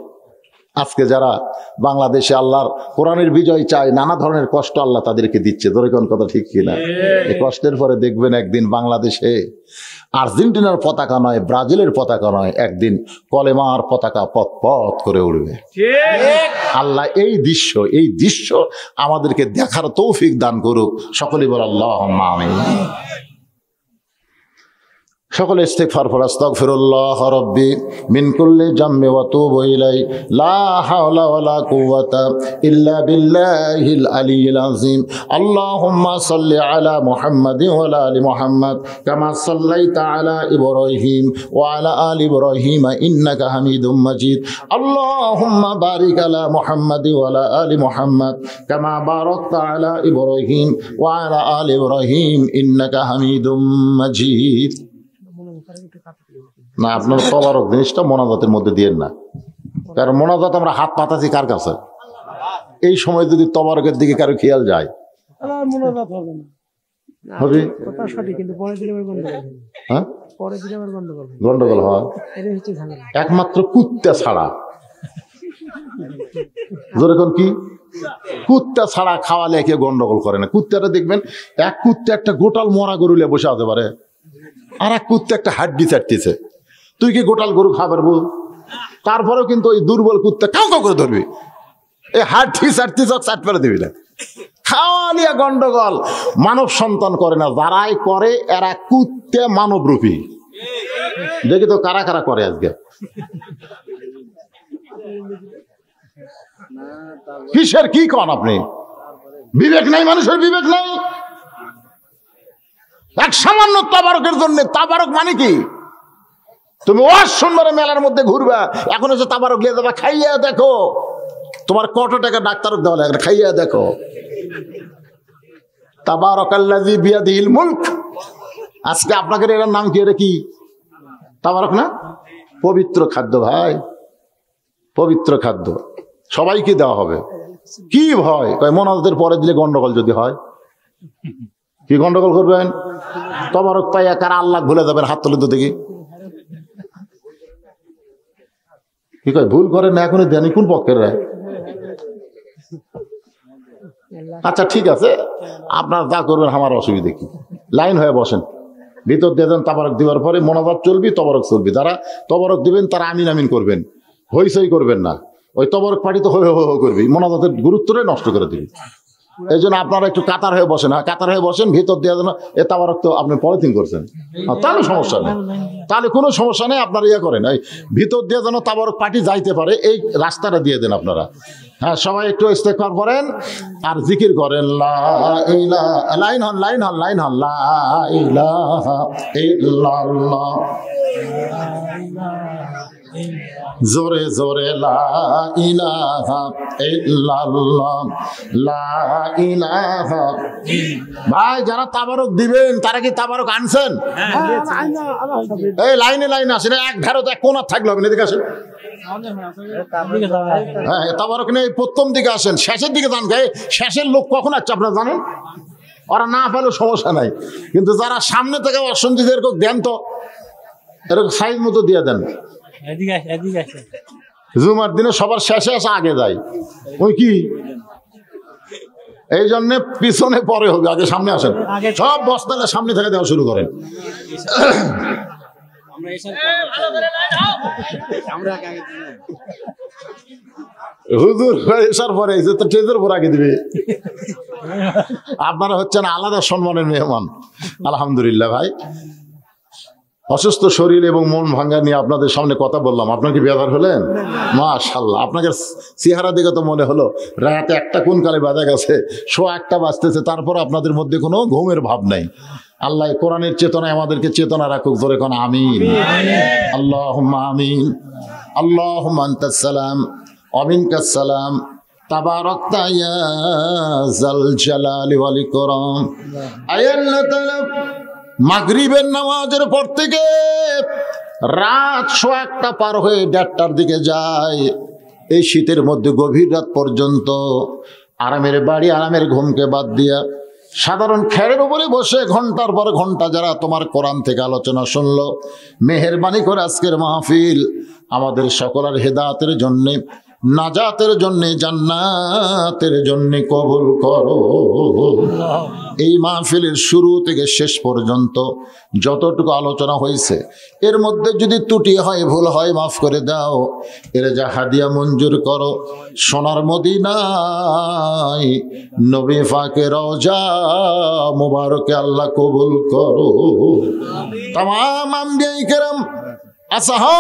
আজকে যারা বাংলাদেশে আল্লাহর কোরআনের বিজয় চায়, নানা ধরনের কষ্ট আল্লাহ তাদেরকে দিচ্ছে। ধরে কোন কথা ঠিক কিনা? এই কষ্টের পরে দেখবেন একদিন বাংলাদেশে আর্জেন্টিনার পতাকা নয়, ব্রাজিলের পতাকা নয়, একদিন কলেমার পতাকা পথ পথ করে উঠবে। আল্লাহ এই দৃশ্য আমাদেরকে দেখার তৌফিক দান করুক। সকলে বল আল্লাহুম্মা আমিন। সকলে ইস্তিগফার পড়া। আস্তাগফিরুল্লাহ রাব্বি মিন কুল্লি জামমি ওয়া তুবু ইলাই, লা হাওলা ওয়ালা কুওয়াতা ইল্লা বিল্লাহিল আলিয়্যিল আযীম। আল্লাহুম্মা সাল্লি আলা মুহাম্মাদিন ওয়া আলা আলি মুহাম্মাদ কামা সাল্লাইতা আলা ইব্রাহিম ওয়া আলা আলি ইব্রাহিম ইন্নাকা হামিদুম মাজিদ। আল্লাহুম্মা বারিক আলা মুহাম্মাদিন ওয়া আলা আলি মুহাম্মাদ কামা বারাকতা আলা ইব্রাহিম ওয়া আলা আলি ইব্রাহিম ইন্নাকা হামিদুম মাজিদ। না, আপনার তবারক জিনিসটা মোনাজাতের মধ্যে দিয়েন না, কারণ মোনাজাত আমরা হাত পাতাছি কার কাছে? এই সময় যদি তবারকের দিকে কারো খেয়াল যায় হবে, গন্ডগোল হয়। একমাত্র কুত্তা ছাড়া, যেরকম কি কুত্তা ছাড়া খাওয়ালে কেউ গন্ডগোল করে না। কুত্তাটা দেখবেন, এক কুত্তা একটা গোটাল মরা গরুলে বসে আসতে পারে, আর এক কুত্তা একটা হাড্ডি চাটতেছে। তুই কি গোটাল গরু খাবার বল? তারপরেও কিন্তু ওই দুর্বল কুত্তা কাউ কাউ করে ধরবি, এই হাড্ডি চাটতেছ চাট ফেলে দিবি না। খাওয়া নিয়ে গন্ডগোল। মানব সন্তান করে না, যারাই করে এরা কুত্তে মানবরূপী। দেখি তো কারা কারা করে আজকে। কিসের কি কন আপনি? বিবেক নাই, মানুষের বিবেক নাই। এক সামান্য তাবারকের জন্য, তাবারক মানে কি? তুমি ওয়াজ শুনবারে মেলার মধ্যে ঘুরবা, এখন হচ্ছে তাবারক নিয়ে যাবা, খাইয়া দেখো তোমার কত টাকা ডাক্তার দেওয়া লাগে, খাইয়া দেখো। তাবারাকাল্লাযী বিয়াদিহিল মুলক। আজকে আপনাদের এর নাম কি? এটা কি তাবারক না? পবিত্র খাদ্য ভাই, পবিত্র খাদ্য সবাইকে দেওয়া হবে। কি ভয়? কয় মোনাজাতের পরে দিলে গন্ডগোল যদি হয়। কি গন্ডগোল করবেন? তবারক পাইয়া কারা আল্লাহ ভুলে যাবেন? হাত তুলে তো দেখি। কি কয় ভুল করেন না এখনই দেন কোন পক্ষের রায়? আচ্ছা ঠিক আছে, আপনার যা করবেন আমার অসুবিধা কি, লাইন হয়ে বসেন, ভিতর দিয়ে দেন, তাবারক দিবার পরে মোনাজাত চলবি, তবরক চলবি, যারা তবরক দিবেন তারা আমিন আমিন করবেন, হইসই করবেন না, ওই তবরক পার্টি তো হয়ে করবি, মোনাজাতের গুরুত্বটাই নষ্ট করে দিবি। এই জন্য আপনারা একটু কাতার হয়ে বসেন, কাতার হয়ে বসেন, ভিতর দিয়ে যেন এ তাবারক তো আপনি পলিথিন করছেন, তাহলে সমস্যা নেই, তাহলে কোনো সমস্যা নেই, আপনারা ইয়ে করেন, এই ভিতর দিয়ে যেন তাবারক পার্টি যাইতে পারে এই রাস্তাটা দিয়ে দেন আপনারা। হ্যাঁ, সবাই একটু ইস্তেগফার করেন আর জিকির করেন, লা ইলাহা, লাইন হন লাইন হন লাইন হন, লা ইলাহা ইল্লাল্লাহ, জোরে জোরে লা ইলাহা ইল্লাল্লাহ, লা ইলাহা। ভাই যারা তাবারক দিবেন তারা কি তাবারক আনছেন? এই লাইনে লাইন আসেন, এক ধারে এক কোণা থাকলে হবে না, এদিকে আসেন। হ্যাঁ, তাবারক নেই, প্রথম দিকে আসেন, শেষের দিকে যান। শেষের লোক কখন আসছে আপনারা জানেন? ওরা না পেলেও সমস্যা নাই, কিন্তু যারা সামনে থেকে অসন্তি এরকম দেন তো এরকম সাইজ মতো দিয়ে দেন। জুমার দিনে সবার শেষে আসে, আগে যায় ওই কি, এই জন্য পিছনে পরে হবে, আগে সামনে আসেন, সব বস্তালে সামনে থেকে দেওয়া শুরু করেন। হুজুর এসার পরে তো ট্রেজের উপর আগে দিবে। আপনারা হচ্ছেন আলাদা সম্মানের মেহমান, আলহামদুলিল্লাহ। ভাই অসুস্থ শরীর এবং মন ভাঙ্গা নিয়ে আপনাদের সামনে কথা বললাম, আপনার কি বেজার হলেন? মাশাআল্লাহ, আপনাকে চেহারা দেখে তো মনে হলো রাতে একটা কোন কালে বাজা গেছে, 1:15 বাজতেছে, তারপর আপনাদের মধ্যে কোনো ঘুমের ভাব নাই। আল্লাহ কোরআনের চেতনায় আমাদেরকে চেতনা রাখুক, জোরে কোন আমিন, আল্লাহুম্মা আমিন। আল্লাহুম্মা আনতাস সালাম ওয়া মিনকাস সালাম, তাবারাকতা ইয়া যাল জালালি ওয়াল ইকরাম। আল্লাহ তাআলা মাগরিবের নামাজের পর থেকে রাত 1:15 পার হয়ে 1:30টার দিকে যায়, এই শীতের মধ্যে গভীর রাত পর্যন্ত আরামের বাড়ি, আরামের ঘুমকে বাদ দিয়া সাধারণ খেরের উপরে বসে ঘন্টার পর ঘন্টা যারা তোমার কোরআন থেকে আলোচনা শুনলো, মেহেরবানি করে আজকের মাহফিল আমাদের সকলের হেদায়েতের জন্যে, নাজাতের জন্যে, জান্নাতের জন্যে কবুল করো। এই মাহফিলের শুরু থেকে শেষ পর্যন্ত যতটুকু আলোচনা হয়েছে এর মধ্যে যদি ত্রুটি হয়, ভুল হয়, মাফ করে দাও। এর যা হাদিয়া মঞ্জুর করো, সোনার মদিনায় নবী পাকের রওজা মুবারকে আল্লাহ কবুল করো। তামাম আম্বিয়া কিরাম, আসহাব